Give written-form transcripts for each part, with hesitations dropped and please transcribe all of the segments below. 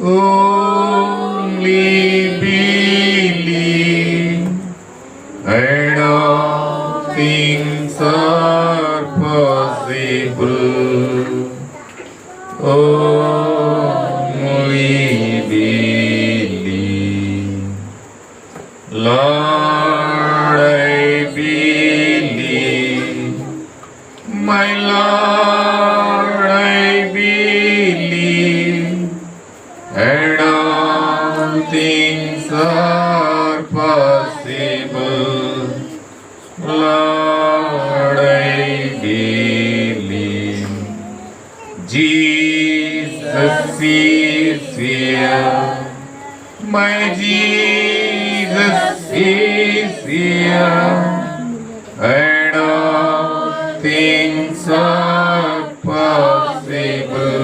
only believe, and all things are possible. Only believe. Lord, I believe. My Lord, I believe. And all things are possible. Lord, I believe. Jesus is here. My Jesus is here. And all things are possible.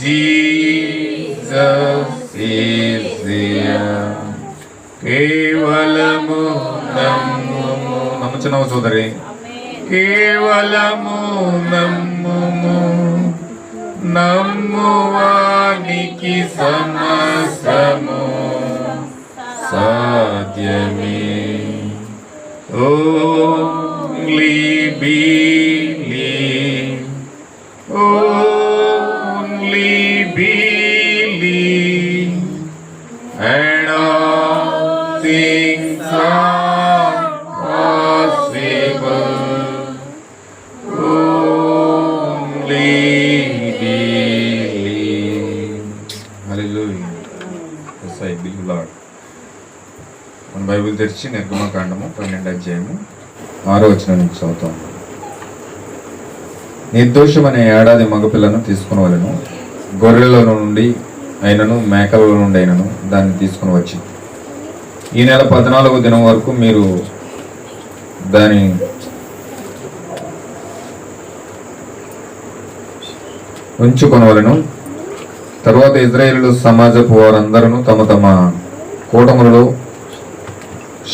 Jesus is here. కేవలము నమ్ముము. నమ్ముచున్నావు సోదరి? కేవలము నమ్ముము. నమ్మువానికి సమస్తము సాధ్యమే. Only believe. Only believe. And all things are possible. Only believe. Hallelujah. Yes, I believe, Lord. మన Bible తెరిచి నిర్గమకాండము 12వ అధ్యాయము 6వ వచనం నుంచి చదువుతాం. నిర్దోషమనే ఏడాది మగపిల్లను తీసుకునవలెను. గొర్రెల నుండి అయినను మేకల నుండి అయినను దాన్ని తీసుకుని వచ్చి ఈ నెల 14వ దినం వరకు మీరు దాని ఉంచుకొనవలెను. తరువాత ఇజ్రాయేలు సమాజపు వారందరూ తమ తమ కూటములలో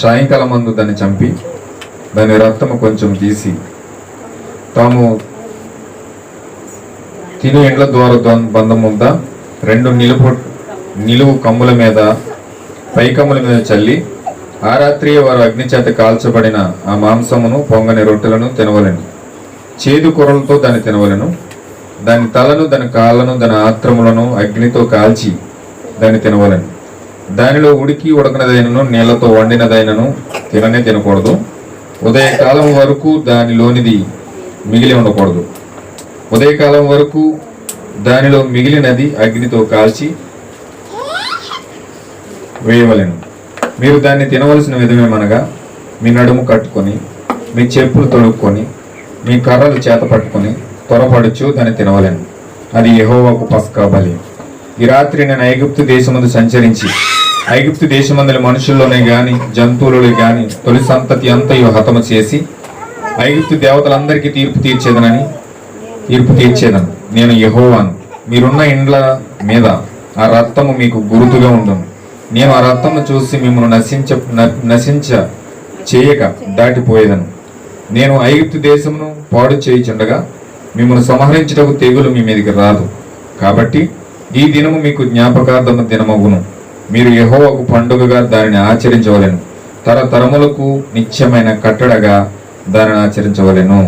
సాయంకాలం మందు దాన్ని చంపి దాని రక్తము కొంచెం తీసి తాము తిను ఇండ్ల ద్వార బంధం వద్ద 2 నిలువు కమ్ముల మీద పైకమ్ముల మీద చల్లి ఆ రాత్రి వారు అగ్ని చేత కాల్చబడిన ఆ మాంసమును పొంగని రొట్టెలను తినవలెను. చేదు కూరలతో దాన్ని తినవలెను. దాని తలను, దాని కాళ్ళను, దాని ఆత్రములను అగ్నితో కాల్చి దాన్ని తినవలెను. దానిలో ఉడికి ఉడకనదైనను నీళ్లతో వండినదైనను తినకూడదు. ఉదయకాలం వరకు దానిలోనిది మిగిలి ఉండకూడదు. ఉదయకాలం వరకు దానిలో మిగిలినది అగ్నితో కాల్చి వేయవలెను. మీరు దాన్ని తినవలసిన విధమేమనగా మీ నడుము కట్టుకొని, మీ చెప్పులు తొడుక్కొని, మీ కర్రలు చేత పట్టుకొని త్వరపడుచు దాన్ని తినవలెను. అది యెహోవాకు పస్కా బలి. ఈ రాత్రి నేను ఐగుప్తు దేశమందు సంచరించి ఐగుప్తు దేశమందుల మనుషుల్లోనే గాని జంతువులలో గాని తొలి సంతతి అంతయు హతము చేసి ఐగుప్తు దేవతలందరికీ తీర్పు తీర్చేదను. నేను యెహోవాను. మీరున్న ఇండ్ల మీద ఆ రక్తము మీకు గురుతుగా ఉండును. నేను ఆ రక్తము చూసి మిమ్మల్ని నశించ చేయక దాటిపోయేదను. నేను ఐగుప్తు దేశమును పాడు చేయుచుండగా మిమ్మల్ని సంహరించుటకు తెగులు మీ మీదకి రాదు. కాబట్టి ఈ దినము మీకు జ్ఞాపకార్థము దినమగును. మీరు యెహోవాకు పండుగగా దానిని ఆచరించవలెను. తరతరములకు నిత్యమైన కట్టడగా దానిని ఆచరించవలెను.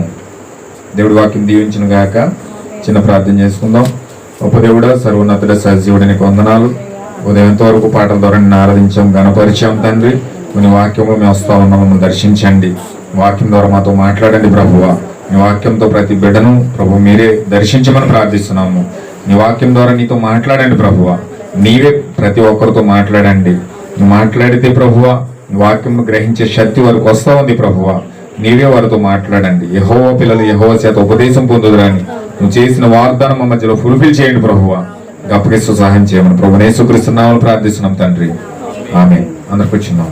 దేవుడి వాక్యం దీవించును గాక. చిన్న ప్రార్థన చేసుకుందాం. ఉపదేవుడా, సర్వోన్నతుడ, సజీవుడికి వందనాలు. ఉదయంతో వరకు పాటల ద్వారా నిన్ను ఆరాధించాం, గణపరిచాం తండ్రి. కొన్ని వాక్యము మేము వస్తా ఉన్నాం, మమ్మల్ని దర్శించండి. వాక్యం ద్వారా మాతో మాట్లాడండి ప్రభువా. నీ వాక్యంతో ప్రతి బిడ్డను ప్రభు మీరే దర్శించమని ప్రార్థిస్తున్నాము. నీ వాక్యం ద్వారా నీతో మాట్లాడండి ప్రభువా. నీవే ప్రతి ఒక్కరితో మాట్లాడండి. నువ్వు మాట్లాడితే ప్రభువా నీ వాక్యం గ్రహించే శక్తి వరకు వస్తా ఉంది ప్రభువా. నీవే వారితో మాట్లాడండి. యెహోవా పిల్లలు యెహోవా చేత ఉపదేశం పొందుదురని నువ్వు చేసిన వాగ్దానం మా మధ్యలో ఫుల్ఫిల్ చేయండి ప్రభువా. అప్పగిస్తూ సహాయం చేయమని ప్రభు యేసుక్రీస్తు నామములో ప్రార్థిస్తున్నాం తండ్రి, ఆమేన్. అందరికి వచ్చినాం.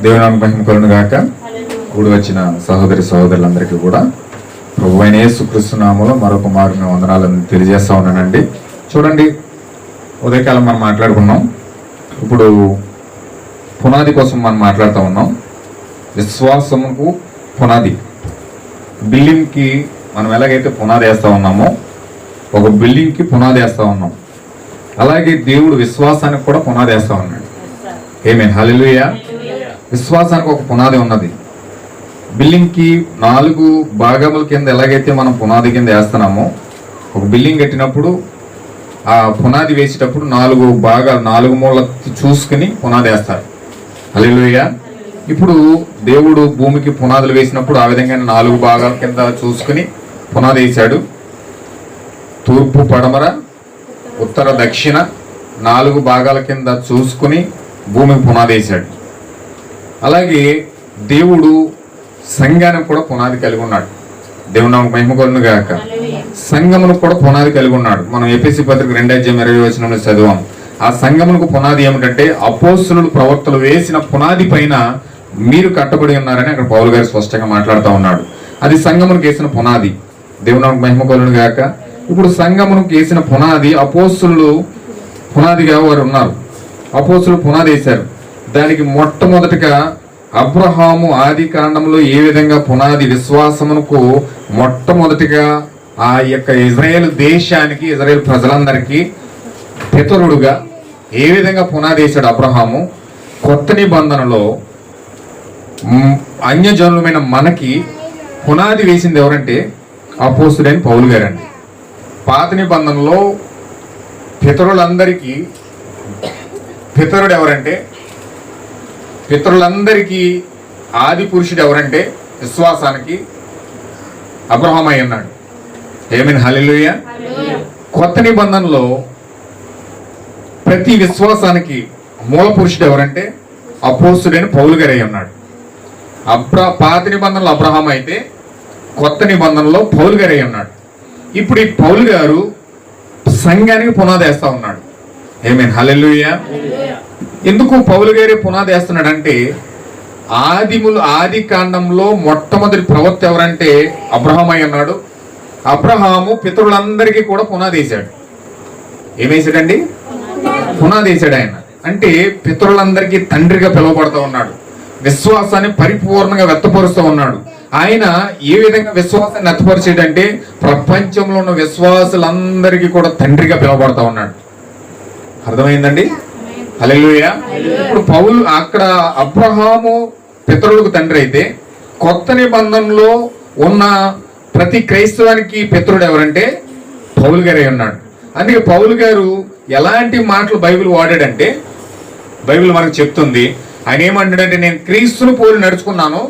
దేవుని నామమునకు మహిమ కలుగును గాక. కూడి వచ్చిన సహోదరి సహోదరులందరికీ కూడా ప్రభు అయిన యేసుక్రీస్తు నామములో మరొక మారు మేము వందనాలను తెలియజేస్తా ఉన్నానండి. చూడండి, ఉదయకాలం మనం మాట్లాడుకున్నాం. ఇప్పుడు పునాది కోసం మనం మాట్లాడుతూ ఉన్నాం. విశ్వాసముకు పునాది. బిల్డింగ్కి మనం ఎలాగైతే పునాది వేస్తూ ఉన్నామో, ఒక బిల్డింగ్కి పునాది వేస్తూ ఉన్నాం. అలాగే దేవుడు విశ్వాసానికి కూడా పునాది వేస్తా ఉన్నాడు. ఆమేన్, హల్లెలూయా. విశ్వాసానికి ఒక పునాది ఉన్నది. బిల్డింగ్ కి 4 భాగముల కింద ఎలాగైతే మనం పునాది కింద వేస్తున్నామో, ఒక బిల్డింగ్ కట్టినప్పుడు ఆ పునాది వేసేటప్పుడు 4 భాగాలు 4 మూలలు చూసుకుని పునాది వేస్తారు. హల్లెలూయా. ఇప్పుడు దేవుడు భూమికి పునాదులు వేసినప్పుడు ఆ విధంగా 4 భాగాల కింద చూసుకుని పునాది వేశాడు. తూర్పు, పడమర, ఉత్తర, దక్షిణ 4 భాగాల కింద చూసుకుని భూమికి పునాది వేశాడు. అలాగే దేవుడు సంఘానికి కూడా పునాది కలిగి ఉన్నాడు. దేవుని నామముకు మహిమ కలుగును గాక. సంఘమును కూడా పునాది కలిగి ఉన్నాడు. మనం ఎఫెసీ పత్రిక 2:20 చదివాం. ఆ సంఘమునకు పునాది ఏమిటంటే అపోస్తలుల ప్రవక్తలు వేసిన పునాది పైన మీరు కట్టబడి ఉన్నారని అక్కడ పౌలు గారు స్పష్టంగా మాట్లాడుతూ ఉన్నాడు. అది సంఘమునకు వేసిన పునాది. దేవుని నామముకు మహిమ కలుగును గాక. ఇప్పుడు సంఘమునకు వేసిన పునాది అపోస్తలులు పునాదిగా వారు ఉన్నారు. అపోస్తలులు పునాది వేశారు. దానికి మొట్టమొదటిగా అబ్రహాము ఆది కాండంలో ఏ విధంగా పునాది విశ్వాసమునకు మొట్టమొదటిగా ఆ యొక్క ఇజ్రాయేల్ దేశానికి, ఇజ్రాయేల్ ప్రజలందరికీ పితరుడుగా ఏ విధంగా పునాది వేశాడు అబ్రహాము, కొత్త నిబంధనలో అన్యజనులమైన మనకి పునాది వేసింది ఎవరంటే అపోస్తుడైన పౌలు గారండి. పాత నిబంధనలో పితరులందరికీ పితరుడు ఎవరంటే, పితరులందరికీ ఆది పురుషుడు ఎవరంటే విశ్వాసానికి అబ్రహాం అయి ఉన్నాడు. ఆమేన్, హల్లెలూయా. కొత్త నిబంధనలో ప్రతి విశ్వాసానికి మూల పురుషుడు ఎవరంటే అపోస్తుడైన పౌలు గారు అయి ఉన్నాడు. పాత నిబంధనలో అబ్రహాం అయితే కొత్త నిబంధనలో పౌలు గారు అయి ఉన్నాడు. ఇప్పుడు ఈ పౌలు గారు సంఘానికి పునాది వేస్తా ఉన్నాడు. ఆమేన్, హల్లెలూయా. ఎందుకు పౌలు గారి పునాది వేస్తున్నాడంటే ఆది కాండంలో మొట్టమొదటి ప్రవక్త ఎవరంటే అబ్రహాం అయి ఉన్నాడు. అబ్రహాము పితరులందరికీ కూడా పునాది వేశాడు. ఏమేసాడండి? పునాది వేశాడు ఆయన. అంటే పితరులందరికీ తండ్రిగా పిలువబడుతూ ఉన్నాడు. విశ్వాసాన్ని పరిపూర్ణంగా వ్యక్తపరుస్తూ ఉన్నాడు. ఆయన ఏ విధంగా విశ్వాసాన్ని వ్యక్తపరిచాడంటే ప్రపంచంలో ఉన్న విశ్వాసులందరికీ కూడా తండ్రిగా పిలువబడుతూ ఉన్నాడు. అర్థమైందండి? హల్లెలూయా. ఇప్పుడు పౌలు అక్కడ అబ్రహాము పితరులకు తండ్రి అయితే కొత్త నిబంధనలో ఉన్న ప్రతి క్రైస్తవానికి పితరుడు ఎవరంటే పౌలు గారే ఉన్నాడు. అందుకే పౌలు గారు ఎలాంటి మాటలు బైబిల్ వాడాడంటే, బైబిల్ మనకు చెప్తుంది, ఆయన ఏమంటాడంటే నేను క్రీస్తును పోలి నడుచుకున్నాను,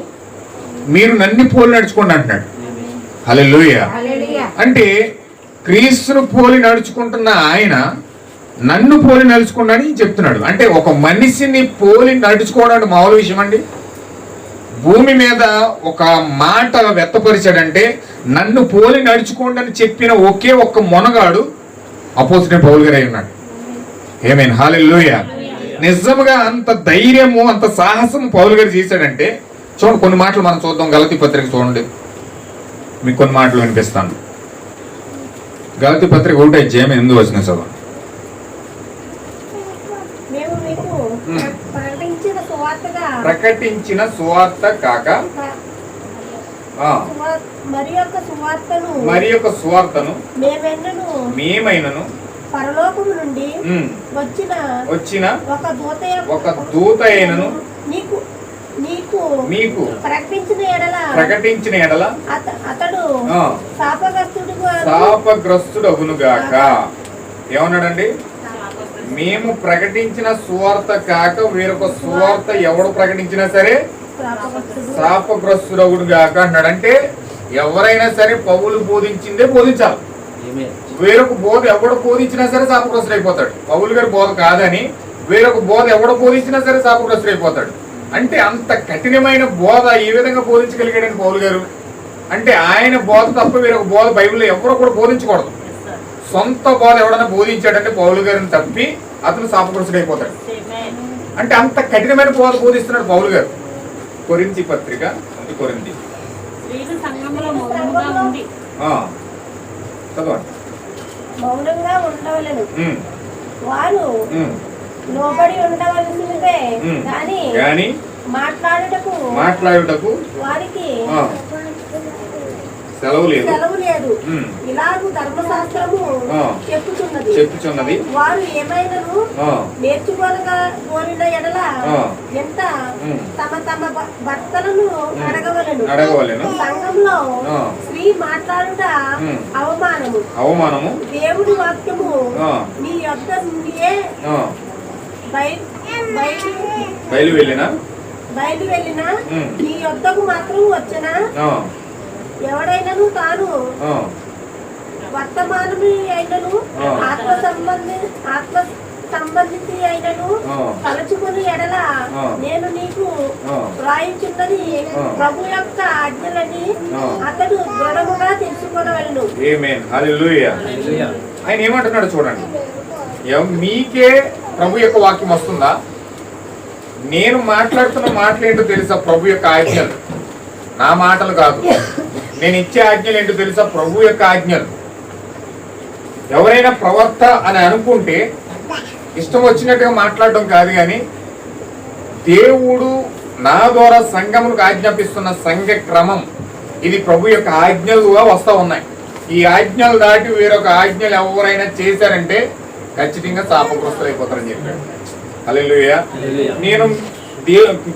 మీరు నన్ను పోలి నడుచుకోండి అంటున్నాడు. హల్లెలూయా. అంటే క్రీస్తును పోలి నడుచుకుంటున్న ఆయన నన్ను పోలి నడుచుకున్నాడని చెప్తున్నాడు. అంటే ఒక మనిషిని పోలి నడుచుకోవడం మామూలు విషయం అండి. భూమి మీద ఒక మాట వ్యక్తపరిచాడంటే నన్ను పోలి నడుచుకోండి అని చెప్పిన ఒకే ఒక్క మొనగాడు అపోస్తలుడైన పౌలు గారు అయి ఉన్నాడు. ఆమేన్, హల్లెలూయా. నిజంగా అంత ధైర్యము, అంత సాహసం పౌలు గారు చేశాడంటే చూడండి, కొన్ని మాటలు మనం చూద్దాం. గలతీ పత్రిక చూడండి, మీకు కొన్ని మాటలు వినిపిస్తాను. గలతీ పత్రిక 1:8 చదవండి. ప్రకటించిన సువార్త కాక మరి యొక్క సువార్తను మేమైనను పరలోకము నుండి వచ్చిన ఒక దూత అయినను మీకు ప్రకటించిన ఎడల అతడు శాపగ్రస్తుడగునుగాక. ఏమన్నాడండి? మేము ప్రకటించిన సువార్త కాక వేరొక సువార్త ఎవడు ప్రకటించినా సరే శాపగ్రస్తుడగునుగాక అన్నాడు. అంటే ఎవరైనా సరే పౌలు బోధించిందే బోధించాలి. వేరొక బోధ ఎవడు బోధించినా సరే శాపగ్రస్తుడు అయిపోతాడు. పౌలు గారి బోధ కాదని వేరొక బోధ ఎవడు బోధించినా సరే శాపగ్రస్తుడు అయిపోతాడు. అంటే అంత కఠినమైన బోధ ఏ విధంగా బోధించగలిగాడని పౌలు గారు అంటే ఆయన బోధ తప్ప వేరొక బోధ బైబిల్లో ఎవరు కూడా బోధించకూడదు. సొంత బోధ ఎవడన్నా బోధించాడంటే పౌలు గారిని తప్పి అతను శాపగ్రస్తుడు అయిపోతాడు. అంటే అంత కఠినమైన బోధ బోధిస్తున్నాడు పౌలు గారు. కొరింథీ పత్రిక చదవండి. మౌనంగా ఉండవలెను, వారు లోబడి ఉండవలసినదే గాని మాట్లాడుటకు వారికి సెలవు లేదు. సెలవు లేదు. ఉమ్. ఇలాగూ ధర్మశాస్త్రము ఆ. చెప్పుచున్నది. వారు ఏమైనను నేర్చుకోనగా కోరిన ఎడల ఎంత తమ తమ భర్తలను అడగవలెను. సంఘంలో స్త్రీ మాట్లాడుట అవమానము. దేవుడి వాక్యము నీ యొద్ద నుండియే బయలు వెళ్ళిన నీ యొద్దకు మాత్రం వచ్చిన ఎవడైనను తాను వర్తమానమి అయినను ఆత్మ సంబంధించి అయినను తలచుకుని ఎడల నేను నీకు వ్రాయించున్నది ప్రభు యొక్క ఆజ్ఞలని అతడు దృఢముగా తెలుసుకొనవలెను. ఆమేన్. హల్లెలూయా. ఆయన ఏమంటున్నాడు చూడండి, మీకే ప్రభు యొక్క వాక్యం వస్తుందా? నేను మాట్లాడుతున్న మాటలు ఏంటో తెలుసా? ప్రభు యొక్క ఆజ్ఞలు, నా మాటలు కాదు. నేను ఇచ్చే ఆజ్ఞలు ఏంటో తెలుసా? ప్రభు యొక్క ఆజ్ఞలు. ఎవరైనా ప్రవక్త అని అనుకుంటే ఇష్టం వచ్చినట్టుగా మాట్లాడడం కాదు, కానీ దేవుడు నా ద్వారా సంఘములకు ఆజ్ఞాపిస్తున్న సంఘ క్రమం ఇది ప్రభు యొక్క ఆజ్ఞలుగా వస్తూ ఉన్నాయి. ఈ ఆజ్ఞలు దాటి వేరొక ఆజ్ఞలు ఎవరైనా చేశారంటే ఖచ్చితంగా శాపగ్రస్తులు అయిపోతారని చెప్పాడు. హల్లెలూయా. నేను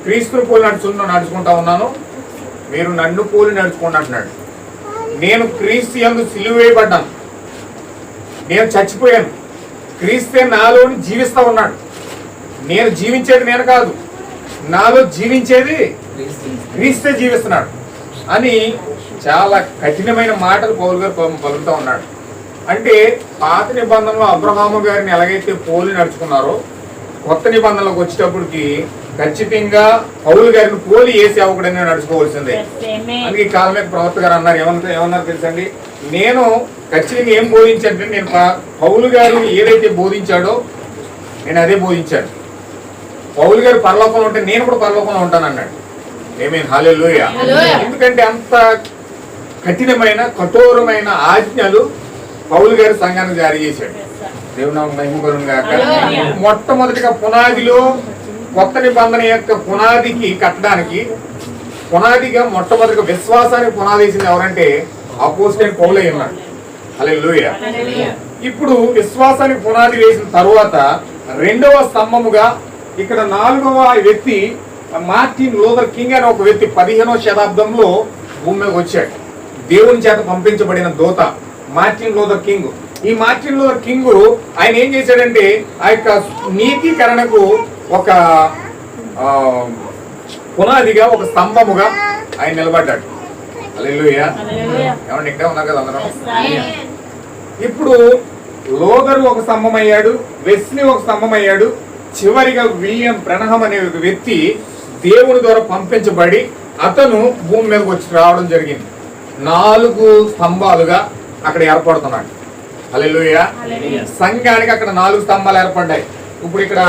క్రీస్తుని పోలి నడుచుకుంటా ఉన్నాను, మీరు నన్ను పోలి నడుచుకోండి అంటున్నాడు. నేను క్రీస్తు యందు సిలువ వేయబడ్డాను, నేను చచ్చిపోయాను, క్రీస్తే నాలోని జీవిస్తా ఉన్నాడు. నేను జీవించేది నేను కాదు, నాలో జీవించేది క్రీస్తే జీవిస్తున్నాడు అని చాలా కఠినమైన మాటలు పౌలు గారు పలుకుతా ఉన్నాడు. అంటే పాత నిబంధనలో అబ్రహాము గారిని ఎలాగైతే పోలి నడుచుకున్నారో, కొత్త నిబంధనలోకి వచ్చేటప్పటికి ఖచ్చితంగా పౌలు గారిని పోలి ఏ సేవకుడైనా నడుచుకోవాల్సిందే. అందుకే కాలం యొక్క ప్రవక్త గారు అన్నారు, ఏమన్నారు తెలుసండి, నేను ఖచ్చితంగా ఏం బోధించానంటే, నేను పౌలు గారు ఏదైతే బోధించాడో నేను అదే బోధించాను. పౌలు గారు పరలోకంలో ఉంటే నేను కూడా పరలోకంలో ఉంటాను అన్నాడు. ఆమేన్. హల్లెలూయా. ఎందుకంటే అంత కఠినమైన కఠోరమైన ఆజ్ఞలు పౌలు గారు సంఘానికి జారీ చేశాడు. దేవుని నామమున మహిమ కలుగును గాక. మొట్టమొదటిగా పునాదిలో కొత్త నిబంధన యొక్క పునాదికి కట్టడానికి పునాదిగా మొట్టమొదటిగా విశ్వాసానికి పునాది వేసింది ఎవరంటే అపోస్తలుడైన పౌలే ఉన్నాడు. హల్లెలూయా. ఇప్పుడు విశ్వాసానికి పునాది వేసిన తరువాత రెండవ స్తంభముగా ఇక్కడ 4వ వ్యక్తి మార్టిన్ లూథర్ కింగ్ అనే ఒక వ్యక్తి 15వ శతాబ్దంలో భూమి మీదకి వచ్చాడు. దేవుని చేత పంపించబడిన దూత మార్టిన్ లూథర్ కింగ్. ఈ మార్టిన్ లూథర్ కింగ్ ఆయన ఏం చేశాడంటే ఆ యొక్క నీతీకరణకు ఒక పునాదిగా, ఒక స్తంభముగా ఆయన నిలబడ్డాడు. హల్లెలూయా. ఏమంటే ఇక్కడ ఉన్నారు కదా అందరం. ఇప్పుడు లూథర్ ఒక స్తంభం అయ్యాడు, వెస్లీ ఒక స్తంభం అయ్యాడు, చివరిగా విలియం బ్రెనహం అనే ఒక వ్యక్తి దేవుని ద్వారా పంపించబడి అతను భూమి మీదకి వచ్చి రావడం జరిగింది. 4 స్తంభాలుగా అక్కడ ఏర్పడుతున్నాడు. హల్లెలూయా. సంఘానికి అక్కడ 4 స్తంభాలు ఏర్పడ్డాయి. ఇప్పుడు ఇక్కడ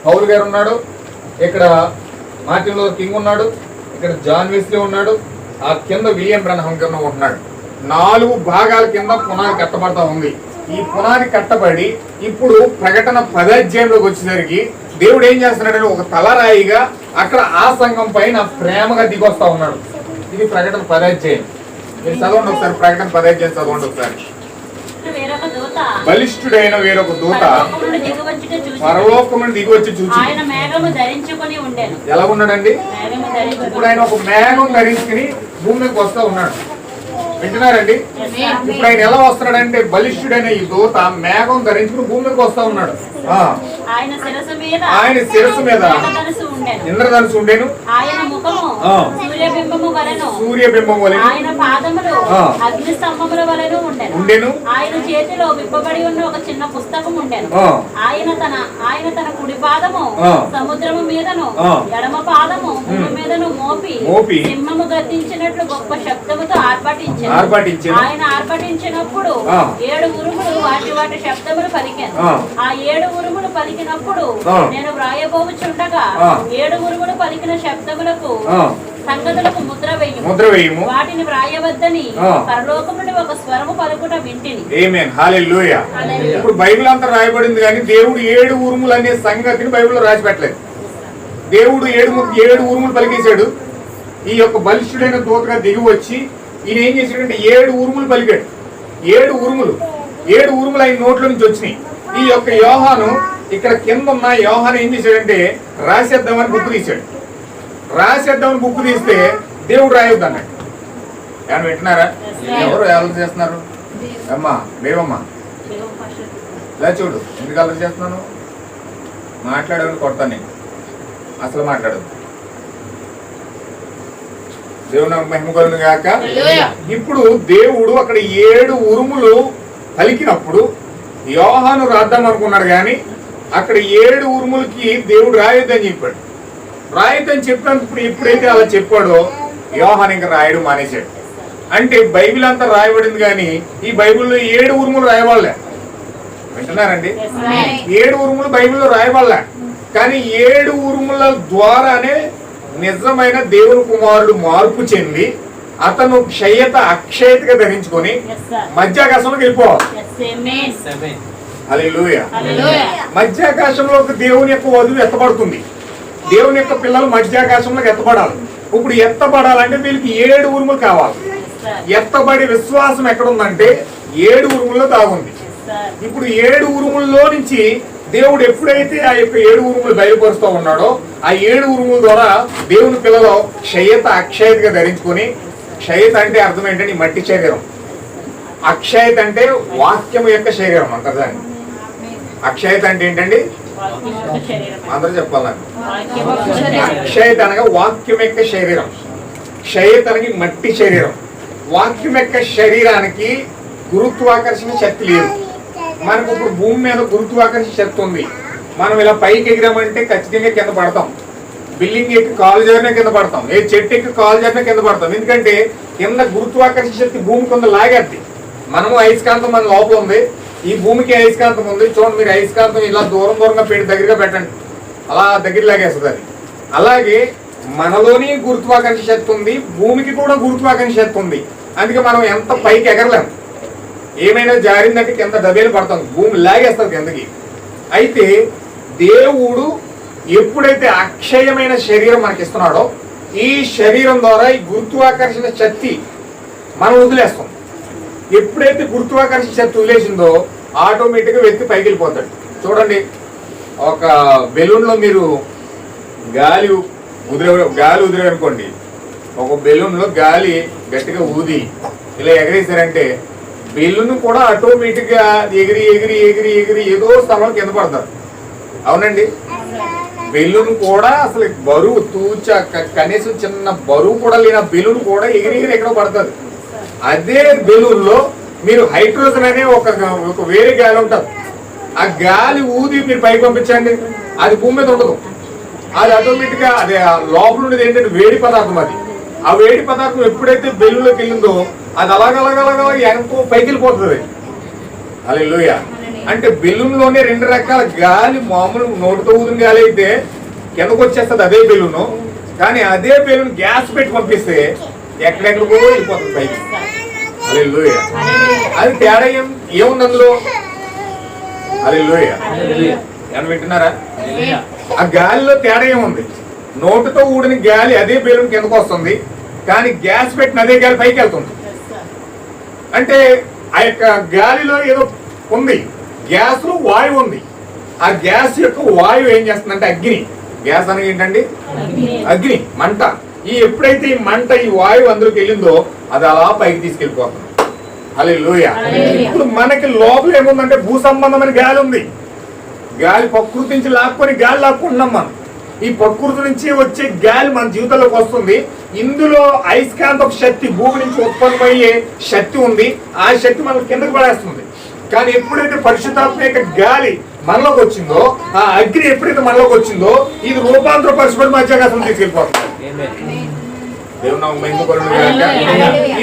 పౌలు గారు ఉన్నాడు, ఇక్కడ మార్టిన్ లూథర్ కింగ్ ఉన్నాడు, ఇక్కడ జాన్ వెస్లీ ఉన్నాడు, ఆ కింద విలియం బ్రెనహం కింద ఉంటున్నాడు. 4 భాగాల కింద పునాది కట్టబడతా ఉంది. ఈ పునాది కట్టబడి ఇప్పుడు ప్రకటన 10వ అధ్యాయంలోకి వచ్చేసరికి దేవుడు ఏం చేస్తున్నాడంటే ఒక తలరాయిగా అక్కడ ఆ సంఘం పైన ప్రేమగా దిగొస్తా ఉన్నాడు. ఇది ప్రకటన 10వ అధ్యాయం. మీరు చదవండి ఒకసారి, ప్రకటన 10వ అధ్యాయం చదవండి ఒకసారి. బలిష్ఠుడైన వేరొక దూత పరలోకమును దిగివచ్చి చూచి ఎలా ఉన్నాడండి? ఇప్పుడు ఆయన ఒక మేఘం ధరించుకుని భూమి మీదకి వస్తా ఉన్నాడు. వింటున్నారండి? ఇప్పుడు ఆయన ఎలా వస్తున్నాడంటే బలిష్ఠుడైన ఈ దూత మేఘం ధరించుకుని భూమి మీదకి వస్తా ఉన్నాడు. ఆయన శిరస్సు మీద ఇంద్రధనుసు ఉండేను, సూర్యబింబము వలె ఉండేను, ఆయన చేతిలో విప్పబడి ఉన్న ఒక చిన్న పుస్తకం ఉండేను. ఆయన తన కుడి పాదము సముద్రము మీదను ఎడమ పాదము భూమి మీదను మోపి సింహము గర్జించినట్లు గొప్ప శబ్దముతో ఆర్భటించాను. ఆయన ఆర్భటించినప్పుడు 7 ఉరుములు వాటి శబ్దములు పలికాను. ఆ 7 ఉరుములు పలికినప్పుడు నేను వ్రాయబోచుండగా 7 ఉరుములు పలికిన శబ్దములకు సంగతులకు ముద్ర వేయము, వాటిని వ్రాయవద్దని పరలోకం నుండి ఒక స్వరము పలుకుట వింటిని. ఆమేన్. హల్లెలూయా. ఇప్పుడు బైబిల్ అంతా రాయబడింది, కానీ దేవుడు 7 ఉరుములు అనే సంగతిని బైబిల్లో రాసి పెట్టలేదు. దేవుడు 7 ఉరుములు పలికేశాడు. ఈ యొక్క బలిష్ఠుడైన దూతగా దిగి వచ్చి ఈయన ఏం చేశాడంటే 7 ఉరుములు పలికాడు. 7 ఉరుములు ఆయన నోట్లో నుంచి వచ్చినాయి. ఈ యొక్క యోహాను ఇక్కడ కింద ఉన్న యోహాను ఏం చేశాడంటే రాసేద్దామని బుక్ తీశాడు. రాసేద్దామని బుక్ తీస్తే దేవుడు రాయొద్దు అన్నాడు. ఏమన్నా వింటున్నారా? ఎవరు ఆలోచన చేస్తున్నారు? అమ్మా దేవమ్మా ఇలా చూడు, ఎందుకు ఆలోచన చేస్తున్నాను? మాట్లాడేవాళ్ళు కొడతాను నేను, అసలు మాట్లాడదు. దేవుని మహిమ కలుగును గాక. ఇప్పుడు దేవుడు అక్కడ 7 ఉరుములు పలికినప్పుడు యోహాను రాద్దాం అనుకున్నాడు, కానీ అక్కడ 7 ఉరుములకి దేవుడు రాయొద్దని చెప్పాడు. రాయొద్దని చెప్పినప్పుడు ఎప్పుడైతే అలా చెప్పాడో యోహాను ఇంకా రాయడం మానేశాడు. అంటే బైబిల్ అంతా రాయబడింది, కానీ ఈ బైబిల్లో 7 ఉరుములు రాయవాళ్ళే. వింటున్నారండి? 7 ఉరుములు బైబిల్లో రాయవాళ్ళే, కానీ 7 ఉరుముల ద్వారానే నిజమైన దేవుని కుమారుడు మార్పు చెంది అతను క్షయత అక్షయతగా ధరించుకొని మధ్యాకాశంలోకి వెళ్ళిపోవాలి. హల్లెలూయా. మధ్యాకాశంలో దేవుని యొక్క వధువు ఎత్తబడుతుంది. దేవుని యొక్క పిల్లలు మధ్యాకాశంలోకి ఎత్తబడాలి. ఇప్పుడు ఎత్తబడాలంటే వీళ్ళకి 7 ఉరుములు కావాలి. ఎత్తబడి విశ్వాసం ఎక్కడుందంటే 7 ఉరుముల్లో దాగుంది. ఇప్పుడు 7 ఉరుముల్లో నుంచి దేవుడు ఎప్పుడైతే ఆ యొక్క 7 ఉరుములు బయలుపరుస్తూ ఉన్నాడో ఆ 7 ఉరుముల ద్వారా దేవుని పిల్లలు క్షయత అక్షయతగా ధరించుకొని, క్షయత అంటే అర్థం ఏంటంటే మట్టి శరీరం, అక్షయత అంటే వాక్యం యొక్క శరీరం అంటారు దాన్ని. అక్షయత అంటే ఏంటండి? అందరూ చెప్పాలి నాకు. అక్షయత అనగా వాక్యం యొక్క శరీరం, క్షయత అనగా మట్టి శరీరం. వాక్యం యొక్క శరీరానికి గురుత్వాకర్షణ శక్తి లేదు. మనకు ఇప్పుడు భూమి మీద గురుత్వాకర్షణ శక్తి ఉంది. మనం ఇలా పైకి ఎగిరామంటే ఖచ్చితంగా కింద పడతాం. బిల్డింగ్ ఎక్కి కాలు జారినా కింద పడతాం, ఏ చెట్టు ఎక్కి కాలు జారినా కింద పడతాం. ఎందుకంటే కింద గురుత్వాకర్షణ శక్తి భూమి కింద లాగేద్ది. మనము అయస్కాంతం మన లోపల ఉంది, ఈ భూమికి అయస్కాంతం ఉంది. చూడండి, మీరు అయస్కాంతం ఇలా దూరంగా పెట్టి దగ్గరగా పెట్టండి, అలా దగ్గర లాగేస్తుంది అది. అలాగే మనలోని గురుత్వాకర్షణ శక్తి ఉంది, భూమికి కూడా గురుత్వాకర్షణ శక్తి ఉంది. అందుకే మనం ఎంత పైకి ఎగరలేము. ఏమైనా జారిందంటే కింద డబేలు పడతాం, భూమి లాగేస్తుంది కిందకి. అయితే దేవుడు ఎప్పుడైతే అక్షయమైన శరీరం మనకి ఇస్తున్నాడో ఈ శరీరం ద్వారా ఈ గురుత్వాకర్షణ శక్తి మనం వదిలేస్తాం. ఎప్పుడైతే గురుత్వాకర్షణ శక్తి వదిలేసిందో ఆటోమేటిక్గా వ్యక్తి పైకి వెళ్ళిపోతాడు. చూడండి, ఒక బెలూన్లో మీరు గాలి వదిలేరనుకోండి, ఒక బెలూన్లో గాలి గట్టిగా ఊది ఇలా ఎగరేసారంటే బెలూన్ కూడా ఆటోమేటిక్గా ఎగిరి ఎగిరి ఎగిరి ఎగిరి ఏదో స్థలంలో కింద పడతారు. అవునండి, బెలూన్ కూడా అసలు బరువు కనీసం చిన్న బరువు కూడా లేని బెలూన్ కూడా ఎగిరి ఎగిరి ఎక్కడో పడుతుంది. అదే బెలూన్ లో మీరు హైడ్రోజన్ అనే ఒక వేరే గాలి ఉంటుంది. ఆ గాలి ఊది మీరు పైకి పంపించండి, అది భూమి మీద ఉండదు. అది ఆటోమేటిక్ గా అదే లోపల ఉండేది ఏంటంటే వేడి పదార్థం. అది ఆ వేడి పదార్థం ఎప్పుడైతే బెలూన్ లోకి వెళ్ళిందో అది అలాగలగలగల ఎంతో పైకి వెళ్ళిపోతుంది. హల్లెలూయా. అంటే బెలూన్ లోనే 2 రకాల గాలి. మామూలు నోటితో ఊదిన గాలి అయితే కిందకు వచ్చేస్తుంది అదే బెలూను, కానీ అదే బెలూన్ గ్యాస్ పెట్టి పంపిస్తే ఎక్కడెక్కడికో వెళ్ళిపోతుంది పైకి. హల్లెలూయా. అది తేడా ఏముంది అందులో? హల్లెలూయా. ఏమన్నా వింటున్నారా? ఆ గాలిలో తేడా ఏముంది? నోటితో ఊడిన గాలి అదే బెలూన్ కిందకు వస్తుంది, కానీ గ్యాస్ పెట్టిన అదే గాలి పైకి వెళ్తుంది. అంటే ఆ యొక్క గాలిలో ఏదో ఉంది, గ్యాస్ లో వాయువు ఉంది. ఆ గ్యాస్ యొక్క వాయువు ఏం చేస్తుందంటే అగ్ని. గ్యాస్ అనేది ఏంటండి? అగ్ని, మంట. ఎప్పుడైతే ఈ మంట ఈ వాయువు అందులోకి వెళ్ళిందో అది అలా పైకి తీసుకెళ్ళిపోతుంది. హల్లెలూయా. ఇప్పుడు మనకి లోపల ఏముందంటే భూ సంబంధమైన గాలి ఉంది. గాలి ప్రకృతి నుంచి లాక్కొని గాలి లాక్కుంటున్నాం మనం. ఈ ప్రకృతి నుంచి వచ్చే గాలి మన జీవితంలోకి వస్తుంది. ఇందులో అయస్కాంత శక్తి భూమి నుంచి ఉత్పన్నమయ్యే శక్తి ఉంది. ఆ శక్తి మనం కిందకు పడేస్తుంది. కానీ ఎప్పుడైతే పరిశుద్ధాత్మ యొక్క గాలి మనలోకి వచ్చిందో, ఆ అగ్ని ఎప్పుడైతే మనలోకి వచ్చిందో ఇది రూపాంతర పరిశుభ్ర మధ్యాకాశం తీసుకెళ్ళిపోతుంది.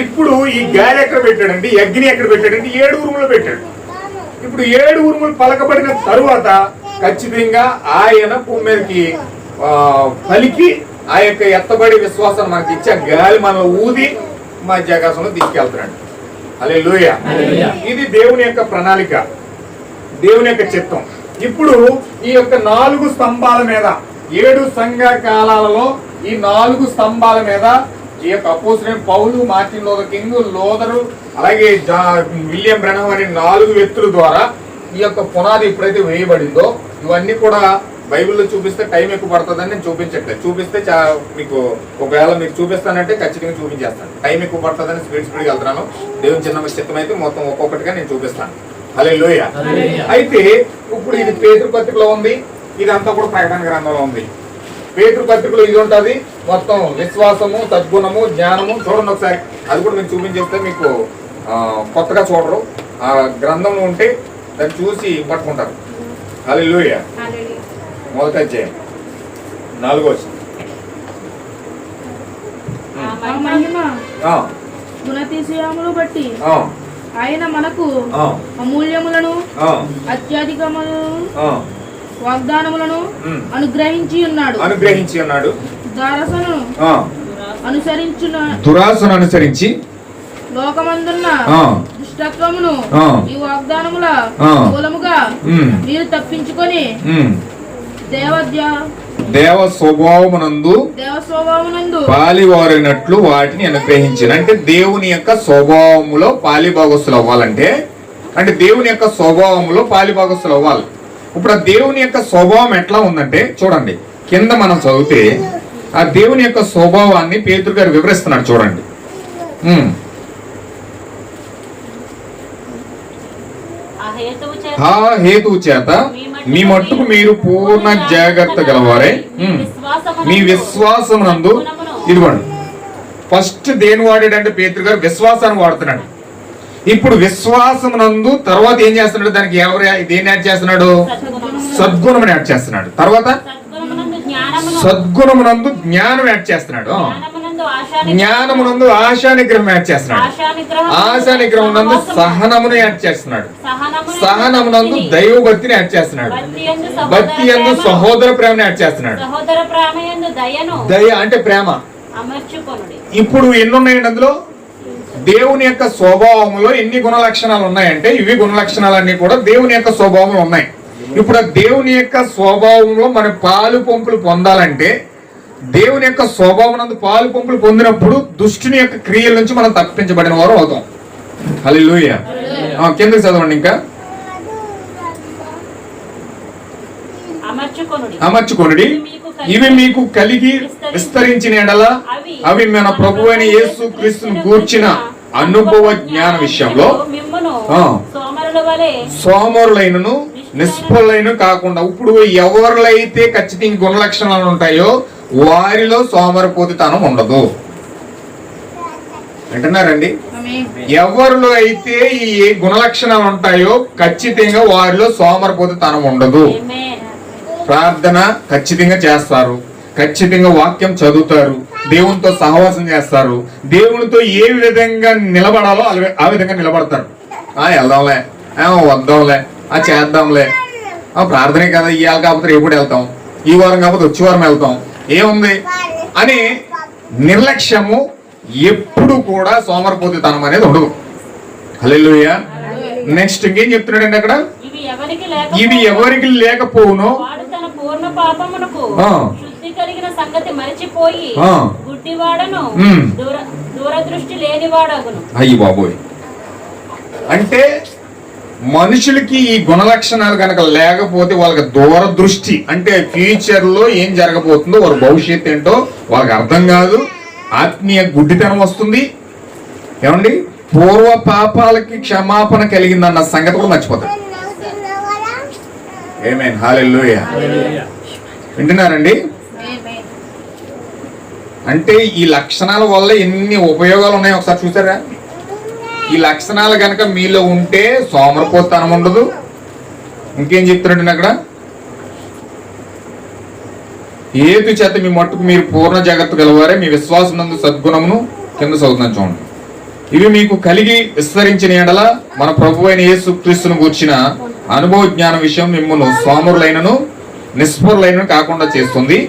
ఇప్పుడు ఈ గాలి ఎక్కడ పెట్టాడండి? అగ్ని ఎక్కడ పెట్టాడంటే 7 ఉరుములు పెట్టాడు. ఇప్పుడు 7 ఉరుములు పలకబడిన తరువాత ఖచ్చితంగా ఆయన భూమి మీదకి పలికి ఆ యొక్క ఎత్తబడి విశ్వాసాన్ని మనకి ఇచ్చే గాలి మనం ఊది మధ్యాకాశంలో తీసుకెళ్తున్నాడు. హల్లెలూయా. ఇది దేవుని యొక్క ప్రణాళిక, దేవుని యొక్క చిత్తం. ఇప్పుడు ఈ యొక్క 4 స్తంభాల మీద 7 సంఘ కాలాలలో ఈ 4 స్తంభాల మీద ఈ యొక్క అపోస్తలుడైన పౌలు, మార్టిన్ లూథర్ కింగ్, లోదరు, అలాగే విలియం బ్రెనహం అనే 4 వ్యక్తుల ద్వారా ఈ యొక్క పునాది ఎప్పుడైతే వేయబడిందో ఇవన్నీ కూడా బైబిల్లో చూపిస్తే టైం ఎక్కువ పడుతుందని నేను చూపించట్లేదు. చూపిస్తే మీకు ఒకవేళ మీకు చూపిస్తానంటే ఖచ్చితంగా చూపించేస్తాను. టైం ఎక్కువ పడుతుందని స్పీడ్గా వెళ్తున్నాను. దేవుని చిన్న చిత్తం అయితే మొత్తం ఒక్కొక్కటిగా నేను చూపిస్తాను. హల్లెలూయా. అయితే ఇప్పుడు ఇది పేతురు పత్రికలో ఉంది, ఇదంతా కూడా ప్రకటన గ్రంథంలో ఉంది. పేతురు పత్రికలో ఇది ఉంటుంది మొత్తం విశ్వాసము, సద్గుణము, జ్ఞానము. చూడండి ఒకసారి, అది కూడా మీకు చూపించేస్తే మీకు కొత్తగా చూడరు. ఆ గ్రంథంలో ఉంటే దాన్ని చూసి పట్టుకుంటారు. హల్లెలూయా. మొదట అధ్యాయం 4వ వచనం. గుణతిశయములు బట్టి ఆయన మనకు అమూల్యములను అత్యధికములను వాగ్దానములను అనుగ్రహించి ఉన్నాడు. దురాశను అనుసరించి లోకమందున్న దుష్టత్వమును ఈ వాగ్దానముల మూలముగా మీరు తప్పించుకొని దేవ స్వభావమునందు పాలివారైనట్లు వాటిని అనుగ్రహించిన. అంటే దేవుని యొక్క స్వభావములో పాలిభాగస్తులు అవ్వాలంటే, అంటే దేవుని యొక్క స్వభావములో పాలిభాగస్తులు అవ్వాలి. ఇప్పుడు ఆ దేవుని యొక్క స్వభావం ఎట్లా ఉందంటే చూడండి, కింద మనం చదివితే ఆ దేవుని యొక్క స్వభావాన్ని పేతురు గారు వివరిస్తున్నాడు. చూడండి, ఆ హేతువు చేత మీ మట్టుకు మీరు పూర్ణ జాగ్రత్త గలవారే మీ విశ్వాసమునందు. ఇదిగోండి, ఫస్ట్ దేని వాడాడంటే పేతురు గారు విశ్వాసాన్ని వాడుతున్నాడు. ఇప్పుడు విశ్వాసమునందు తర్వాత ఏం చేస్తున్నాడు, దానికి దేన్ని యాడ్ చేస్తున్నాడు? సద్గుణం యాడ్ చేస్తున్నాడు. తర్వాత సద్గుణమునందు జ్ఞానం యాడ్ చేస్తున్నాడు. జ్ఞానమునందు ఆశా నిగ్రహం యాడ్ చేస్తున్నాడు. ఆశా నిగ్రహం నందు సహనమును యాడ్ చేస్తున్నాడు. సహనమునందు దైవభక్తిని యాడ్ చేస్తున్నాడు. భక్తి యందు సహోదర ప్రేమను యాడ్ చేస్తున్నాడు. దయ అంటే ప్రేమ. ఇప్పుడు ఎన్ని ఉన్నాయండి అందులో? దేవుని యొక్క స్వభావంలో ఎన్ని గుణ లక్షణాలు ఉన్నాయంటే ఇవి గుణ లక్షణాలన్నీ కూడా దేవుని యొక్క స్వభావంలో ఉన్నాయి. ఇప్పుడు ఆ దేవుని యొక్క స్వభావంలో మన పాలు పంపులు పొందాలంటే, దేవుని యొక్క స్వభావం నందు పాలు పంపులు పొందినప్పుడు దుష్టుని యొక్క క్రియల నుంచి మనం తప్పించబడిన వారు అవుతాం. హల్లెలూయా. కిందకి చదవండి. ఇంకా అమర్చుకొనుడి, ఇవి మీకు కలిగి విస్తరించిన ఎడల అవి మన ప్రభువైన యేసు క్రీస్తును గూర్చిన అనుభవ జ్ఞాన విషయంలో సోమరులైనను నిష్ఫలైన కాకుండా. ఇప్పుడు ఎవరిలైతే ఖచ్చితంగా గుణ లక్షణాలు ఉంటాయో వారిలో సోమరిపోతుతనం ఉండదు. అంటున్నారండి? ఎవరిలో అయితే ఈ గుణ లక్షణాలు ఉంటాయో ఖచ్చితంగా వారిలో సోమరిపోతుతనం ఉండదు. ప్రార్థన ఖచ్చితంగా చేస్తారు, ఖచ్చితంగా వాక్యం చదువుతారు, దేవునితో సహవాసం చేస్తారు, దేవునితో ఏ విధంగా నిలబడాలో ఆ విధంగా నిలబడతారు. వెళ్దాంలే, వద్దాంలే, చేద్దాంలే, ప్రార్థనే కదా, ఇవాళ కాకపోతే ఎప్పుడు వెళ్తాం, ఈ వారం కాకపోతే వచ్చే వారం వెళ్తాం, ఏముంది అని నిర్లక్ష్యము ఎప్పుడు కూడా సోమరిపోతుతనం అనేది ఉండదు. హల్లెలూయా. నెక్స్ట్ ఇంకేం చెప్తున్నాడండి అక్కడ? ఇవి ఎవరికి లేకపోవునో కలిగిన సంగతి మరిచిపోయి గుడ్డివాడను దూరదృష్టి లేనివాడగును. అయ్యి బాబోయ్. అంటే మనుషులకి ఈ గుణ లక్షణాలు కనుక లేకపోతే వాళ్ళకి దూరదృష్టి, అంటే ఫ్యూచర్ లో ఏం జరగబోతుందో, వారి భవిష్యత్తు ఏంటో వాళ్ళకి అర్థం కాదు. ఆత్మీయ గుడ్డితనం వస్తుంది. ఏమండి, పూర్వ పాపాలకి క్షమాపణ కలిగిందన్న సంగతి కూడా మర్చిపోతారు. ఆమేన్. హల్లెలూయా. వింటున్నారండి? అంటే ఈ లక్షణాల వల్ల ఎన్ని ఉపయోగాలు ఉన్నాయో ఒకసారి చూసారా? ఈ లక్షణాలు కనుక మీలో ఉంటే సోమరిపోతనం ఉండదు. ఇంకేం చెప్తున్నాడు అక్కడ? ఏతు చేత మీ మట్టుకు మీరు పూర్ణ జాగ్రత్త గలవారే మీ విశ్వాసం నందు సద్గుణమును. కింద చదువుతున్నాను చూడండి. ఇవి మీకు కలిగి విస్తరించిన ఎడల మన ప్రభువైన యేసు క్రీస్తును గూర్చిన అనుభవ జ్ఞాన విషయం మిమ్మును సోమరులైనను నిస్పరులైనను కాకుండా చేస్తుంది.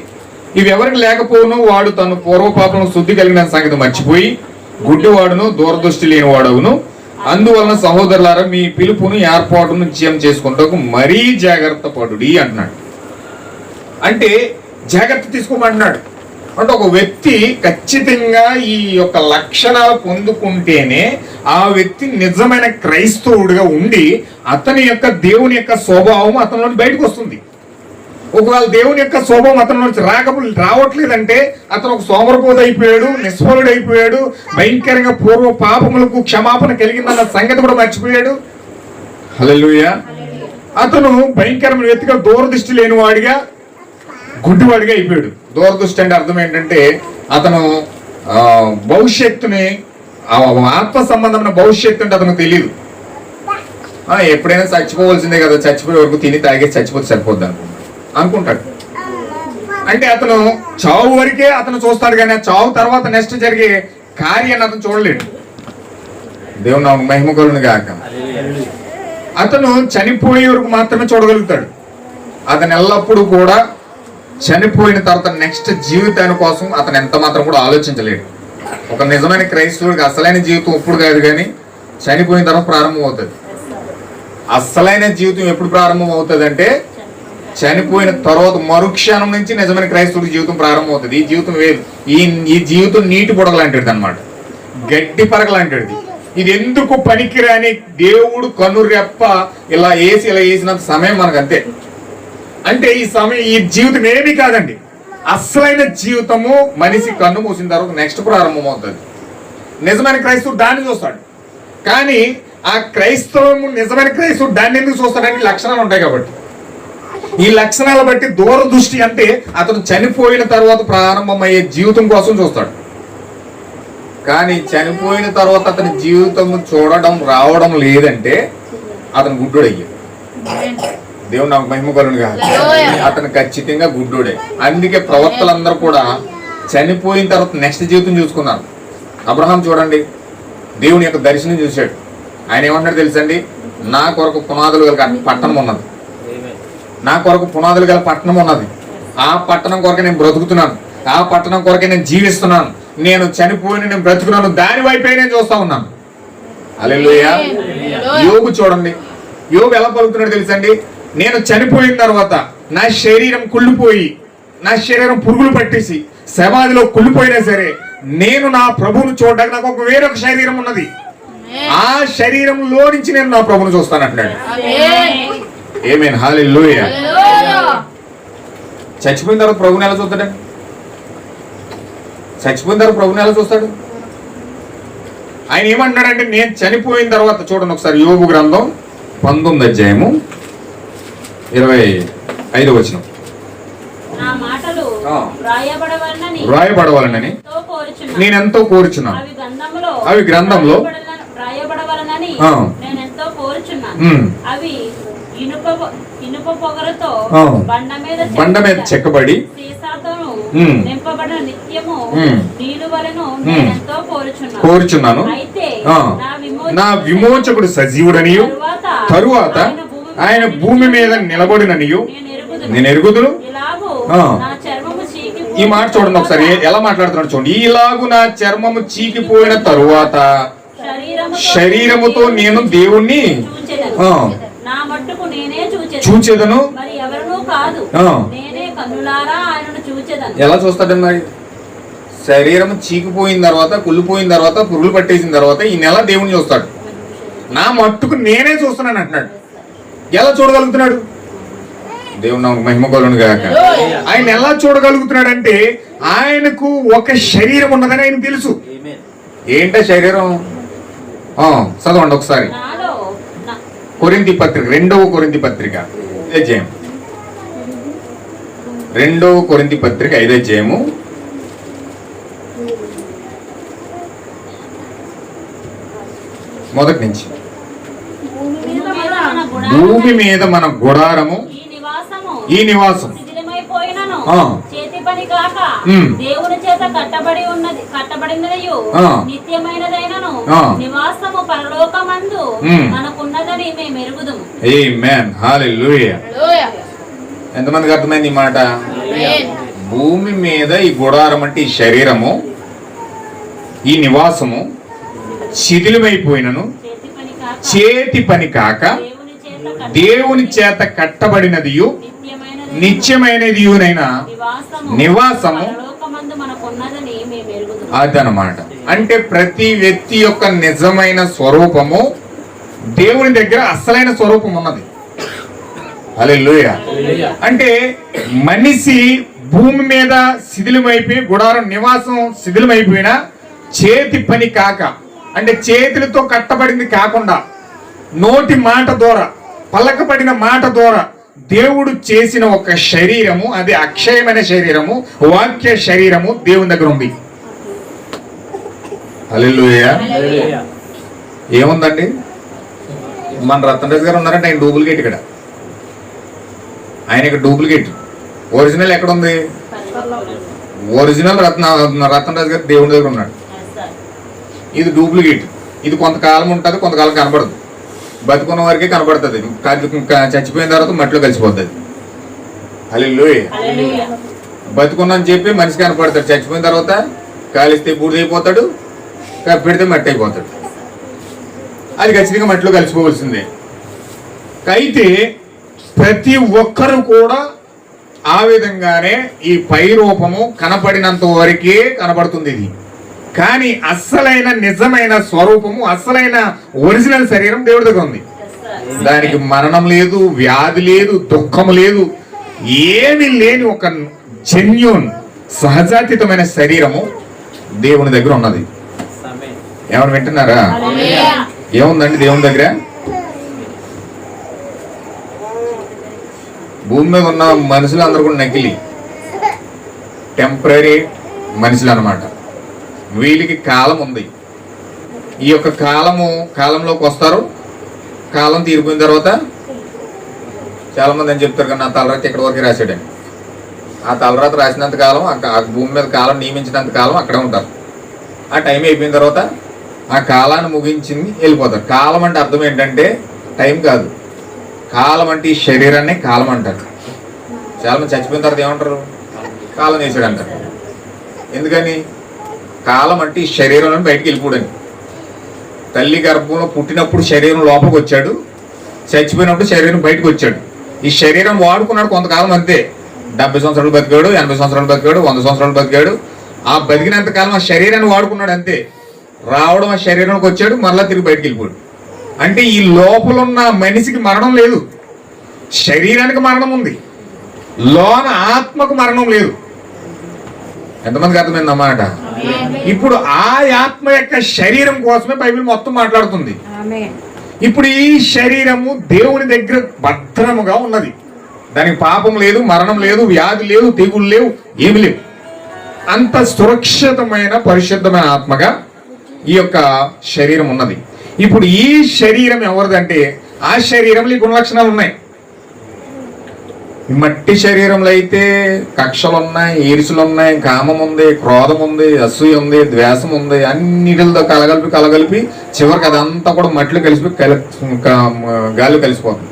ఇవి ఎవరికి లేకపోవును వాడు తను పూర్వపాపను శుద్ధి కలిగిన సంగతి మర్చిపోయి గుడ్డివాడును దూరదృష్టి లేని వాడవును. అందువలన సహోదరులారా మీ పిలుపును ఏర్పాటును నిశ్చయం చేసుకుంటూ మరీ జాగ్రత్త పడుడి అంటున్నాడు. అంటే జాగ్రత్త తీసుకోమంటున్నాడు. అంటే ఒక వ్యక్తి ఖచ్చితంగా ఈ యొక్క లక్షణాలు పొందుకుంటేనే ఆ వ్యక్తి నిజమైన క్రైస్తవుడిగా ఉండి అతని యొక్క దేవుని యొక్క స్వభావం అతనిలో బయటకు వస్తుంది. ఒకవేళ దేవుని యొక్క స్వభావం అతనిలోంచి రావట్లేదంటే అతను ఒక సోమరపోత అయిపోయాడు, నిస్ఫలుడు అయిపోయాడు, భయంకరంగా పూర్వ పాపములకు క్షమాపణ కలిగిందన్న సంగతి కూడా మర్చిపోయాడు. హల్లెలూయా. అతను భయంకరమైన వ్యక్తిగా దూరదృష్టి లేని వాడిగా, గుడ్డివాడిగా అయిపోయాడు. దూరదృష్టి అంటే అర్థం ఏంటంటే అతను భవిష్యత్తుని, ఆత్మ సంబంధమైన భవిష్యత్తు అంటే అతనికి తెలియదు. ఎప్పుడైనా చచ్చిపోవలసిందే కదా, చచ్చిపోయే వరకు తిని తాగేసి చచ్చిపోతే సరిపోద్ది అనుకుంటాడు. అంటే అతను చావు వరకే అతను చూస్తాడు, కానీ చావు తర్వాత నెక్స్ట్ జరిగే కార్యాన్ని అతను చూడలేడు. దేవుని నామమునకు మహిమ కలుగును గాక. అతను చనిపోయే వరకు మాత్రమే చూడగలుగుతాడు. అతను ఎల్లప్పుడూ కూడా చనిపోయిన తర్వాత నెక్స్ట్ జీవితాని కోసం అతను ఎంత మాత్రం కూడా ఆలోచించలేడు. ఒక నిజమైన క్రైస్తవుడికి అసలైన జీవితం ఇప్పుడు కాదు, కానీ చనిపోయిన తర్వాత ప్రారంభం అవుతుంది. అసలైన జీవితం ఎప్పుడు ప్రారంభం అవుతుంది అంటే చనిపోయిన తర్వాత మరుక్షణం నుంచి నిజమైన క్రైస్తవుడి జీవితం ప్రారంభం అవుతుంది. ఈ జీవితం వేరు. ఈ జీవితం నీటి బుడగ లాంటిది అన్నమాట, గడ్డి పరగ లాంటిది. ఇది ఎందుకు పనికిరాని దేవుడు కనురెప్ప ఇలా వేసినంత సమయం మనకు అంతే. అంటే ఈ సమయం, ఈ జీవితం ఏమీ కాదండి. అసలైన జీవితము మనిషి కన్ను మూసిన తర్వాత నెక్స్ట్ ప్రారంభం అవుతుంది. నిజమైన క్రైస్తవుడు దాన్ని చూస్తాడు, కానీ ఆ క్రైస్తవము నిజమైన క్రైస్తవుడు దాన్ని ఎందుకు చూస్తాడంటే లక్షణాలు ఉంటాయి కాబట్టి. ఈ లక్షణాలు బట్టి దూరదృష్టి అంటే అతను చనిపోయిన తర్వాత ప్రారంభమయ్యే జీవితం కోసం చూస్తాడు. కానీ చనిపోయిన తర్వాత అతని జీవితం చూడడం రావడం లేదంటే అతను గుడ్డోడయ్యాడు. దేవుడు నాకు మహిమ కలుగును గాక. అతను ఖచ్చితంగా గుడ్డోడే. అందుకే ప్రవక్తలందరూ కూడా చనిపోయిన తర్వాత నెక్స్ట్ జీవితం చూసుకున్నారు. అబ్రహాం చూడండి, దేవుని యొక్క దర్శనం చూశాడు. ఆయన ఏమంటాడు తెలుసండి, నా కొరకు పునాదులు గల పట్టణం ఉన్నది, నా కొరకు పునాదులు గల పట్టణం ఉన్నది, ఆ పట్టణం కొరకు నేను బ్రతుకుతున్నాను, ఆ పట్టణం కొరకే నేను జీవిస్తున్నాను, నేను చనిపోయిన నేను బ్రతుకున్నాను, దాని వైపే నేను చూస్తా ఉన్నాను. హల్లెలూయా. యోబు చూడండి, యోబు ఎలా పలుకుతున్నాడు తెలుసండి, నేను చనిపోయిన తర్వాత నా శరీరం కుళ్ళిపోయి, నా శరీరం పురుగులు పట్టేసి సమాధిలో కుళ్ళిపోయినా సరే నేను నా ప్రభువును చూడడానికి నాకు ఒక వేరొక శరీరం ఉన్నది, ఆ శరీరంలో నుంచి నేను నా ప్రభువును చూస్తాను అంటున్నాడు. ఆమేన్. హల్లెలూయా. చచ్చిపోయిన తర్వాత ప్రభువుని ఎలా చూస్తాడండి? చచ్చిపోయిన తర్వాత ప్రభువుని ఎలా చూస్తాడు? ఆయన ఏమంటున్నాడంటే నేను చనిపోయిన తర్వాత, చూడండి ఒకసారి యోబు గ్రంథం 19వ అధ్యాయము 25వ వచనం. వ్రాయబడవలనని నేనెంతో కోరుచున్నాను, అవి గ్రంథంలో బండ మీద చెక్కబడి కోరుచున్నాను. నా విమోచకుడు సజీవుడనియు తరువాత ఆయన భూమి మీద నిలబడిననియు నేను ఎరుగుదును. ఈ మాట చూడండి ఒకసారి ఎలా మాట్లాడుతున్నాడు చూడండి. ఈలాగు నా చర్మము చీకిపోయిన తరువాత శరీరముతో నేను దేవుణ్ణి చూచెదను. ఎలా చూస్తాడు మరి? శరీరం చీకిపోయిన తర్వాత, కుళ్ళిపోయిన తర్వాత, పురుగులు పట్టేసిన తర్వాత ఈ నెల దేవుణ్ణి చూస్తాడు. నా మట్టుకు నేనే చూస్తున్నాను అంటున్నాడు. ఎలా చూడగలుగుతున్నాడు? దేవుని నామమునకు మహిమ కలుగును గాక. ఆయన ఎలా చూడగలుగుతున్నాడు అంటే ఆయనకు ఒక శరీరం ఉన్నదని ఆయన తెలుసు. ఏంట శరీరం? చదవండి ఒకసారి కొరింథీ పత్రిక, 2వ కొరింథీ పత్రిక 5వ అధ్యాయం, 2వ కొరింథీ పత్రిక 5వ అధ్యాయము 1 నుంచి. భూమి మీద మన గుడారము, ఈ నివాసం చేతి పని కాక దేవుని చేత కట్టబడినదయు నిత్యమైనదైనను నివాసము పరలోకమందు మనకున్నదని మేము ఎరుగుదుము. ఆమేన్. హల్లెలూయా. ఎంతమందికి అర్థమైంది ఈ మాట? భూమి మీద ఈ గుడారం అంటే ఈ శరీరము, ఈ నివాసము శిథిలమైపోయినను చేతి పని కాక దేవుని చేత కట్టబడినదియు నిత్యమైనదియునైన నివాసము పరలోకమందు మనకున్నదని మేము ఎరుగుదుము. అదనమాట. అంటే ప్రతి వ్యక్తి యొక్క నిజమైన స్వరూపము దేవుని దగ్గర అసలైన స్వరూపం ఉన్నది. హల్లెలూయా. అంటే మనిషి భూమి మీద శిథిలమైపోయి గుడారం నివాసం శిథిలమైపోయినా చేతి పని కాక, అంటే చేతులతో కట్టబడింది కాకుండా నోటి మాట ద్వారా, పలకబడిన మాట ద్వారా దేవుడు చేసిన ఒక శరీరము, అది అక్షయమైన శరీరము, వాక్య శరీరము దేవుని దగ్గర ఉంది. హల్లెలూయా. ఏముందండి? మన రతన్ గారు ఉన్నారంటే ఆయన డూప్లికేట్. ఇక్కడ ఆయన డూప్లికేట్. ఒరిజినల్ ఎక్కడ ఉంది? ఒరిజినల్ రతన్ రాజు గారు దేవుని దగ్గర ఉన్నాడు. ఇది డూప్లికేట్. ఇది కొంతకాలం ఉంటుంది, కొంతకాలం కనబడదు. బతుకున్న వారికే కనబడుతుంది, చచ్చిపోయిన తర్వాత మట్టిలో కలిసిపోతుంది. హల్లెలూయా. బతుకున్నాని చెప్పి మనిషి కనపడతాడు, చచ్చిపోయిన తర్వాత కాలిస్తే బూడిదైపోతాడు, పెడితే మట్టి అయిపోతాడు. అది ఖచ్చితంగా మట్టిలో కలిసిపోవలసిందే. అయితే ప్రతి ఒక్కరు కూడా ఆ విధంగానే ఈ పై రూపము కనపడినంత వరకే కనబడుతుంది. ఇది కానీ అస్సలైన నిజమైన స్వరూపము, అస్సలైన ఒరిజినల్ శరీరం దేవుడి దగ్గర ఉంది. దానికి మరణం లేదు, వ్యాధి లేదు, దుఃఖం లేదు, ఏమీ లేని ఒక జెన్యూన్ సహజాతీతమైన శరీరము దేవుని దగ్గర ఉన్నది. ఎవరు వింటున్నారా? ఏముందండి దేవుని దగ్గర? భూమి మీద ఉన్న మనుషులు అందరూ కూడా నకిలీ, టెంపరీ మనుషులు అన్నమాట. వీళ్ళకి కాలం ఉంది. ఈ యొక్క కాలంలోకి వస్తారు. కాలం తీరిపోయిన తర్వాత చాలా మంది అని చెప్తారు కానీ నా తలరాత ఎక్కడి వరకు రాశాడని. ఆ తలరాత రాసినంత కాలం, ఆ భూమి మీద కాలం నియమించినంత కాలం అక్కడే ఉంటారు. ఆ టైం అయిపోయిన తర్వాత ఆ కాలాన్ని ముగించింది వెళ్ళిపోతారు. కాలం అంటే అర్థం ఏంటంటే టైం కాదు. కాలం అంటే ఈ శరీరాన్ని కాలం అంటారు. చాలా మంది చచ్చిపోయిన తర్వాత ఏమంటారు? కాలం వేసాడు అంటారు. ఎందుకని? కాలం అంటే ఈ శరీరంలో బయటికి వెళ్ళిపోవడానికి. తల్లి గర్భంలో పుట్టినప్పుడు శరీరం లోపలికి వచ్చాడు, చచ్చిపోయినప్పుడు శరీరం బయటకు వచ్చాడు. ఈ శరీరం వాడుకున్నాడు కొంతకాలం, అంతే. 70 సంవత్సరాలు బతికాడు, 80 సంవత్సరాలు బతికాడు, 100 సంవత్సరాలు బతికాడు. ఆ బతికినంత కాలం ఆ శరీరాన్ని వాడుకున్నాడు, అంతే. రావడం ఆ శరీరంలోకి వచ్చాడు, మరలా తిరిగి బయటకు వెళ్ళిపోయాడు. అంటే ఈ లోపల ఉన్న మనిషికి మరణం లేదు, శరీరానికి మరణం ఉంది, లోన ఆత్మకు మరణం లేదు. ఎంతమందికి అర్థమైంది అన్నమాట? ఇప్పుడు ఆ ఆత్మ యొక్క శరీరం కోసమే బైబిల్ మొత్తం మాట్లాడుతుంది. ఇప్పుడు ఈ శరీరము దేవుని దగ్గర భద్రముగా ఉన్నది. దానికి పాపం లేదు, మరణం లేదు, వ్యాధి లేదు, తెగులు లేవు, ఏమి లేవు. అంత సురక్షితమైన పరిశుద్ధమైన ఆత్మగా ఈ యొక్క శరీరం ఉన్నది. ఇప్పుడు ఈ శరీరం ఎవరిదంటే ఆ శరీరంలో ఈ గుణలక్షణాలు ఉన్నాయి. మట్టి శరీరంలో అయితే కక్షలు ఉన్నాయి, ఈర్సులు ఉన్నాయి, కామం ఉంది, క్రోధం ఉంది, అసూయ ఉంది, ద్వేషం ఉంది, అన్నిటితో కలగలిపి చివరికి అదంతా కూడా మట్టిలో కలిసిపోయి గాలి కలిసిపోతుంది.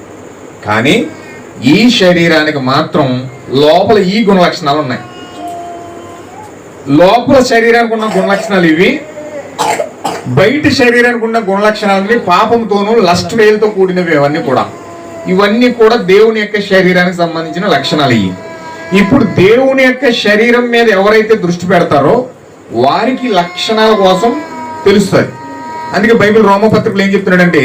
కానీ ఈ శరీరానికి మాత్రం లోపల ఈ గుణలక్షణాలు ఉన్నాయి. లోపల శరీరానికి ఉన్న గుణలక్షణాలు ఇవి, బయట శరీరానికి ఉన్న గుణలక్షణాలని పాపంతోనూ లస్ట్ వేలతో కూడినవి. ఇవన్నీ కూడా దేవుని యొక్క శరీరానికి సంబంధించిన లక్షణాలు. ఇవి ఇప్పుడు దేవుని యొక్క శరీరం మీద ఎవరైతే దృష్టి పెడతారో వారికి లక్షణాల కోసం తెలుస్తుంది. అందుకే బైబిల్ రోమపత్రికలు ఏం చెప్తున్నాడంటే,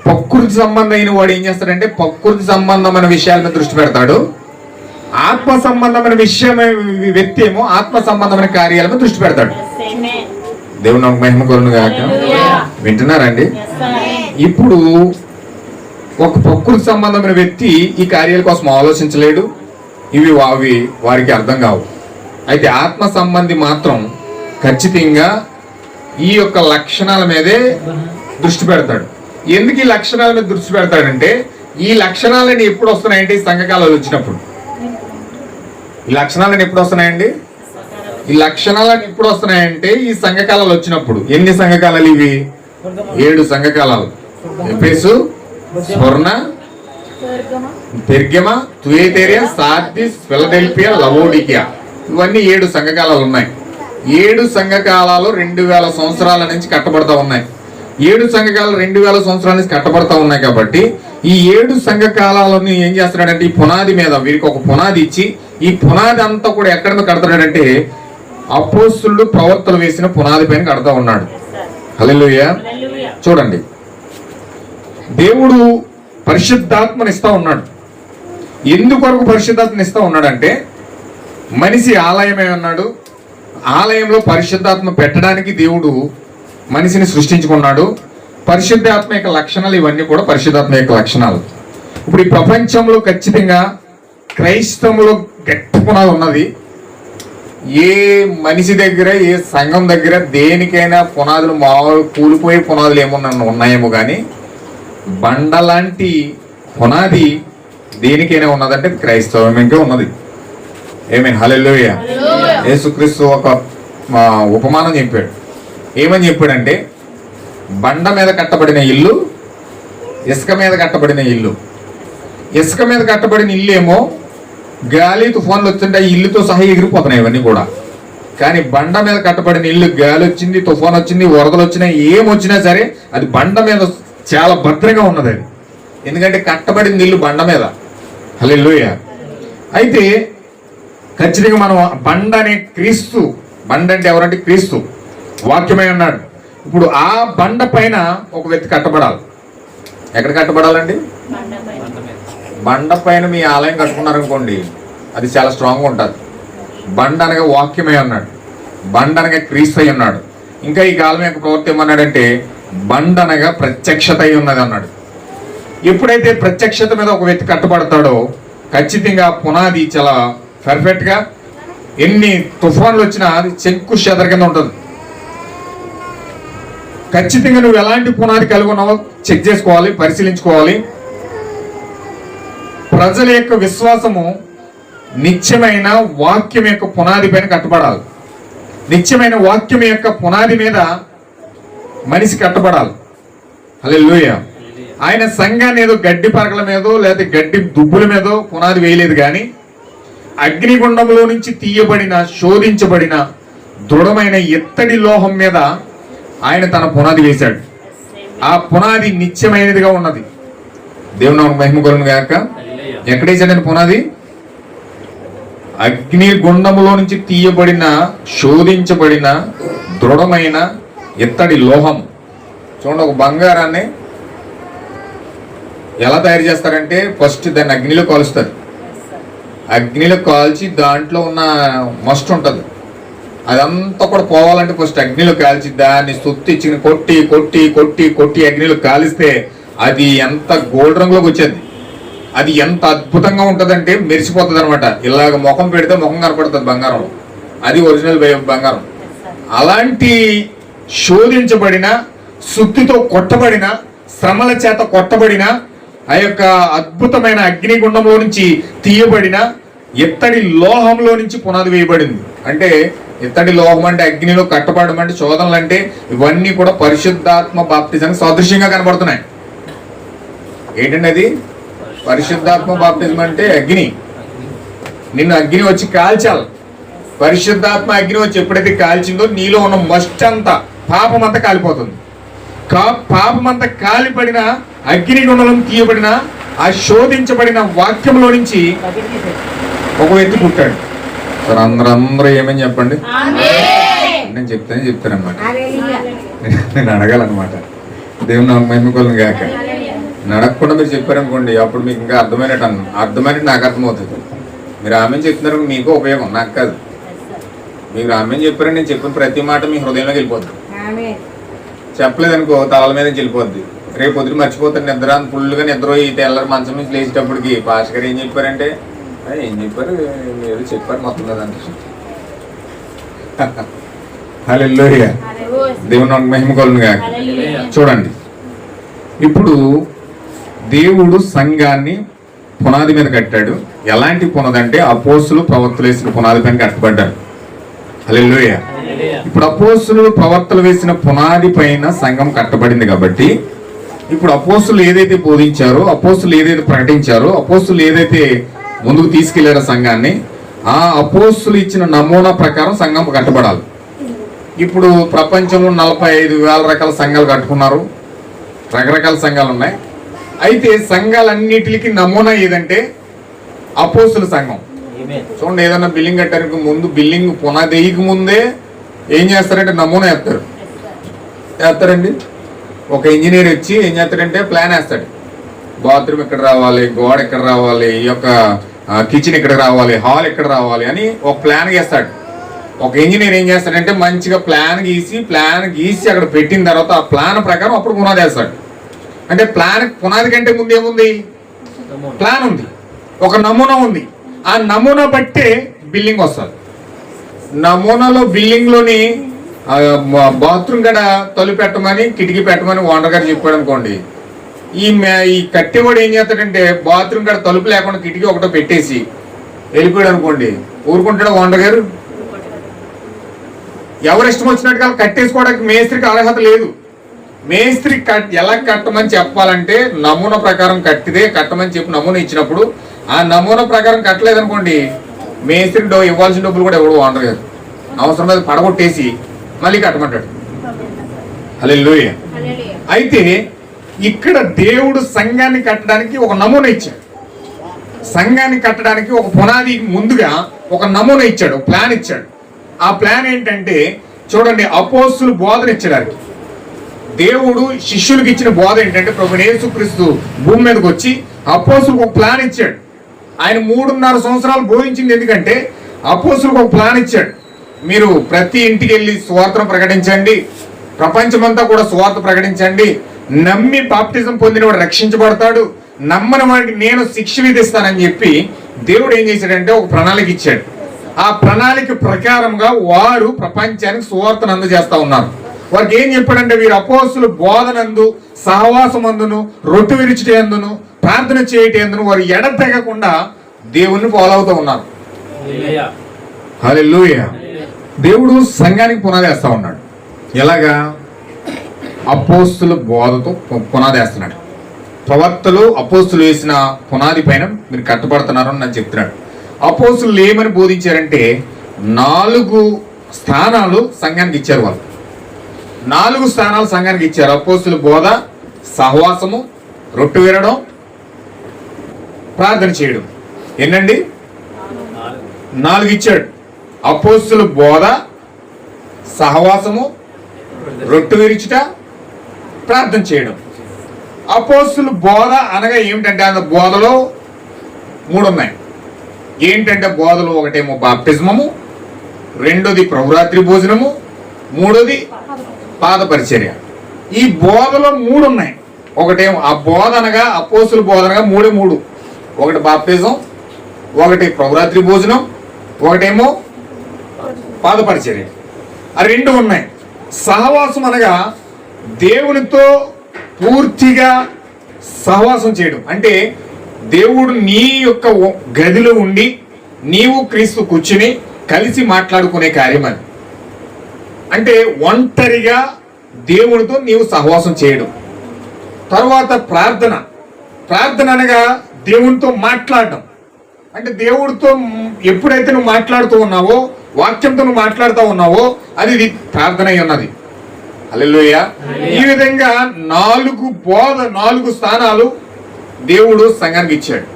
ప్రకృతి సంబంధం అయిన వాడు ఏం చేస్తాడంటే ప్రకృతి సంబంధమైన విషయాల మీద దృష్టి పెడతాడు. ఆత్మ సంబంధమైన వ్యక్తి ఏమో ఆత్మ సంబంధమైన కార్యాల మీద దృష్టి పెడతాడు. దేవుని నాకు మహిమ కలుగును గాక. వింటున్నారండి? ఇప్పుడు ఒక ప్రకృతి సంబంధమైన వ్యక్తి ఈ కార్యాల కోసం ఆలోచించలేడు, ఇవి వారికి అర్థం కావు. అయితే ఆత్మ సంబంధి మాత్రం ఖచ్చితంగా ఈ యొక్క లక్షణాల మీదే దృష్టి పెడతాడు. ఎందుకు ఈ లక్షణాల మీద దృష్టి పెడతాడంటే, ఈ లక్షణాలని ఎప్పుడు వస్తున్నాయంటే ఈ సంఘకాలాలు వచ్చినప్పుడు. ఈ లక్షణాలను ఎప్పుడు వస్తున్నాయండి? ఈ లక్షణాలను ఎప్పుడు వస్తున్నాయంటే ఈ సంఘకాలాలు వచ్చినప్పుడు. ఎన్ని సంఘకాలాలు ఇవి? 7 సంఘకాలాలు. ఎఫెసు, స్మరణ, పెర్గమ, థుయతైరా, సార్దిస్, ఫిలదెల్ఫియా, లవోడికియా, ఇవన్నీ 7 సంఘకాలాలు ఉన్నాయి. 7 సంఘకాలాలు 2000 సంవత్సరాల నుంచి కట్టబడతా ఉన్నాయి. 7 సంఘకాలాలు 2000 సంవత్సరాల నుంచి కట్టబడతా ఉన్నాయి. కాబట్టి ఈ 7 సంఘకాలాలను ఏం చేస్తున్నాడంటే ఈ పునాది మీద వీరికి ఒక పునాది ఇచ్చి, ఈ పునాది అంతా కూడా ఎక్కడ మీద కడతాడంటే అపోస్తులుడు ప్రవర్తన వేసిన పునాది పైన కడతా ఉన్నాడు. హల్లెలూయా. చూడండి, దేవుడు పరిశుద్ధాత్మని ఇస్తా ఉన్నాడు. ఎందుకొరకు పరిశుద్ధాత్మని ఇస్తా ఉన్నాడంటే, మనిషి ఆలయమే ఉన్నాడు. ఆలయంలో పరిశుద్ధాత్మ పెట్టడానికి దేవుడు మనిషిని సృష్టించుకున్నాడు. పరిశుద్ధాత్మ యొక్క లక్షణాలు ఇవన్నీ కూడా పరిశుద్ధాత్మ యొక్క లక్షణాలు. ఇప్పుడు ఈ ప్రపంచంలో ఖచ్చితంగా క్రైస్తవంలో గట్టి పునాది ఉన్నది. ఏ మనిషి దగ్గర, ఏ సంఘం దగ్గర దేనికైనా పునాదులు మామూలు కూలిపోయే పునాదులు ఏమన్నా ఉన్నాయేమో కానీ బండలాంటి పునాది దేనికైనా ఉన్నదంటే క్రైస్తవంకే ఉన్నది. ఏమేన్ హల్లెలూయా. యేసుక్రీస్తు ఒక ఉపమానం చెప్పాడు. ఏమని చెప్పాడంటే, బండ మీద కట్టబడిన ఇల్లు, ఇసుక మీద కట్టబడిన ఇల్లు. ఇసుక మీద కట్టబడిన ఇల్లు ఏమో గాలి తుఫాన్లు వచ్చింటే ఆ ఇల్లుతో సహా ఎగిరిపోతున్నాయి ఇవన్నీ కూడా. కానీ బండ మీద కట్టబడిన ఇల్లు గాలి వచ్చింది, తుఫాన్ వచ్చింది, వరదలు వచ్చినా ఏమొచ్చినా సరే అది బండ మీద చాలా భద్రంగా ఉన్నది. అది ఎందుకంటే కట్టబడిన ఇల్లు బండ మీద. హల్లెలూయా. అయితే ఖచ్చితంగా మనం బండ అనే క్రీస్తు, బండ అంటే ఎవరంటే క్రీస్తు వాక్యమై ఉన్నాడు. ఇప్పుడు ఆ బండ పైన ఒక వ్యక్తి కట్టబడాలి. ఎక్కడ కట్టబడాలండి? బండ పైన మీ ఆలయం కట్టుకున్నారనుకోండి, అది చాలా స్ట్రాంగ్గా ఉంటుంది. బండ అనగా వాక్యమై ఉన్నాడు, బండ అనగా క్రీస్తు అయి ఉన్నాడు. ఇంకా ఈ కాలం యొక్క ప్రవృత్తి ఏమన్నాడంటే, బండ అనగా ప్రత్యక్షత అయి ఉన్నది అన్నాడు. ఎప్పుడైతే ప్రత్యక్షత మీద ఒక వ్యక్తి కట్టబడతాడో ఖచ్చితంగా పునాది చాలా పర్ఫెక్ట్గా, ఎన్ని తుఫాన్లు వచ్చినా అది చెక్కు చెదర కింద ఉంటుంది. ఖచ్చితంగా నువ్వు ఎలాంటి పునాది కలిగి ఉన్నావో చెక్ చేసుకోవాలి, పరిశీలించుకోవాలి. ప్రజల యొక్క విశ్వాసము నిత్యమైన వాక్యం యొక్క పునాది పైన కట్టబడాలి. నిత్యమైన వాక్యం యొక్క పునాది మీద మనిషి కట్టబడాలి. హల్లెలూయా. ఆయన సంఘాన్ని ఏదో గడ్డి పరకల మీదో లేదా గడ్డి దుబ్బుల మీదో పునాది వేయలేదు, కానీ అగ్నిగుండంలో నుంచి తీయబడిన, శోధించబడిన దృఢమైన ఎత్తడి లోహం మీద ఆయన తన పునాది వేశాడు. ఆ పునాది నిత్యమైనదిగా ఉన్నది. దేవుని మహిమ కలుగును గాక. ఎక్కడేసాడని పునాది? అగ్ని గుండములో నుంచి తీయబడిన, శోధించబడిన దృఢమైన ఎత్తడి లోహం. చూడండి, ఒక బంగారాన్ని ఎలా తయారు చేస్తారంటే ఫస్ట్ దాన్ని అగ్నిలో కాలుస్తారు. అగ్నిలో కాల్చి దాంట్లో ఉన్న మస్ట్ ఉంటుంది, అదంతా కూడా పోవాలంటే ఫస్ట్ అగ్నిలో కాల్చి దాన్ని సుత్తిచ్చి కొట్టి కొట్టి కొట్టి కొట్టి అగ్నిలో కాలిస్తే అది ఎంత గోల్డ్ రంగులోకి వచ్చేది. అది ఎంత అద్భుతంగా ఉంటుందంటే మెరిసిపోతుంది అనమాట. ఇలాగ ముఖం పెడితే ముఖం కనపడుతుంది బంగారం. అది ఒరిజినల్ బంగారం. అలాంటి శోధించబడిన, సుత్తితో కొట్టబడిన, శ్రమల చేత కొట్టబడిన, ఆ యొక్క అద్భుతమైన అగ్నిగుండంలో నుంచి తీయబడిన ఎత్తడి లోహంలో నుంచి పునాది వేయబడింది. అంటే ఇత్తడి లోహం అంటే అగ్నిలో కట్టబడడం అంటే శోధనలు అంటే ఇవన్నీ కూడా పరిశుద్ధాత్మ బాప్టిజానికి సాదృశ్యంగా కనబడుతున్నాయి. ఏంటండి అది? పరిశుద్ధాత్మ బాప్టిజం అంటే అగ్ని. నిన్ను అగ్ని వచ్చి కాల్చాలి. పరిశుద్ధాత్మ అగ్ని వచ్చి ఎప్పుడైతే కాల్చిందో నీలో ఉన్న మస్ట్ అంతా, పాపం అంతా కాలిపోతుంది. పాపం అంతా కాలిపడిన, అగ్నిగుండం తీయబడిన, ఆ శోధించబడిన వాక్యంలో నుంచి ఒక వ్యక్తి పుట్టాడు. సార్ అందరూ ఏమని చెప్పండి, నేను చెప్తానన్నమాట. నేను అడగాలన్నమాట. దేవుని నాకు మహిమకొలను గాక. నడకుండా మీరు చెప్పారనుకోండి, అప్పుడు మీకు ఇంకా అర్థమైనట్టు నాకు అర్థమవుతుంది. మీరు ఆమె చెప్తున్నారు, మీకు ఉపయోగం, నాకు కాదు. మీరు ఆమె చెప్పారని నేను చెప్పిన ప్రతి మాట మీ హృదయంలోకి వెళ్ళిపోతుంది. చెప్పలేదనుకో తలల మీద వెళ్ళిపోద్ది. రేపు పొద్దున మర్చిపోతాను. నిద్ర ఫుల్గా నిద్ర ఈ తెల్లరి మంచం నుంచి లేచేటప్పటికి పాస్టర్ గారు ఏం చెప్పారంటే, ఏం చెప్పారు, మీరు చెప్పారు మొత్తం కదంటే. హల్లెలూయా. దేవుని మహిమ కలుగును గాక. చూడండి, ఇప్పుడు దేవుడు సంఘాన్ని పునాది మీద కట్టాడు. ఎలాంటి పునాది అంటే అపోస్తులు ప్రవక్తలు వేసిన పునాది పైన కట్టబడ్డారు. హల్లెలూయా. ఇప్పుడు అపోస్తులు ప్రవక్తలు వేసిన పునాది పైన సంఘం కట్టబడింది కాబట్టి ఇప్పుడు అపోస్తులు ఏదైతే బోధించారో, అపోస్తులు ఏదైతే ప్రకటించారో, అపోస్తులు ఏదైతే ముందుకు తీసుకెళ్లారో సంఘాన్ని, ఆ అపోస్తులు ఇచ్చిన నమూనా ప్రకారం సంఘం కట్టబడాలి. ఇప్పుడు ప్రపంచంలో 45,000 రకాల సంఘాలు కట్టుకున్నారు. రకరకాల సంఘాలు ఉన్నాయి. అయితే సంఘాలన్నిటికి నమూనా ఏదంటే అపోస్తుల సంఘం. చూడండి, ఏదన్నా బిల్డింగ్ కట్టడానికి ముందు బిల్డింగ్ పునాది వేయక ముందే ఏం చేస్తారంటే నమూనా వేస్తారండి. ఒక ఇంజనీర్ వచ్చి ఏం చేస్తాడంటే ప్లాన్ వేస్తాడు. బాత్రూమ్ ఇక్కడ రావాలి, గోడ ఇక్కడ రావాలి, ఈ యొక్క కిచెన్ ఇక్కడ రావాలి, హాల్ ఇక్కడ రావాలి అని ఒక ప్లాన్ గీస్తాడు. ఒక ఇంజనీర్ ఏం చేస్తాడంటే మంచిగా ప్లాన్ గీసి అక్కడ పెట్టిన తర్వాత ఆ ప్లాన్ ప్రకారం అప్పుడు పునాది వేస్తాడు. అంటే పునాది కంటే ముందు ఏముంది? ప్లాన్ ఉంది, ఒక నమూనా ఉంది. ఆ నమూనా బట్టే బిల్డింగ్ వస్తుంది. నమూనాలో బిల్డింగ్లోని బాత్రూమ్ గడ తలుపు పెట్టమని కిటికీ పెట్టమని ఓనర్ గారు చెప్పాడు అనుకోండి, ఈ కట్టెవాడు ఏం చేస్తాడంటే బాత్రూమ్ గడ తలుపు లేకుండా కిటికీ ఒకటో పెట్టేసి వెళ్ళిపోయాడు అనుకోండి, ఊరుకుంటాడు ఓనర్ గారు? ఎవరు ఇష్టం వచ్చినట్టుగా కట్టేసుకోవడానికి మేస్త్రికి అర్హత లేదు. మేస్త్రి ఎలా కట్టమని చెప్పాలంటే నమూనా ప్రకారం కట్టమని చెప్పి నమూనా ఇచ్చినప్పుడు ఆ నమూనా ప్రకారం కట్టలేదనుకోండి, మేస్త్రికి ఇవ్వాల్సిన డబ్బులు కూడా ఎవడు ఓనర్ గారు అవసరం మీద పడగొట్టేసి మళ్ళీ కట్టమంటాడు. హల్లెలూయా. అయితే ఇక్కడ దేవుడు సంఘాన్ని కట్టడానికి ఒక నమూనా ఇచ్చాడు. సంఘాన్ని కట్టడానికి ఒక పునాది ముందుగా ఒక నమూనా ఇచ్చాడు, ఒక ప్లాన్ ఇచ్చాడు. ఆ ప్లాన్ ఏంటంటే చూడండి, అపోస్తులు బోధన ఇచ్చడానికి దేవుడు శిష్యులకు ఇచ్చిన బోధ ఏంటంటే ప్రభువైన యేసుక్రీస్తు భూమి మీదకి వచ్చి అపోస్తులకు ఒక ప్లాన్ ఇచ్చాడు. ఆయన 3.5 సంవత్సరాలు బోధించింది ఎందుకంటే అపోస్తులకు ఒక ప్లాన్ ఇచ్చాడు. మీరు ప్రతి ఇంటికి వెళ్ళి సువార్తను ప్రకటించండి, ప్రపంచమంతా కూడా సువార్త ప్రకటించండి, నమ్మి బాప్టిజం పొందినవాడు రక్షించబడతాడు, నమ్మని వాడికి నేను శిక్ష విధిస్తానని చెప్పి దేవుడు ఏం చేశాడంటే ఒక ప్రణాళిక ఇచ్చాడు. ఆ ప్రణాళిక ప్రకారంగా వారు ప్రపంచానికి సువార్తను అందజేస్తా ఉన్నారు. వారికి ఏం చెప్పాడంటే వీరు అపోస్తులు బోధనందు, సహవాసమందును, రొట్టె విరుచుటయందును, ప్రార్థన చేయటందును వారు ఎడతెగకుండా దేవుణ్ణి ఫాలో అవుతూ ఉన్నారు. హల్లెలూయా. దేవుడు సంఘానికి పునాది వేస్తా ఉన్నాడు. ఎలాగా? అపోస్తుల బోధతో పునాది వేస్తున్నాడు. ప్రవక్తలు అపోస్తులు వేసిన పునాది పైన మీరు కట్టబడుతున్నారు అని చెప్తున్నాడు. అపోస్తులు ఏమని బోధించారంటే 4 స్థానాలు సంఘానికి ఇచ్చారు. వాళ్ళు 4 స్థానాలు సంఘానికి ఇచ్చారు. అపోస్తుల బోధ, సహవాసము, రొట్టె విరడం, ప్రార్థన చేయడం. ఏంటండి? 4 ఇచ్చాడు. అపోస్తుల బోధ, సహవాసము, రొట్టె విరుచుట, ప్రార్థన చేయడం. అపోస్తుల బోధ అనగా ఏమిటంటే ఆ బోధలో 3 ఉన్నాయి. ఏంటంటే బోధలు ఒకటేమో బాప్టిజమము, రెండోది ప్రభురాత్రి భోజనము, మూడోది పాద పరిచర్య. ఈ బోధలో 3 ఉన్నాయి. ఒకటేమో ఆ బోధ అనగా అపోస్తుల బోధ అనగా 3 ఒకటి బాప్టిజం, ఒకటి ప్రభురాత్రి భోజనం, ఒకటేమో పాద పరిచర్య. ఆ 2 ఉన్నాయి. సహవాసం అనగా దేవునితో పూర్తిగా సహవాసం చేయడం. అంటే దేవుడు నీ యొక్క గదిలో ఉండి నీవు క్రీస్తు కూర్చుని కలిసి మాట్లాడుకునే కార్యం అది. అంటే ఒంటరిగా దేవునితో నీవు సహవాసం చేయడం. తర్వాత ప్రార్థన అనగా దేవునితో మాట్లాడడం. అంటే దేవుడితో ఎప్పుడైతే నువ్వు మాట్లాడుతూ ఉన్నావో, వాక్యంతో నువ్వు మాట్లాడుతూ ఉన్నావో అది ప్రార్థన అయి ఉన్నది. హల్లెలూయా. ఈ విధంగా 4 స్థానాలు దేవుడు సంఘానికి ఇచ్చాడు.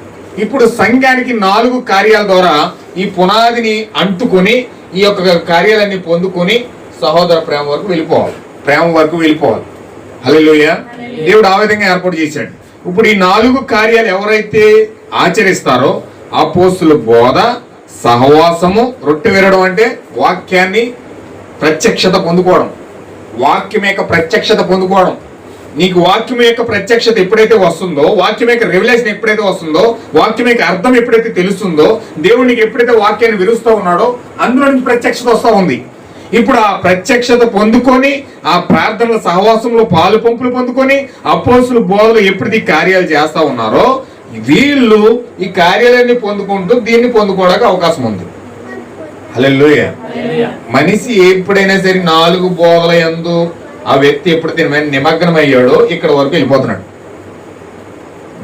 ఇప్పుడు సంఘానికి 4 కార్యాల ద్వారా ఈ పునాదిని అంటుకొని ఈ యొక్క కార్యాలన్నీ పొందుకొని సహోదర ప్రేమ వరకు వెళ్ళిపోవాలి. హల్లెలూయా. దేవుడు ఆ విధంగా ఏర్పాటు చేశాడు. ఇప్పుడు ఈ 4 కార్యాలు ఎవరైతే ఆచరిస్తారో అపోస్తుల బోధ, సహవాసము, రొట్టె విరడం అంటే వాక్యాన్ని ప్రత్యక్షత పొందుకోవడం, వాక్యం యొక్క ప్రత్యక్షత పొందుకోవడం. నీకు వాక్యం యొక్క ప్రత్యక్షత ఎప్పుడైతే వస్తుందో, వాక్యం యొక్క రెవల్యూషన్ ఎప్పుడైతే వస్తుందో, వాక్యం యొక్క అర్థం ఎప్పుడైతే తెలుస్తుందో, దేవుడు నీకు ఎప్పుడైతే వాక్యాన్ని విరుస్తూ ఉన్నాడో అందులో నుంచి ప్రత్యక్షత వస్తూ ఉంది. ఇప్పుడు ఆ ప్రత్యక్షత పొందుకొని ఆ ప్రార్థనల సహవాసంలో పాలు పంపులు పొందుకొని అపోస్తుల బోధలు ఎప్పుడు ఈ కార్యాలు చేస్తా ఉన్నారో వీళ్ళు ఈ కార్యాలన్నీ పొందుకుంటూ దీన్ని పొందుకోవడానికి అవకాశం ఉంది. హల్లెలూయా. మనిషి ఎప్పుడైనా సరే 4 బోధల యందు ఆ వ్యక్తి ఎప్పుడైతే నిమగ్నం అయ్యాడో ఇక్కడ వరకు వెళ్ళిపోతున్నాడు.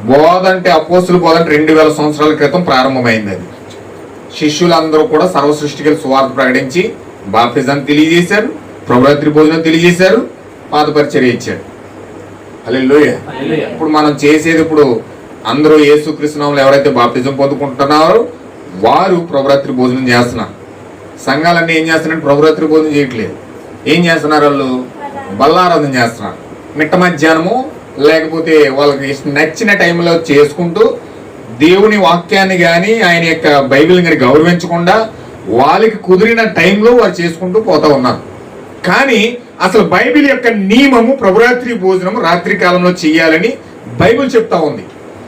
బోధ అంటే అపోస్తుల బోధ అంటే 2000 సంవత్సరాల క్రితం ప్రారంభమైంది. అది శిష్యులందరూ కూడా సర్వ సృష్టికి సువార్త ప్రకటించి బాప్టిజం తెలియజేశారు, ప్రభురాత్రి భోజనం తెలియజేశారు, పాద పరిచర్య ఇచ్చారు. హల్లెలూయా. ఇప్పుడు మనం చేసేది ఇప్పుడు అందరూ యేసుక్రీస్తు నామములో ఎవరైతే బాప్టిజం పొందుకుంటున్నారో వారు ప్రభురాత్రి భోజనం చేస్తున్నారు. సంఘాలన్నీ ఏం చేస్తున్నారంటే ప్రభురాత్రి భోజనం చేయట్లేదు. ఏం చేస్తున్నారు? వాళ్ళు బల్లారాధన చేస్తున్నారు. మిట్ట మధ్యాహ్నము లేకపోతే వాళ్ళకి నచ్చిన టైంలో చేసుకుంటూ దేవుని వాక్యాన్ని కానీ ఆయన యొక్క బైబిల్ని కానీ గౌరవించకుండా వాళ్ళకి కుదిరిన టైంలో వారు చేసుకుంటూ పోతా ఉన్నారు. కానీ అసలు బైబిల్ యొక్క నియమము ప్రభురాత్రి భోజనం రాత్రి కాలంలో చెయ్యాలని బైబిల్ చెప్తా ఉంది.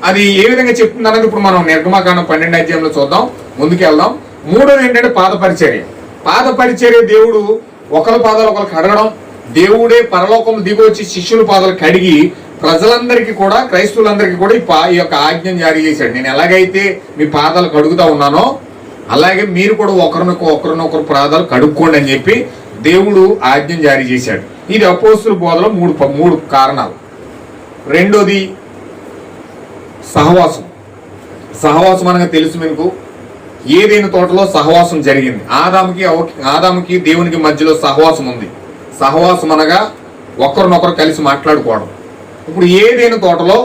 అది ఏ విధంగా చెప్తుందన్నది ఇప్పుడు మనం నిర్గమకాండం 12వ అధ్యాయంలో చూద్దాం, ముందుకెళ్దాం. మూడోది ఏంటంటే పాదపరిచర్య. పాదపరిచర్య దేవుడు ఒకరి పాదాలు ఒకరు కడగడం, దేవుడే పరలోకం దిగి వచ్చి శిష్యుల పాదాలు కడిగి ప్రజలందరికీ కూడా, క్రైస్తవులందరికీ కూడా ఈ యొక్క ఆజ్ఞను జారీ చేశాడు. నేను ఎలాగైతే మీ పాదాలు కడుగుతా ఉన్నానో అలాగే మీరు కూడా ఒకరినొకరు పాదాలు కడుక్కోండి అని చెప్పి దేవుడు ఆజ్ఞను జారీ చేశాడు. ఇది అపోస్తుల బోధలో మూడు కారణాలు. రెండోది సహవాసం. సహవాసం అనగా తెలుసు మీకు, ఏదైనా తోటలో సహవాసం జరిగింది. ఆదాముకి దేవునికి మధ్యలో సహవాసం ఉంది. సహవాసం అనగా ఒకరినొకరు కలిసి మాట్లాడుకోవడం. ఇప్పుడు ఏదైనా తోటలో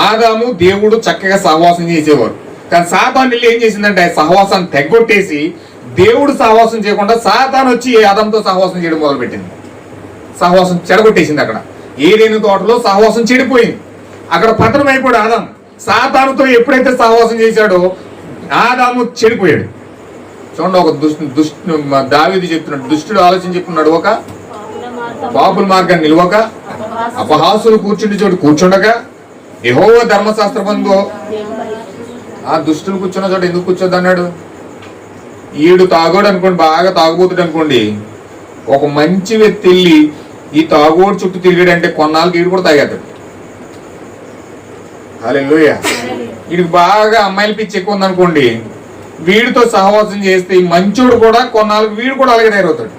ఆదాము దేవుడు చక్కగా సహవాసం చేసేవారు. కానీ సాతాను వెళ్ళి ఏం చేసిందంటే సహవాసాన్ని తెగ్గొట్టేసి దేవుడు సహవాసం చేయకుండా సాతాను వచ్చి ఆదాముతో సహవాసం చేయడం మొదలుపెట్టింది. సహవాసం చెడగొట్టేసింది. అక్కడ ఏదైనా తోటలో సహవాసం చెడిపోయింది. అక్కడ పతనం అయిపోయాడు ఆదాము. సాతానుతో ఎప్పుడైతే సహవాసం చేశాడో ఆదాము చెడిపోయాడు. చూడండి, ఒక దావీదు చెప్తున్నాడు, దుష్టుడు ఆలోచన చెప్తున్నాడు, ఒక పాపుల మార్గాన్ని నిలవక అపహాసులు కూర్చుండి చోటు కూర్చుండగా యెహోవా ధర్మశాస్త్రబంధు ఆ దుష్టులు కూర్చున్న చోట ఎందుకు కూర్చోద్దు అన్నాడు. ఈడు తాగోడు అనుకోండి, బాగా తాగుబోతుడు అనుకోండి, ఒక మంచి వ్యక్తి వెళ్ళి ఈ తాగోడు చుట్టూ తిరిగాడంటే కొన్నాళ్ళకి ఈడు కూడా తాగేస్తాడు. హల్లెలూయా. వీడికి బాగా అమ్మాయిల పిచ్చి ఎక్కువ ఉందనుకోండి, వీడితో సహవాసం చేస్తే ఈ మంచోడు కూడా కొన్నాళ్ళకి వీడు కూడా అలాగే తయారవుతాడు.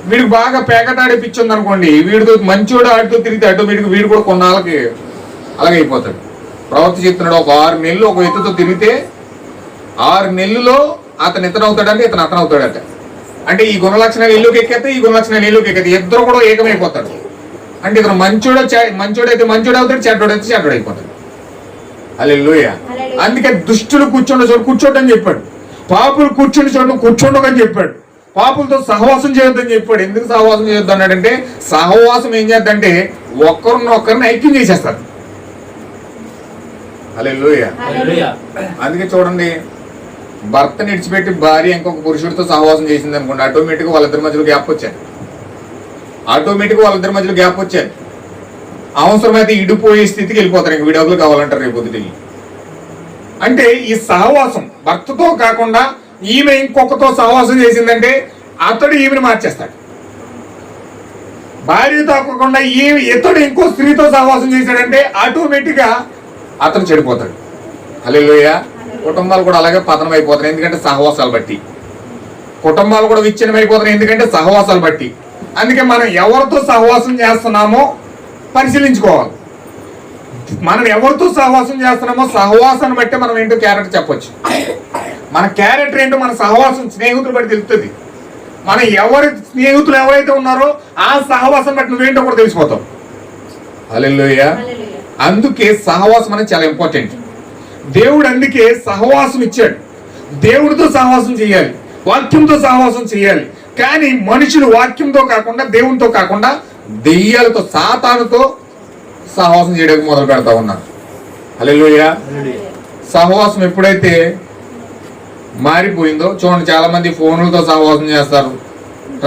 వీడికి బాగా పేకటాడే పిచ్చి ఉందనుకోండి, వీడితో మంచోడు ఆడితో తిరిగితే అటు వీడు కూడా కొన్నాళ్ళకి అలాగే అయిపోతాడు. ప్రవక్త చెప్తున్నాడు, ఒక 6 నెలలు ఒక ఎత్తుతో తిరిగితే 6 నెలల్లో అతను ఇతను అవుతాడంటే ఇతను అతను అవుతాడట. అంటే ఈ గుణలక్షణాలు ఇల్లుకి ఎక్కేస్తే ఈ గుణలక్షణాలు ఇల్లుకి ఎక్కేది, ఇద్దరు కూడా ఏకమైపోతాడు. అంటే ఇతను మంచోడైతే మంచోడు అవుతాడు, చెడ్డోడైతే చెడ్డోడు అయిపోతాడు. హల్లెలూయా. అందుకే దుష్టులు కూర్చుండే చోటు కూర్చోడని చెప్పాడు, పాపులు కూర్చుండే చోటు కూర్చోండని చెప్పాడు, పాపులతో సహవాసం చేయొద్దని చెప్పాడు. ఎందుకు సహవాసం చేయొద్దు అన్నాడంటే సహవాసం ఏం చేద్దంటే ఒకరినొకరిని ఐక్యం చేసేస్తారు. హల్లెలూయా. అందుకే చూడండి, భర్తని విడిచిపెట్టి భార్య ఇంకొక పురుషుడితో సహవాసం చేసింది అనుకోండి, ఆటోమేటిక్గా వాళ్ళిద్దరి మధ్యలో గ్యాప్ వచ్చాయి. అవసరమైతే ఇడిపోయే స్థితికి వెళ్ళిపోతారు. ఇంక విడాకులు కావాలంటారు రేపు పొద్దుటికి. అంటే ఈ సహవాసం భర్తతో కాకుండా ఈమె ఇంకొకతో సహవాసం చేసిందంటే అతడు ఈమెను మార్చేస్తాడు. భార్యతో కాకుండా ఇతడు ఇంకో స్త్రీతో సహవాసం చేశాడంటే ఆటోమేటిక్గా అతను చెడిపోతాడు. హల్లెలూయా. కుటుంబాలు కూడా అలాగే పతనం అయిపోతాయి, ఎందుకంటే సహవాసాలు బట్టి. కుటుంబాలు కూడా విచ్ఛిన్నం అయిపోతున్నాయి, ఎందుకంటే సహవాసాలు బట్టి. అందుకే మనం ఎవరితో సహవాసం చేస్తున్నామో పరిశీలించుకోవాలి. మనం ఎవరితో సహవాసం చేస్తున్నామో సహవాసాన్ని బట్టి మనం ఏంటో క్యారెక్టర్ చెప్పొచ్చు. మన క్యారెక్టర్ ఏంటో మన సహవాసం స్నేహితులు బట్టి తెలుస్తుంది. మన స్నేహితులు ఎవరైతే ఉన్నారో ఆ సహవాసం బట్టి నువ్వేంటో కూడా తెలిసిపోతావు. హల్లెలూయా. అందుకే సహవాసం అనేది చాలా ఇంపార్టెంట్. దేవుడు అందుకే సహవాసం ఇచ్చాడు. దేవుడితో సహవాసం చేయాలి, వాక్యంతో సహవాసం చేయాలి. కానీ మనుషులు వాక్యంతో కాకుండా, దేవునితో కాకుండా దెయ్యాలతో, సాతానుతో సహవాసం చేయడానికి మొదలు పెడతా ఉన్నారు. హల్లెలూయా. సహవాసం ఎప్పుడైతే మారిపోయిందో చూడండి, చాలా మంది ఫోన్లతో సహవాసం చేస్తారు,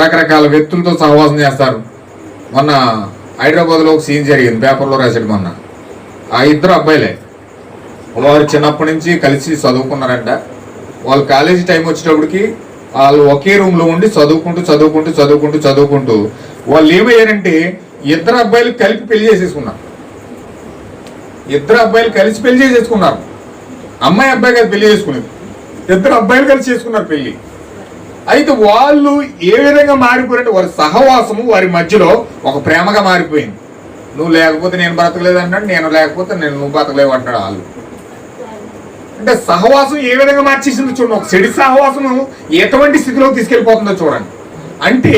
రకరకాల వ్యక్తులతో సహవాసం చేస్తారు. మొన్న హైదరాబాద్లో ఒక సీన్ జరిగింది, పేపర్లో రాశాడు మొన్న. ఆ 2 అబ్బాయిలే, వారు చిన్నప్పటి నుంచి కలిసి చదువుకున్నారంట. వాళ్ళు కాలేజీ టైం వచ్చేటప్పటికి వాళ్ళు ఒకే రూమ్లో ఉండి చదువుకుంటూ వాళ్ళు ఏమయ్యారంటే 2 అబ్బాయిలు కలిపి పెళ్లి చేసేసుకున్నారు. 2 అబ్బాయిలు కలిసి పెళ్లి చేసేసుకున్నారు. అమ్మాయి అబ్బాయి కలిసి పెళ్లి చేసుకునేది, 2 అబ్బాయిలు కలిసి చేసుకున్నారు పెళ్లి. అయితే వాళ్ళు ఏ విధంగా మారిపోయారంటే వారి సహవాసము వారి మధ్యలో ఒక ప్రేమగా మారిపోయింది. నువ్వు లేకపోతే నేను బ్రతకలేదు అంటాడు, నేను లేకపోతే నువ్వు బ్రతకలేవు అంటాడు వాళ్ళు. అంటే సహవాసం ఏ విధంగా మార్చేసిందో చూడండి. ఒక చెడు సహవాసము ఎటువంటి స్థితిలోకి తీసుకెళ్ళిపోతుందో చూడండి. అంటే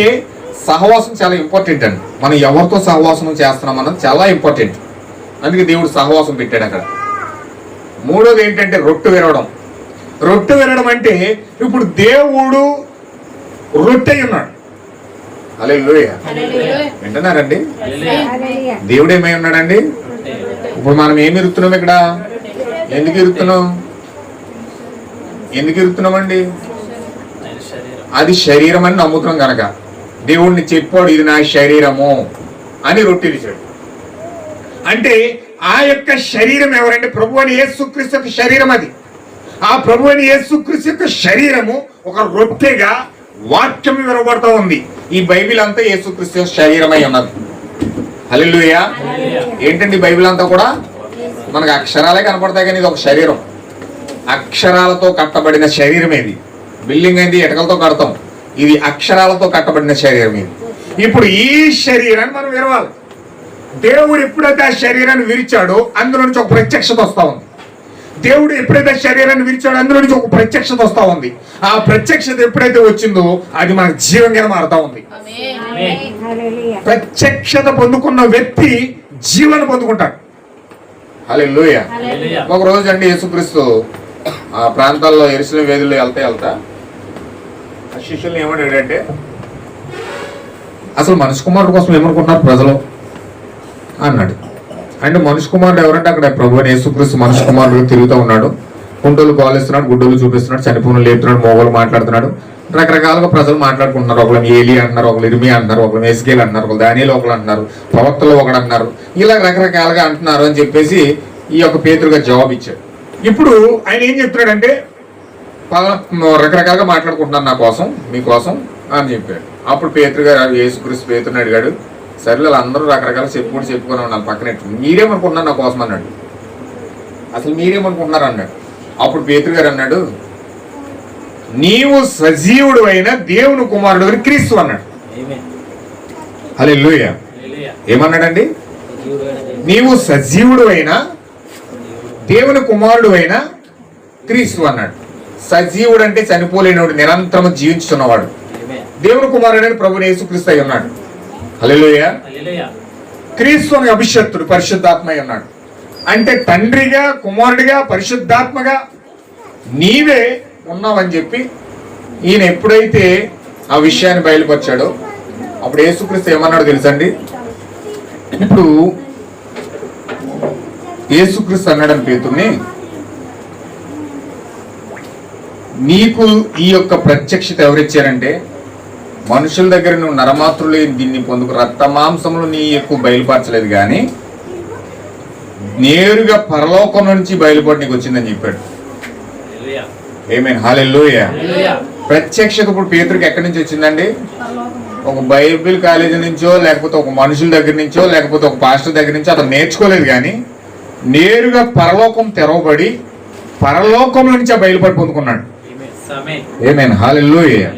సహవాసం చాలా ఇంపార్టెంట్ అండి. మనం ఎవరితో సహవాసం చేస్తున్నాం అన్నది చాలా ఇంపార్టెంట్. అందుకే దేవుడు సహవాసం పెట్టాడు అక్కడ. మూడోది ఏంటంటే రొట్టె విరవడం. రొట్టె వినడం అంటే ఇప్పుడు దేవుడు రొట్టె ఉన్నాడు. హల్లెలూయా. వింటున్నారండి? దేవుడు ఏమై ఉన్నాడండి? ఇప్పుడు మనం ఏమి ఇరుతున్నాం ఇక్కడ? ఎందుకు ఇరుతున్నామండి? అది శరీరం అని నమ్ముతున్నాం కనుక దేవుడిని చెప్పాడు ఇది నా శరీరము అని రొట్టె ఇచ్చాడు. అంటే ఆ యొక్క శరీరం ఎవరంటే ప్రభు అని యేసుక్రీస్తు యొక్క శరీరం. అది ఆ ప్రభు అని యేసుక్రీస్తు యొక్క శరీరము ఒక రొట్టెగా వాక్యం వినబడతా ఉంది. ఈ బైబిల్ అంతా యేసుక్రీస్తు యొక్క శరీరమై ఉన్నది. హల్లెలూయా. ఏంటండి బైబిల్ అంతా కూడా మనకు అక్షరాలే కనపడతాయి కానీ ఇది ఒక శరీరం. అక్షరాలతో కట్టబడిన శరీరం ఇది. బిల్డింగ్ అయింది ఎటకలతో కడతాం, ఇది అక్షరాలతో కట్టబడిన శరీరం ఇది. ఇప్పుడు ఈ శరీరాన్ని మనం విరవాలి. దేవుడు ఎప్పుడైతే ఆ శరీరాన్ని విరిచాడో అందులో నుంచి ఒక ప్రత్యక్షత వస్తా ఉంది. దేవుడు ఎప్పుడైతే శరీరాన్ని విరిచాడో అందులో నుంచి ఒక ప్రత్యక్షత వస్తా ఉంది. ఆ ప్రత్యక్షత ఎప్పుడైతే వచ్చిందో అది మన జీవంగా మారుతా ఉంది. ప్రత్యక్షత పొందుకున్న వ్యక్తి జీవన పొందుకుంటాడు. హల్లెలూయా. ఒక రోజు అండి యేసుక్రీస్తు ఆ ప్రాంతాల్లో యెరూషలేము వీధుల్లో వెళ్తా ఆ శిష్యుల్ని ఏమన్నాడంటే, అసలు మనిషి కుమారుడు కోసం ఏమనుకుంటున్నారు ప్రజలు అన్నాడు. అంటే మనిషి కుమారుడు ఎవరంటే అక్కడ ప్రభు యేసుక్రీస్తు మనిషి కుమారుడు తిరుగుతూ ఉన్నాడు. కుంటోలు పాలిస్తున్నాడు, గుడ్డలు చూపిస్తున్నాడు, చనిపోయిన లేపుతున్నాడు, మోగోలు మాట్లాడుతున్నాడు. రకరకాలుగా ప్రజలు మాట్లాడుకుంటున్నారు. ఒకళ్ళు ఏలి అంటున్నారు, ఒకళ్ళు ఇర్మియా అంటున్నారు, ఒకళ్ళు ఎస్కేల్ అంటున్నారు, ఒకళ్ళు దానియేలు ఒకళ్ళు అంటున్నారు, ప్రవక్తలు ఒకడు అంటున్నారు. ఇలా రకరకాలుగా అంటున్నారు అని చెప్పేసి ఈ యొక్క పేతురుగా జవాబు ఇచ్చాడు. ఇప్పుడు ఆయన ఏం చెప్తున్నాడంటే రకరకాలుగా మాట్లాడుకుంటున్నాను నా కోసం మీకోసం అని చెప్పాడు. అప్పుడు పేతురు గారు యేసుక్రీస్తు పేతురుని అడిగాడు, సరేలే అందరూ రకరకాల చెప్పుకొని ఉన్నాను పక్కన, మీరేమనుకుంటున్నారు నా కోసం అన్నాడు. అసలు మీరేమనుకుంటున్నారు అన్నాడు. అప్పుడు పేతురు గారు అన్నాడు, నీవు సజీవుడు అయిన దేవుని కుమారుడు అని క్రీస్తు అన్నాడు. హల్లెలూయా. ఏమన్నాడండి? నీవు సజీవుడు అయిన దేవుని కుమారుడు అయిన క్రీస్తు అన్నాడు. సజీవుడు అంటే చనిపోలేనివాడు, నిరంతరం జీవించుతున్నవాడు. దేవుని కుమారుడు అని ప్రభువు యేసుక్రీస్తు అయి ఉన్నాడు. హల్లెలూయా. క్రీస్తు అని అభిషక్తుడు పరిశుద్ధాత్మ అయి ఉన్నాడు. అంటే తండ్రిగా, కుమారుడిగా, పరిశుద్ధాత్మగా నీవే ఉన్నావని చెప్పి ఈయన ఎప్పుడైతే ఆ విషయాన్ని బయలుపరిచాడో అప్పుడు యేసుక్రీస్తు ఏమన్నాడు తెలుసండి? ఇప్పుడు యేసుక్రీస్తు అన్నాడని పేతుర్ని, నీకు ఈ యొక్క ప్రత్యక్షత ఎవరిచ్చారంటే మనుషుల దగ్గర నువ్వు నరమాత్రులు దీన్ని పొందుకు రక్త మాంసములు నీ ఎక్కువ బయలుపరచలేదు కానీ నేరుగా పరలోకం నుంచి బయలుపడి నీకు వచ్చిందని చెప్పాడు. ఆమేన్. హల్లెలూయా. ప్రత్యక్షత ఇప్పుడు పేతురుకి ఎక్కడి నుంచి వచ్చిందండి? ఒక బైబిల్ కాలేజీ నుంచో లేకపోతే ఒక మనుషుల దగ్గర నుంచో లేకపోతే ఒక పాస్టర్ దగ్గర నుంచో అతను నేర్చుకోలేదు కానీ నేరుగా పరలోకం తెరవబడి పరలోకం నుంచి ఆ బయలుపడి పొందుకున్నాడు. ఆమేన్. హల్లెలూయా.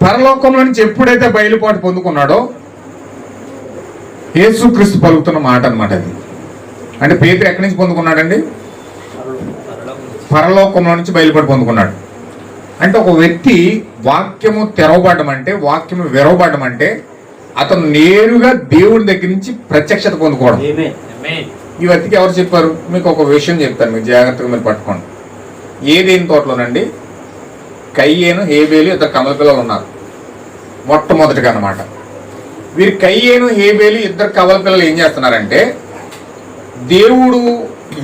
పరలోకంలో నుంచి ఎప్పుడైతే బయలుపాటు పొందుకున్నాడో యేసుక్రీస్తు పలుకుతున్న మాట అన్నమాట అది. అంటే పేతురు ఎక్కడి నుంచి పొందుకున్నాడండి? పరలోకంలో నుంచి బయలుపాటు పొందుకున్నాడు. అంటే ఒక వ్యక్తి వాక్యము తెరవబడడం అంటే, వాక్యము విరవబడడం అంటే అతను నేరుగా దేవుడి దగ్గర నుంచి ప్రత్యక్షత పొందుకోవడం. ఈ వ్యక్తికి ఎవరు చెప్పారు? మీకు ఒక విషయం చెప్తాను, మీకు జాగ్రత్తగా మీరు పట్టుకోండి. ఏదేని తోటలోనండి కయ్యేను, హేబేలు ఇద్దరు కమల పిల్లలు ఉన్నారు మొట్టమొదటిగా అన్నమాట. వీరు కయ్యేను, హేబేలు ఇద్దరు కమల పిల్లలు ఏం చేస్తున్నారంటే దేవుడు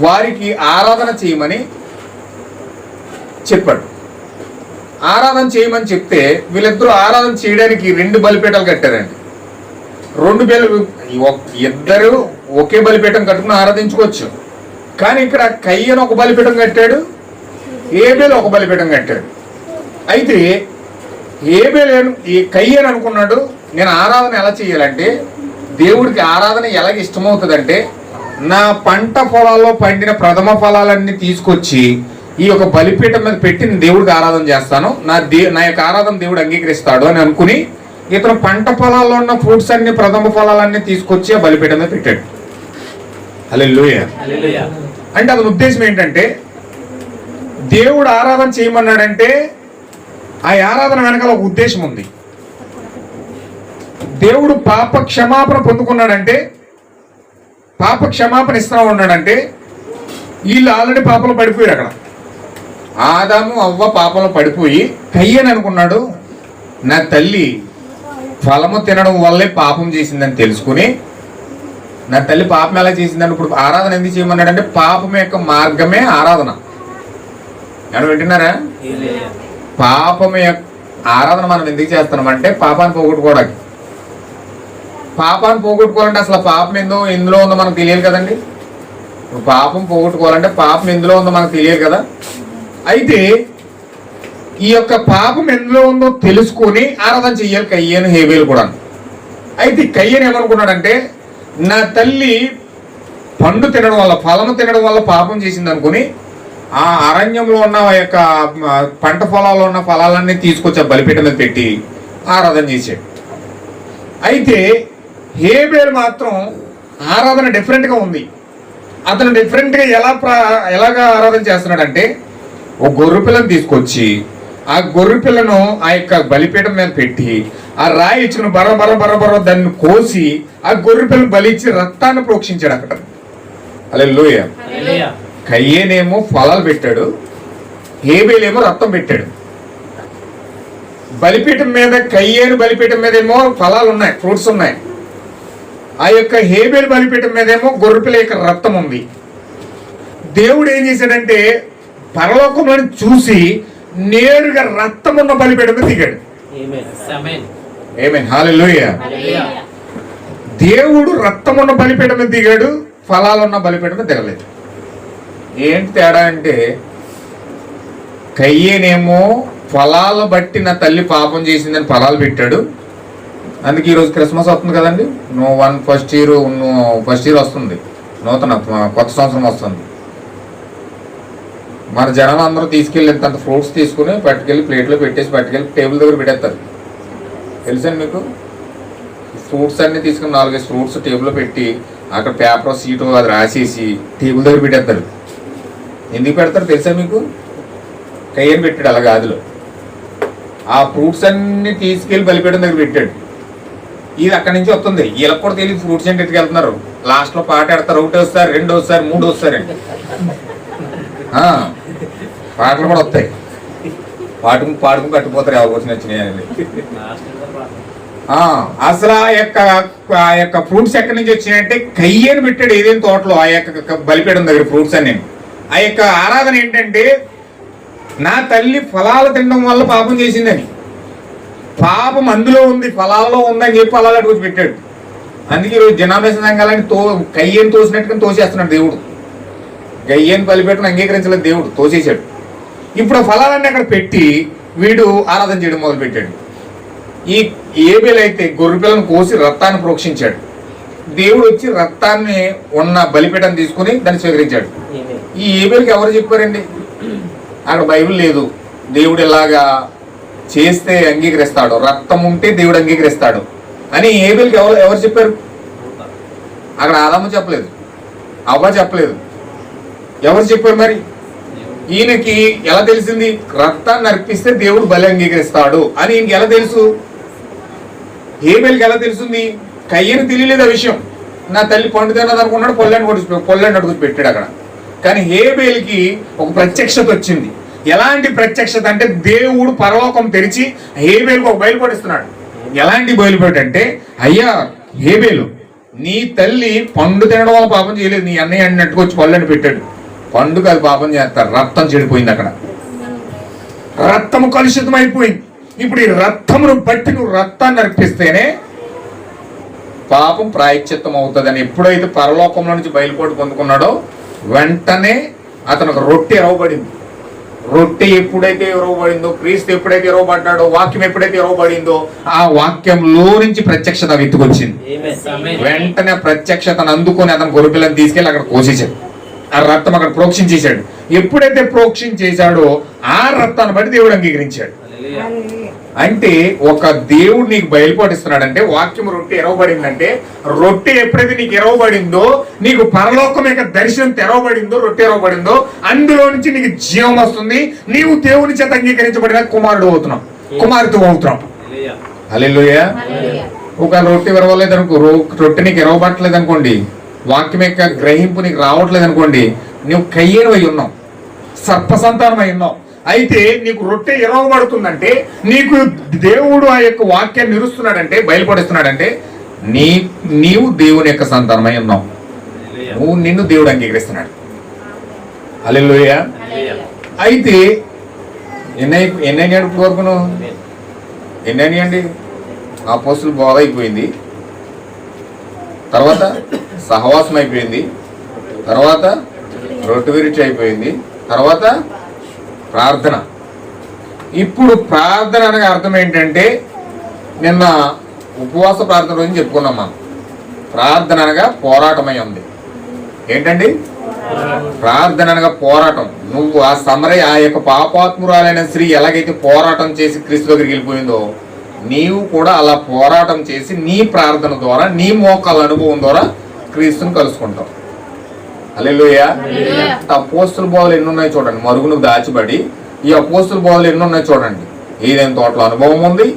వారికి ఆరాధన చేయమని చెప్పాడు. ఆరాధన చేయమని చెప్తే వీళ్ళిద్దరూ ఆరాధన చేయడానికి 2 బలిపీఠాలు కట్టారండి. 2 ఇద్దరు ఒకే బలిపీఠం కట్టుకుని ఆరాధించుకోవచ్చు. కానీ ఇక్కడ కయ్యను ఒక బలిపీఠం కట్టాడు, హేబేలు ఒక బలిపీఠం కట్టాడు. అయితే హేబేలు ఈ కయ్యను అనుకున్నాడు, నేను ఆరాధన ఎలా చేయాలంటే దేవుడికి ఆరాధన ఎలాగ ఇష్టమవుతుందంటే నా పంట పొలాల్లో పండిన ప్రథమ ఫలాలన్నీ తీసుకొచ్చి ఈ యొక్క బలిపీఠం మీద పెట్టి నేను దేవుడికి ఆరాధన చేస్తాను, నా యొక్క ఆరాధన దేవుడు అంగీకరిస్తాడు అని అనుకుని ఇతను పంట పొలాల్లో ఉన్న ఫ్రూట్స్ అన్ని ప్రథమ ఫలాలన్నీ తీసుకొచ్చి ఆ బలిపీఠం మీద పెట్టాడు. హల్లెలూయా. అంటే అతని ఉద్దేశం ఏంటంటే దేవుడు ఆరాధన చేయమన్నాడంటే ఆ ఆరాధన వెనకాల ఒక ఉద్దేశం ఉంది. దేవుడు పాప క్షమాపణ పొందుకున్నాడంటే, పాప క్షమాపణ ఇస్తా ఉన్నాడంటే వీళ్ళు ఆల్రెడీ పాపంలో పడిపోయారు. అక్కడ ఆదాము అవ్వ పాపంలో పడిపోయి కయ్యని అనుకున్నాడు, నా తల్లి ఫలము తినడం వల్లే పాపం చేసిందని తెలుసుకుని, నా తల్లి పాపం ఎలా చేసిందని ఇప్పుడు ఆరాధన ఎందుకు చేయమన్నాడంటే పాపం యొక్క మార్గమే ఆరాధన. ఎవరు వింటున్నారా? పాపం యొక్క ఆరాధన మనం ఎందుకు చేస్తున్నామంటే పాపాన్ని పోగొట్టుకోవడానికి. పాపాన్ని పోగొట్టుకోవాలంటే అసలు పాపం ఎందులో ఉందో మనకు తెలియదు కదండి. పాపం పోగొట్టుకోవాలంటే పాపం ఎందులో ఉందో మనకు తెలియదు కదా. అయితే ఈ యొక్క పాపం ఎందులో ఉందో తెలుసుకొని ఆరాధన చెయ్యాలి కయ్యను హేబేలు కూడా. అయితే కయ్యను ఏమనుకున్నాడంటే నా తల్లి పండు తినడం వల్ల ఫలము తినడం వల్ల పాపం చేసింది అనుకుని ఆ అరణ్యంలో ఉన్న ఆ యొక్క పంట పొలాల్లో ఉన్న ఫలాలన్నీ తీసుకొచ్చి బలిపీఠం మీద పెట్టి ఆరాధన చేశాడు. అయితే హేబేలు మాత్రం ఆరాధన డిఫరెంట్గా ఉంది. అతను డిఫరెంట్గా ఎలాగా ఆరాధన చేస్తున్నాడంటే ఒక గొర్రె పిల్లను తీసుకొచ్చి ఆ గొర్రె పిల్లను ఆ యొక్క బలిపీఠం మీద పెట్టి ఆ రాయి ఇచ్చుకుని బర్ర దాన్ని కోసి ఆ గొర్రె పిల్లను బలిచ్చి రక్తాన్ని ప్రోక్షించాడు అక్కడ. హల్లెలూయా. కయ్యేనేమో ఫలాలు పెట్టాడు, హేబేలేమో రక్తం పెట్టాడు. బలిపీఠం మీద కయ్యేను బలిపీఠం మీద ఏమో ఫలాలు ఉన్నాయి, ఫ్రూట్స్ ఉన్నాయి. ఆ యొక్క హేబేలు బలిపీఠం మీద ఏమో గొర్రెపిల్ల యొక్క రక్తం ఉంది. దేవుడు ఏం చేశాడంటే పరలోకంలో చూసి నేరుగా రక్తం ఉన్న బలిపీఠం మీద దిగాడు. ఆమేన్. హల్లెలూయా. దేవుడు రక్తం ఉన్న బలిపీఠం మీద దిగాడు, ఫలాలు ఉన్న బలిపీఠం మీద దిగలేదు. ఏంటి తేడా అంటే కయ్యేనేమో ఫలాలు బట్టి నా తల్లి పాపం చేసిందని ఫలాలు పెట్టాడు. అందుకే ఈరోజు క్రిస్మస్ వస్తుంది కదండి. ఫస్ట్ ఇయర్ వస్తుంది, నూతన కొత్త సంవత్సరం వస్తుంది. మన జనం అందరూ తీసుకెళ్ళి ఇంత ఫ్రూట్స్ తీసుకుని పట్టుకెళ్ళి ప్లేట్లో పెట్టేసి పట్టుకెళ్ళి టేబుల్ దగ్గర పెట్టేస్తారు. తెలుసండి మీకు? ఫ్రూట్స్ అన్నీ తీసుకుని 4-5 ఫ్రూట్స్ టేబుల్లో పెట్టి అక్కడ పేపర్ సీటు అది రాసేసి టేబుల్ దగ్గర పెట్టేస్తారు. ఎందుకు పెడతారు తెలుసా మీకు? కయ్యని పెట్టాడు అలా గాదిలో. ఆ ఫ్రూట్స్ అన్ని తీసుకెళ్ళి బలిపీఠం దగ్గర పెట్టాడు. ఇది అక్కడి నుంచి వస్తుంది. వీళ్ళకి కూడా తెలియదు ఫ్రూట్స్ ఏంటి ఎత్తుకెళ్తున్నారు. లాస్ట్లో పాట ఆడతారు, 1 వస్తారు, 2 వస్తారు, 3 వస్తారండి. పాటలు కూడా వస్తాయి, పాడుకుని కట్టిపోతారు ఎవరికి వచ్చి నచ్చినాయండి. అసలు ఆ యొక్క ఫ్రూట్స్ ఎక్కడి నుంచి వచ్చినాయంటే కయ్యని పెట్టాడు ఏదైనా తోటలో ఆ యొక్క బలిపీఠం దగ్గర ఫ్రూట్స్ అన్ని. ఆ యొక్క ఆరాధన ఏంటంటే నా తల్లి ఫలాలు తినడం వల్ల పాపం చేసిందని, పాపం అందులో ఉంది ఫలాల్లో ఉందని చెప్పి ఫలాలు అటుకొచ్చి పెట్టాడు. అందుకే ఈరోజు జనాభేస సంఘాలని కయ్యని తోసినట్టుగా తోసేస్తున్నాడు దేవుడు. కయ్యని బలిపీఠం అంగీకరించలేదు దేవుడు, తోసేశాడు. ఇప్పుడు ఫలాలన్నీ అక్కడ పెట్టి వీడు ఆరాధన చేయడం మొదలు పెట్టాడు. ఈ హేబేలు అయితే గొర్రెపిల్లను కోసి రక్తాన్ని ప్రోక్షించాడు. దేవుడు వచ్చి రక్తాన్ని ఉన్న బలిపీఠం తీసుకుని దాన్ని స్వీకరించాడు. ఈ హేబేలుకి ఎవరు చెప్పారండి? అక్కడ బైబిల్ లేదు. దేవుడు ఇలాగా చేస్తే అంగీకరిస్తాడు, రక్తం ఉంటే దేవుడు అంగీకరిస్తాడు అని హేబేలుకి ఎవరు చెప్పారు? అక్కడ ఆదాము చెప్పలేదు, అవ్వ చెప్పలేదు. ఎవరు చెప్పారు మరి? ఈయనకి ఎలా తెలిసింది? రక్తాన్ని అర్పిస్తే దేవుడు బలి అంగీకరిస్తాడు అని ఈయనకి ఎలా తెలుసు? హేబేలుకి ఎలా తెలుస్తుంది? కయ్యను తెలియలేదు ఆ విషయం. నా తల్లి పండు తిన్నది అనుకున్నాడు, పొల్లని అడుగుతూ పెట్టాడు అక్కడ. కానీ హేబేలుకి ఒక ప్రత్యక్షత వచ్చింది. ఎలాంటి ప్రత్యక్షత అంటే దేవుడు పరలోకం తెరిచి హేబేలుకి ఒక బయలుపడిస్తున్నాడు. ఎలాంటి బయలుపడి అంటే, అయ్యా హేబేలు, నీ తల్లి పండు తినడం వల్ల పాపం చేయలేదు, నీ అన్నయ్య అన్నట్టుకు వచ్చి పళ్ళని పెట్టాడు. పండుగ అది పాపం చేస్తారు. రక్తం చెడిపోయింది, అక్కడ రక్తము కలుషితం అయిపోయింది. ఇప్పుడు ఈ రక్తమును బట్టి నువ్వు రక్తాన్ని అర్పిస్తేనే పాపం ప్రాయశ్చిత్తం అవుతుందని ఎప్పుడైతే పరలోకంలో నుంచి బయలుపాటు పొందుకున్నాడో వెంటనే అతనికి రొట్టె ఎరవబడింది. రొట్టె ఎప్పుడైతే ఎరవబడిందో, క్రీస్తు ఎప్పుడైతే ఎరవబడ్డాడో, వాక్యం ఎప్పుడైతే ఎరవబడిందో ఆ వాక్యంలో నుంచి ప్రత్యక్షత వెతుకొచ్చింది. వెంటనే ప్రత్యక్షతను అందుకొని అతను గొర్రెపిల్లని తీసుకెళ్ళి అక్కడ కోసేశాడు. ఆ రక్తం అక్కడ ప్రోక్షించేశాడు. ఎప్పుడైతే ప్రోక్షించేశాడో ఆ రక్తాన్ని బట్టి దేవుడు అంగీకరించాడు. అంటే ఒక దేవుడు నీకు బయలుపడిస్తున్నాడంటే వాక్యం రొట్టె ఎరవబడిందంటే, రొట్టె ఎప్పుడైతే నీకు ఎరవబడిందో, నీకు పరలోకం యొక్క దర్శనం తెరవబడిందో, రొట్టె ఎరవబడిందో, అందులో నుంచి నీకు జీవం వస్తుంది. నీవు దేవుని చేత అంగీకరించబడిన కుమారుడు అవుతున్నావు, కుమార్తె అవుతున్నావు. హల్లెలూయా. ఒక రొట్టె ఎరవలేదు అనుకో, రొట్టె నీకు ఎరవబట్టలేదు అనుకోండి, వాక్యం యొక్క గ్రహింపు నీకు రావట్లేదు అనుకోండి, నువ్వు కయ్యేను అయి ఉన్నావు, సర్పసంతానం అయి ఉన్నావు. అయితే నీకు రొట్టె ఎరవబడుతుందంటే, నీకు దేవుడు ఆ యొక్క వాక్యాన్ని నిరుస్తున్నాడంటే, బయలుపడిస్తున్నాడంటే నీవు దేవుని యొక్క సంతానమై ఉన్నావు. నువ్వు నిన్ను దేవుడు అంగీకరిస్తున్నాడు. హల్లెలూయా. అయితే ఎన్ని ఇప్పుడు వరకు ఎన్ని అండి? అపోస్తుల బోధ అయిపోయింది, తర్వాత సహవాసం అయిపోయింది, తర్వాత రొట్టె విరిచి అయిపోయింది, తర్వాత ప్రార్థన. ఇప్పుడు ప్రార్థన అనగా అర్థం ఏంటంటే, నిన్న ఉపవాస ప్రార్థన రోజు చెప్పుకున్నాం మనం. ప్రార్థన అనగా పోరాటమై ఉంది. ఏంటండి ప్రార్థన అనగా? పోరాటం. నువ్వు ఆ యొక్క పాపాత్మురాలైన స్త్రీ ఎలాగైతే పోరాటం చేసి క్రీస్తు దగ్గరికి వెళ్ళిపోయిందో, నీవు కూడా అలా పోరాటం చేసి నీ ప్రార్థన ద్వారా, నీ మోకాళ్ళ అనుభవం ద్వారా క్రీస్తుని కలుసుకుంటావు. హల్లెలూయా. అపోస్తుల బోధలు ఎన్ని ఉన్నాయి చూడండి, మరుగును దాచిబడి. ఈ అపోస్తుల బోధలు ఎన్ని ఉన్నాయి చూడండి. ఏదైనా తోటలో అనుభవం ఉంది,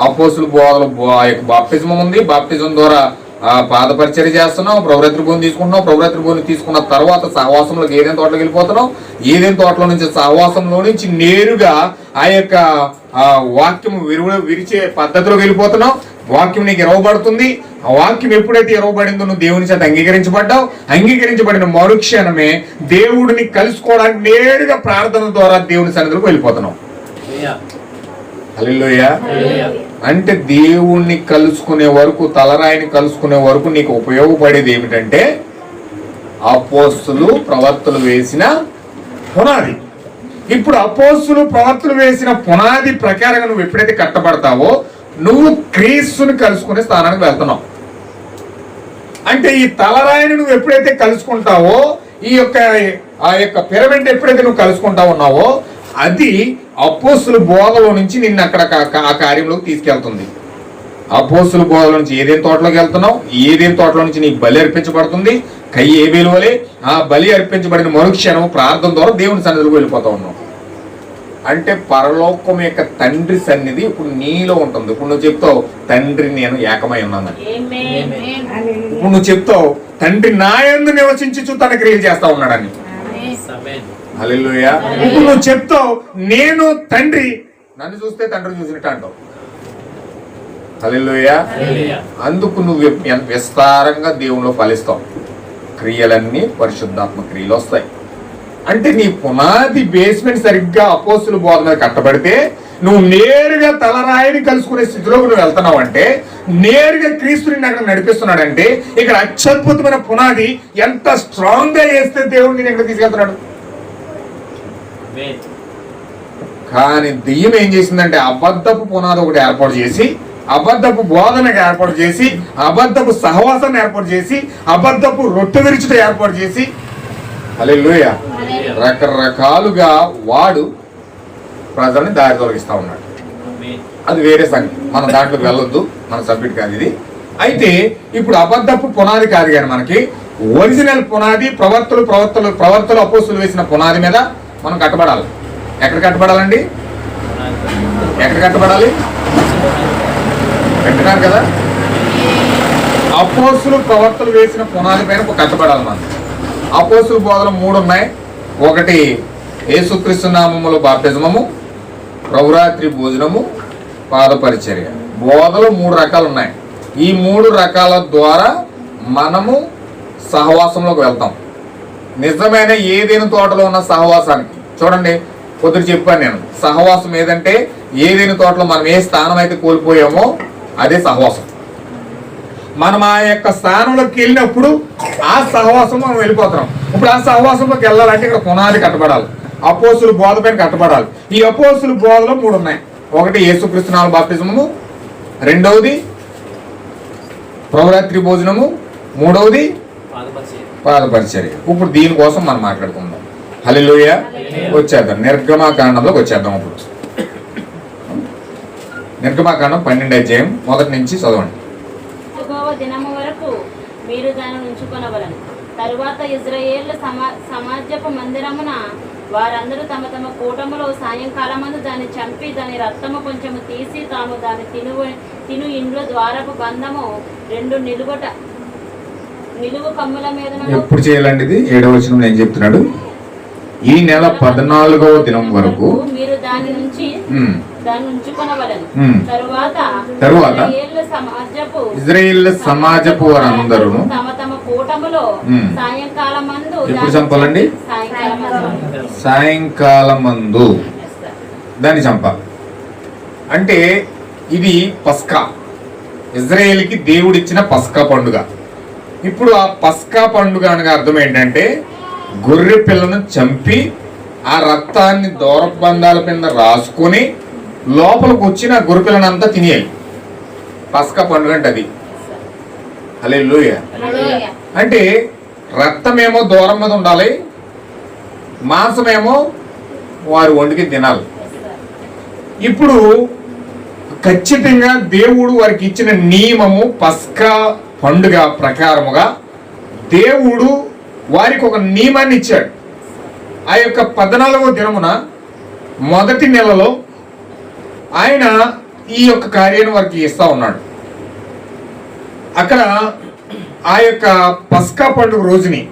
అపోస్తుల బోధలు ఆ యొక్క బాప్టిజం ఉంది, బాప్టిజం ద్వారా పాదపరిచర్య చేస్తున్నావు, ప్రవృత్తి భూమి తీసుకుంటున్నావు, ప్రవృత్తి భూమిని తీసుకున్న తర్వాత సహవాసంలోకి ఏదైనా తోటలోకి వెళ్ళిపోతున్నావు, ఏదైనా తోటలో నుంచి సహవాసంలో నుంచి నేరుగా ఆ యొక్క వాక్యం విరిచే పద్ధతిలోకి వెళ్ళిపోతున్నావు. వాక్యం నీకు ఇరవబడుతుంది. ఆ వాక్యం ఎప్పుడైతే ఇరవబడిందో నువ్వు దేవుని చేత అంగీకరించబడ్డావు. అంగీకరించబడిన మరుక్షణమే దేవుడిని కలుసుకోవడానికి నేరుగా ప్రార్థన ద్వారా దేవుని సన్నిధిలోకి వెళ్ళిపోతున్నావు. హల్లెలూయా. అంటే దేవుణ్ణి కలుసుకునే వరకు, తలరాయిని కలుసుకునే వరకు నీకు ఉపయోగపడేది ఏమిటంటే అపోస్తులు ప్రవక్తలు వేసిన పునాది. ఇప్పుడు అపోస్తులు ప్రవక్తలు వేసిన పునాది ప్రకారంగా నువ్వు ఎప్పుడైతే కట్టబడతావో నువ్వు క్రీస్తుని కలుసుకునే స్థానానికి వెళ్తున్నావు. అంటే ఈ తలరాయిని నువ్వు ఎప్పుడైతే కలుసుకుంటావో, ఆ యొక్క పిరమిడ్ ఎప్పుడైతే నువ్వు కలుసుకుంటా ఉన్నావో, అది అపోస్తుల బోధలో నుంచి నిన్ను అక్కడ ఆ కార్యంలోకి తీసుకెళ్తుంది. అపోస్తుల బోధలో నుంచి ఏదేం తోటలోకి వెళ్తున్నావు, ఏదేం తోటలో నుంచి నీకు బలి అర్పించబడుతుంది. కయ్యి ఏ బలివలే ఆ బలి అర్పించబడిన మరుక్షణం ప్రార్థన ద్వారా దేవుని సన్నిధిలోకి వెళ్ళిపోతా ఉన్నావు. అంటే పరలోకం యొక్క తండ్రి సన్నిధి ఇప్పుడు నీలో ఉంటుంది. ఇప్పుడు నువ్వు చెప్తావు, తండ్రి నేను ఏకమై ఉన్నానని. ఇప్పుడు నువ్వు చెప్తావు, తండ్రి నా యందు నివసించుచు తన క్రియలు చేస్తా ఉన్నాడని. హల్లెలూయా. ఇప్పుడు నువ్వు చెప్తావు, నేను తండ్రి నన్ను చూస్తే తండ్రి చూసినట్టు అంటావు. హల్లెలూయా. అందుకు నువ్వు విస్తారంగా దేవునిలో ఫలిస్తావు. క్రియలన్నీ పరిశుద్ధాత్మ క్రియలు వస్తాయి. అంటే నీ పునాది బేస్మెంట్ సరిగ్గా అపోస్తుల బోధ మీద కట్టబడితే నువ్వు నేరుగా తలరాయిని కలుసుకునే స్థితిలోకి నువ్వు వెళ్తున్నావు. అంటే నేరుగా క్రీస్తుని అక్కడ నడిపిస్తున్నాడంటే ఇక్కడ అత్యద్భుతమైన పునాది ఎంత స్ట్రాంగ్ గా వేస్తే దేవుడిని ఎక్కడ తీసుకెళ్తున్నాడు. కానీ దెయ్యం ఏం చేసిందంటే అబద్ధపు పునాది ఒకటి ఏర్పాటు చేసి, అబద్ధపు బోధనకు ఏర్పాటు చేసి, అబద్ధపు సహవాసాన్ని ఏర్పాటు చేసి, అబద్ధపు రొట్టె విరుచుట ఏర్పాటు చేసి, హల్లెలూయా, రకరకాలుగా వాడు ప్రజల్ని దారి తొలగిస్తా ఉన్నాడు. అది వేరే సంగతి, మనం దాంట్లోకి వెళ్ళొద్దు, మన సబ్జెక్ట్ కాదు ఇది. అయితే ఇప్పుడు అబద్ధపు పునాది కాదు కానీ మనకి ఒరిజినల్ పునాది ప్రవర్తలు అపోస్తులు వేసిన పునాది మీద మనం కట్టబడాలి. ఎక్కడ కట్టబడాలండి? ఎక్కడ కట్టబడాలి? పెట్టినారు కదా, అపోస్తులు ప్రవర్తలు వేసిన పునాది పైన కట్టబడాలి మనం. అపోస్తుల బోధలు 3 ఉన్నాయి. ఒకటి యేసుక్రీస్తు నామములో బాప్తిజమము, ప్రభురాత్రి భోజనము, పాదపరిచర్య. బోధలు 3 రకాలు ఉన్నాయి. ఈ 3 రకాల ద్వారా మనము సహవాసంలోకి వెళ్తాం. నిజమైన ఏదైనా తోటలో ఉన్న సహవాసానికి చూడండి, పొద్దున చెప్పాను నేను, సహవాసం ఏదంటే ఏదైనా తోటలో మనం ఏ స్థానం అయితే కోల్పోయామో అదే సహవాసం. మనం ఆ యొక్క స్థానంలోకి వెళ్ళినప్పుడు ఆ సహవాసం మనం వెళ్ళిపోతున్నాం. ఇప్పుడు ఆ సహవాసంలోకి వెళ్ళాలంటే ఇక్కడ పునాది కట్టబడాలి, అపోస్తుల బోధ పైన కట్టబడాలి. ఈ అపోస్తుల బోధలో 3 ఉన్నాయి. ఒకటి యేసుక్రీస్తు నామములో బాప్తిజమము, రెండవది ప్రభురాత్రి భోజనము, మూడవది పాదపరిచర్య. ఇప్పుడు దీనికోసం మనం మాట్లాడుకుందాం. హల్లెలూయా. వచ్చేద్దాం నిర్గమాకాండంలోకి వచ్చేద్దాం. ఇప్పుడు నిర్గమాకాండం 12వ అధ్యాయం 1 నుంచి చదవండి. దినము వరకు మీరు దానిని ఉంచుకొనవలెను. తరువాత ఇశ్రాయేలు సమాజపు మందిరమున వారందరూ తమ తమ కూటములో సాయంకాలమందు దాన్ని చంపి దాని రక్తము కొంచెము తీసి తాము దాని తిను ఇండ్ల ద్వారపు బంధము 2 నిలువు కమ్ముల మీదను ఎప్పుడు చేయాలండి ఇది? 7వ వచనం ఏం చెప్తున్నాడు? ఈ నెల 14వ దినం వరకు మీరు దాని నుంచి ఉమ్, దాన్ని ఉంచుకొనవలెను. ఉమ్. తరువాత ఇజ్రాయేల్ సమాజపు వారందరూ తమ తమ కూటములో ఉమ్. సాయంకాలం మందు ఎప్పుడు చంపాలండి? సాయంకాలం మందు దాన్ని చంపాలి. అంటే ఇది పస్కా, ఇజ్రాయేల్కి దేవుడిచ్చిన పస్కా పండుగ. ఇప్పుడు ఆ పస్కా పండుగ అనగా అర్థం ఏంటంటే గొర్రె పిల్లను చంపి ఆ రక్తాన్ని దూరపు బంధాల కింద రాసుకొని లోపలికి వచ్చిన గొర్రె పిల్లని అంతా తినేయాలి. పస్కా పండుగ అంటే అది. హల్లెలూయా. అంటే రక్తమేమో దూరం మీద ఉండాలి, మాంసమేమో వారు వండికి తినాలి. ఇప్పుడు ఖచ్చితంగా దేవుడు వారికి ఇచ్చిన నియమము పస్కా పండుగ ప్రకారముగా దేవుడు వారికి ఒక నియమాన్ని ఇచ్చాడు. ఆ యొక్క 14వ దినమున మొదటి నెలలో ఆయన ఈ యొక్క కార్యాన్ని వారికి ఇస్తా ఉన్నాడు. అక్కడ ఆ యొక్క పస్కా పండుగ రోజుని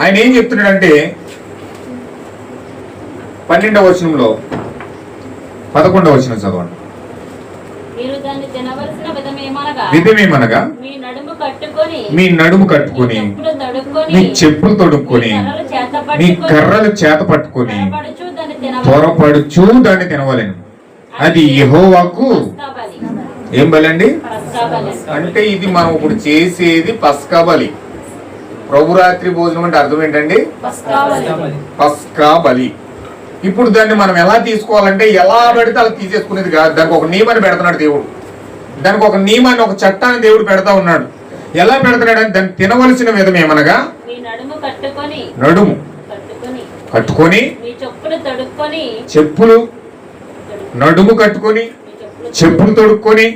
ఆయన ఏం చెప్తున్నాడంటే 12వ వచనంలో 11వ వచనం చదవండి. మీరు దాన్ని తినవలసిన విధమేమనగా మీ నడుము కట్టుకొని మీ చెప్పులు తొడుక్కొని మీ కర్రలు చేత పట్టుకొని త్వరపడుచు దాన్ని తినవలెను. అది యెహోవాకు ఏం బలండి? అంటే ఇది మనం ఇప్పుడు చేసేది పస్కా బలి. ప్రభురాత్రి భోజనం అంటే అర్థం ఏంటండి? పస్కా బలి. ఇప్పుడు దాన్ని మనం ఎలా తీసుకోవాలంటే ఎలా పెడితే అలా తీసేసుకునేది కాదు. దానికి ఒక నియమాన్ని పెడుతున్నాడు దేవుడు. దానికి ఒక నియమాన్ని, ఒక చట్టాన్ని దేవుడు పెడతా ఉన్నాడు. ఎలా పెడుతున్నాడు అంటే దాన్ని తినవలసిన విధం ఏమనగా నడుము కట్టుకొని చెప్పులు నడుము కట్టుకొని చెప్పులు తొడుక్కొని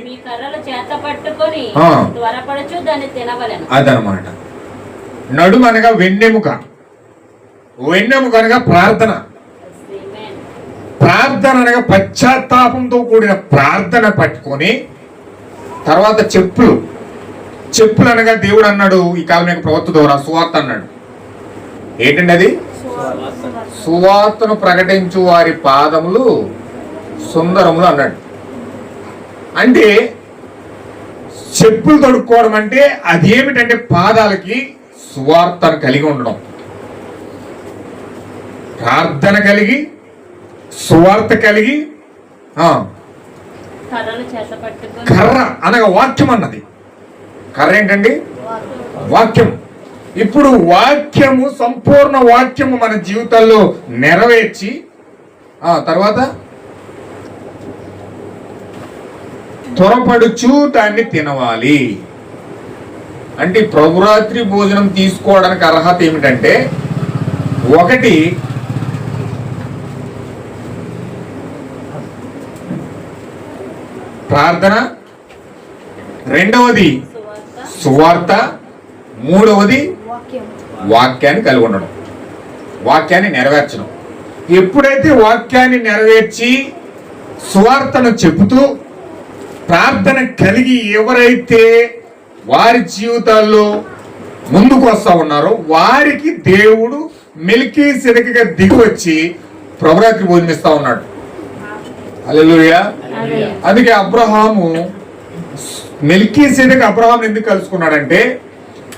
అదనమాట. నడుము అనగా వెన్నెముక, వెన్నెముక అనగా ప్రార్థన, ప్రార్థన అనగా పశ్చాత్తాపంతో కూడిన ప్రార్థన పట్టుకొని తర్వాత చెప్పులు అనగా దేవుడు అన్నాడు ఈ కాలం యొక్క ప్రవక్త ద్వారా సువార్త అన్నాడు. ఏంటండి అది? సువార్తను ప్రకటించు వారి పాదములు సుందరములు అన్నాడు. అంటే చెప్పులు తొడుక్కోవడం అంటే అదేమిటంటే పాదాలకి సువార్తను కలిగి ఉండడం, ప్రార్థన కలిగి సువార్త కలిగి కర్ర అనగా వాక్యం అన్నది. కర్ర ఏంటండి? వాక్యం. ఇప్పుడు వాక్యము, సంపూర్ణ వాక్యము మన జీవితాల్లో నెరవేర్చి తర్వాత త్వరపడుచు దాన్ని తినవాలి. అంటే ప్రభురాత్రి భోజనం తీసుకోవడానికి అర్హత ఏమిటంటే ఒకటి ప్రార్థన, రెండవది సువార్త, మూడవది వాక్యాన్ని కలిగి ఉండడం, వాక్యాన్ని నెరవేర్చడం. ఎప్పుడైతే వాక్యాన్ని నెరవేర్చి సువార్తను చెబుతూ ప్రార్థన కలిగి ఎవరైతే వారి జీవితాల్లో ముందుకు వస్తా ఉన్నారో వారికి దేవుడు మెల్కీసెదెకుగా దిగి వచ్చి ప్రభురాత్రి భోజనిస్తా ఉన్నాడు. హల్లెలూయా. అందుకే అబ్రహాము మెల్కీసెదెకు అబ్రహాం ఎందుకు కలుసుకున్నాడంటే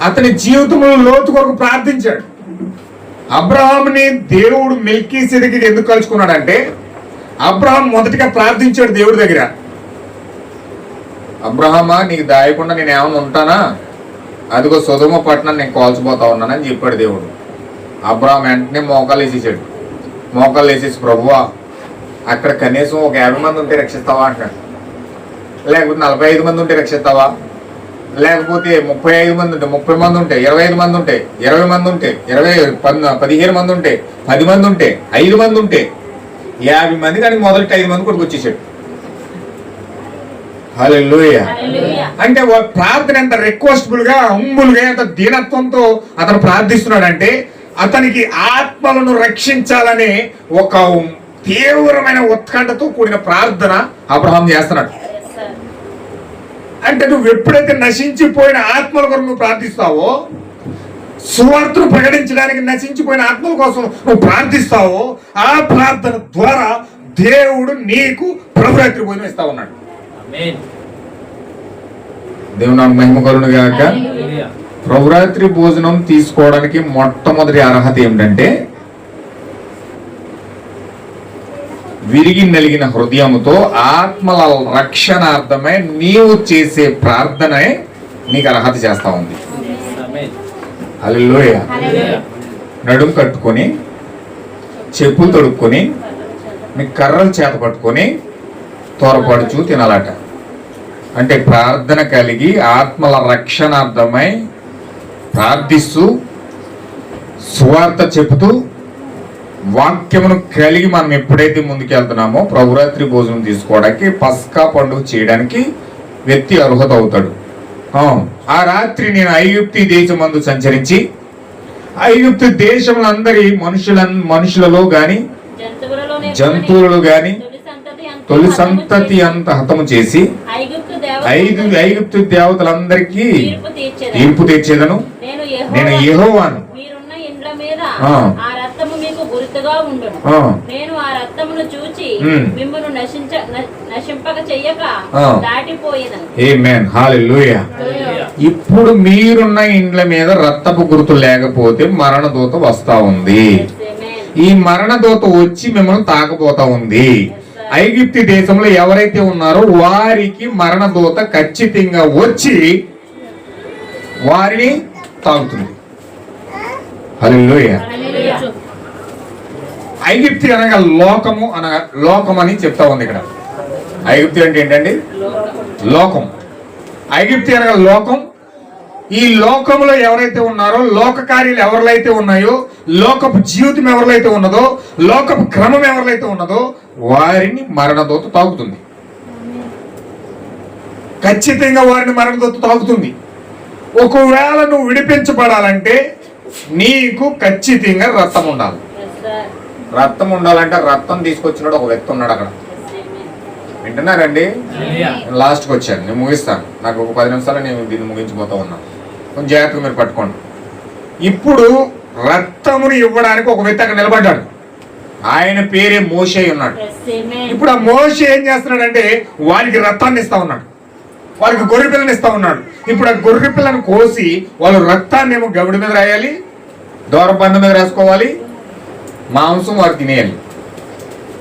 అతని జీవితంలో లోతు కొరకు ప్రార్థించాడు. అబ్రహాంని దేవుడు మెల్కీసెదెకుగా ఎందుకు కలుసుకున్నాడంటే అబ్రహాం మొదటిగా ప్రార్థించాడు దేవుడి దగ్గర. అబ్రహామా, నీకు దాయకుండా నేను ఏమైనా ఉంటానా? అదిగో సొదొమ పట్టణం నేను కాల్చిపోతా ఉన్నానని చెప్పాడు దేవుడు. అబ్రహాం వెంటనే మోకాలు వేసేసాడు. మోకాలు వేసేసి, ప్రభువా అక్కడ కనీసం ఒక 50 మంది ఉంటే రక్షిస్తావా అంటున్నాడు. లేకపోతే 45 మంది ఉంటే రక్షిస్తావా? లేకపోతే 35 మంది ఉంటే, 30 మంది ఉంటే, 25 మంది ఉంటే, 20 మంది ఉంటే, 15 మంది ఉంటే, 10 మంది ఉంటే, 5 మంది ఉంటే, 50 మంది కానీ మొదటి 5 మంది కూడా వచ్చేసాడు. హల్లెలూయా. అంటే ప్రార్థన ఎంత రిక్వెస్టబుల్ గా, హంబుల్ గా, ఎంత దీనత్వంతో అతను ప్రార్థిస్తున్నాడంటే అతనికి ఆత్మలను రక్షించాలనే ఒక తీవ్రమైన ఉత్కంఠతో కూడిన ప్రార్థన అబ్రహాం చేస్తున్నాడు. అంటే నువ్వు ఎప్పుడైతే నశించిపోయిన ఆత్మల కొరకు నువ్వు ప్రార్థిస్తావో సువార్తను ప్రకటించడానికి నశించిపోయిన ఆత్మల కోసం నువ్వు ప్రార్థిస్తావో ఆ ప్రార్థన ద్వారా దేవుడు నీకు ప్రభురాత్రి భోజనం ఇస్తా ఉన్నాడు. దేవుని నామమునకు మహిమ కలుగును గాక. ప్రభురాత్రి భోజనం తీసుకోవడానికి మొట్టమొదటి అర్హత ఏమిటంటే విరిగి నలిగిన హృదయముతో ఆత్మల రక్షణార్థమై నీవు చేసే ప్రార్థనే నీకు అర్హత చేస్తా ఉంది. హల్లెలూయా. నడుము కట్టుకొని చెప్పులు తొడుక్కొని మీ కర్రలు చేత పట్టుకొని త్వరపడుచు తినాలట. అంటే ప్రార్థన కలిగి ఆత్మల రక్షణార్థమై ప్రార్థిస్తూ సువార్త చెబుతూ వాక్యమును కలిగి మనం ఎప్పుడైతే ముందుకెళ్తున్నామో ప్రభురాత్రి భోజనం తీసుకోవడానికి పస్కా పండుగ చేయడానికి వ్యక్తి అర్హత అవుతాడు. ఆ రాత్రి నేను ఐగుప్తు దేశమందు సంచరించి ఐగుప్తు దేశంలో అందరి మనుషులలో గాని జంతువులలో గాని తొలి సంతతి అంత హతము చేసి ఐగుప్తు దేవతలందరికీ తీర్పు తీర్చేదను. నేను యెహోవాను. నేను ఆ రక్తమును చూచి మిమ్మును నశింపక చెయ్యక దాటిపోయేదను. ఆమేన్. హల్లెలూయా. ఇప్పుడు మీరున్న ఇండ్ల మీద రక్తపు గుర్తు లేకపోతే మరణదూత వస్తా ఉంది. ఈ మరణదూత వచ్చి మిమ్మల్ని తాకపోతా ఉంది. ఐగుప్తు దేశంలో ఎవరైతే ఉన్నారో వారికి మరణదూత ఖచ్చితంగా వచ్చి వారిని తాగుతుంది. హల్లెలూయా. ఐగుప్తు అనగా లోకం అని చెప్తా ఉంది ఇక్కడ. ఐగుప్తు అంటే ఏంటండి? లోకం. ఐగుప్తు అనగా లోకం. ఈ లోకంలో ఎవరైతే ఉన్నారో లోక కార్యాలు ఎవరిలైతే ఉన్నాయో లోకపు జీవితం ఎవరిలైతే ఉన్నదో లోకపు క్రమం ఎవరిలైతే ఉన్నదో వారిని మరణదూత తాగుతుంది. ఖచ్చితంగా వారిని మరణదూత తాగుతుంది. ఒకవేళ నువ్వు విడిపించబడాలంటే నీకు ఖచ్చితంగా రక్తం ఉండాలి. రక్తం ఉండాలంటే రక్తం తీసుకొచ్చినాడు ఒక వ్యక్తి ఉన్నాడు అక్కడ. వింటున్నారండి? లాస్ట్కి వచ్చాను, నేను ముగిస్తాను. నాకు ఒక 10 నిమిషాలు నేను దీన్ని ముగించిపోతా ఉన్నాను. కొంచెం జాగ్రత్తగా మీరు పట్టుకోండి. ఇప్పుడు రక్తమును ఇవ్వడానికి ఒక వ్యక్తి అక్కడ నిలబడ్డాడు. ఆయన పేరే మోషే ఉన్నాడు. ఇప్పుడు ఆ మోషే ఏం చేస్తున్నాడంటే వారికి రక్తాన్ని ఇస్తా ఉన్నాడు, వారికి గొర్రె పిల్లని ఇస్తా ఉన్నాడు. ఇప్పుడు ఆ గొర్రె పిల్లను కోసి వాళ్ళు రక్తాన్ని ఏమో గవిడి మీద రాయాలి, దూరబండ మీద రాసుకోవాలి, మాంసం వారు తినేయాలి.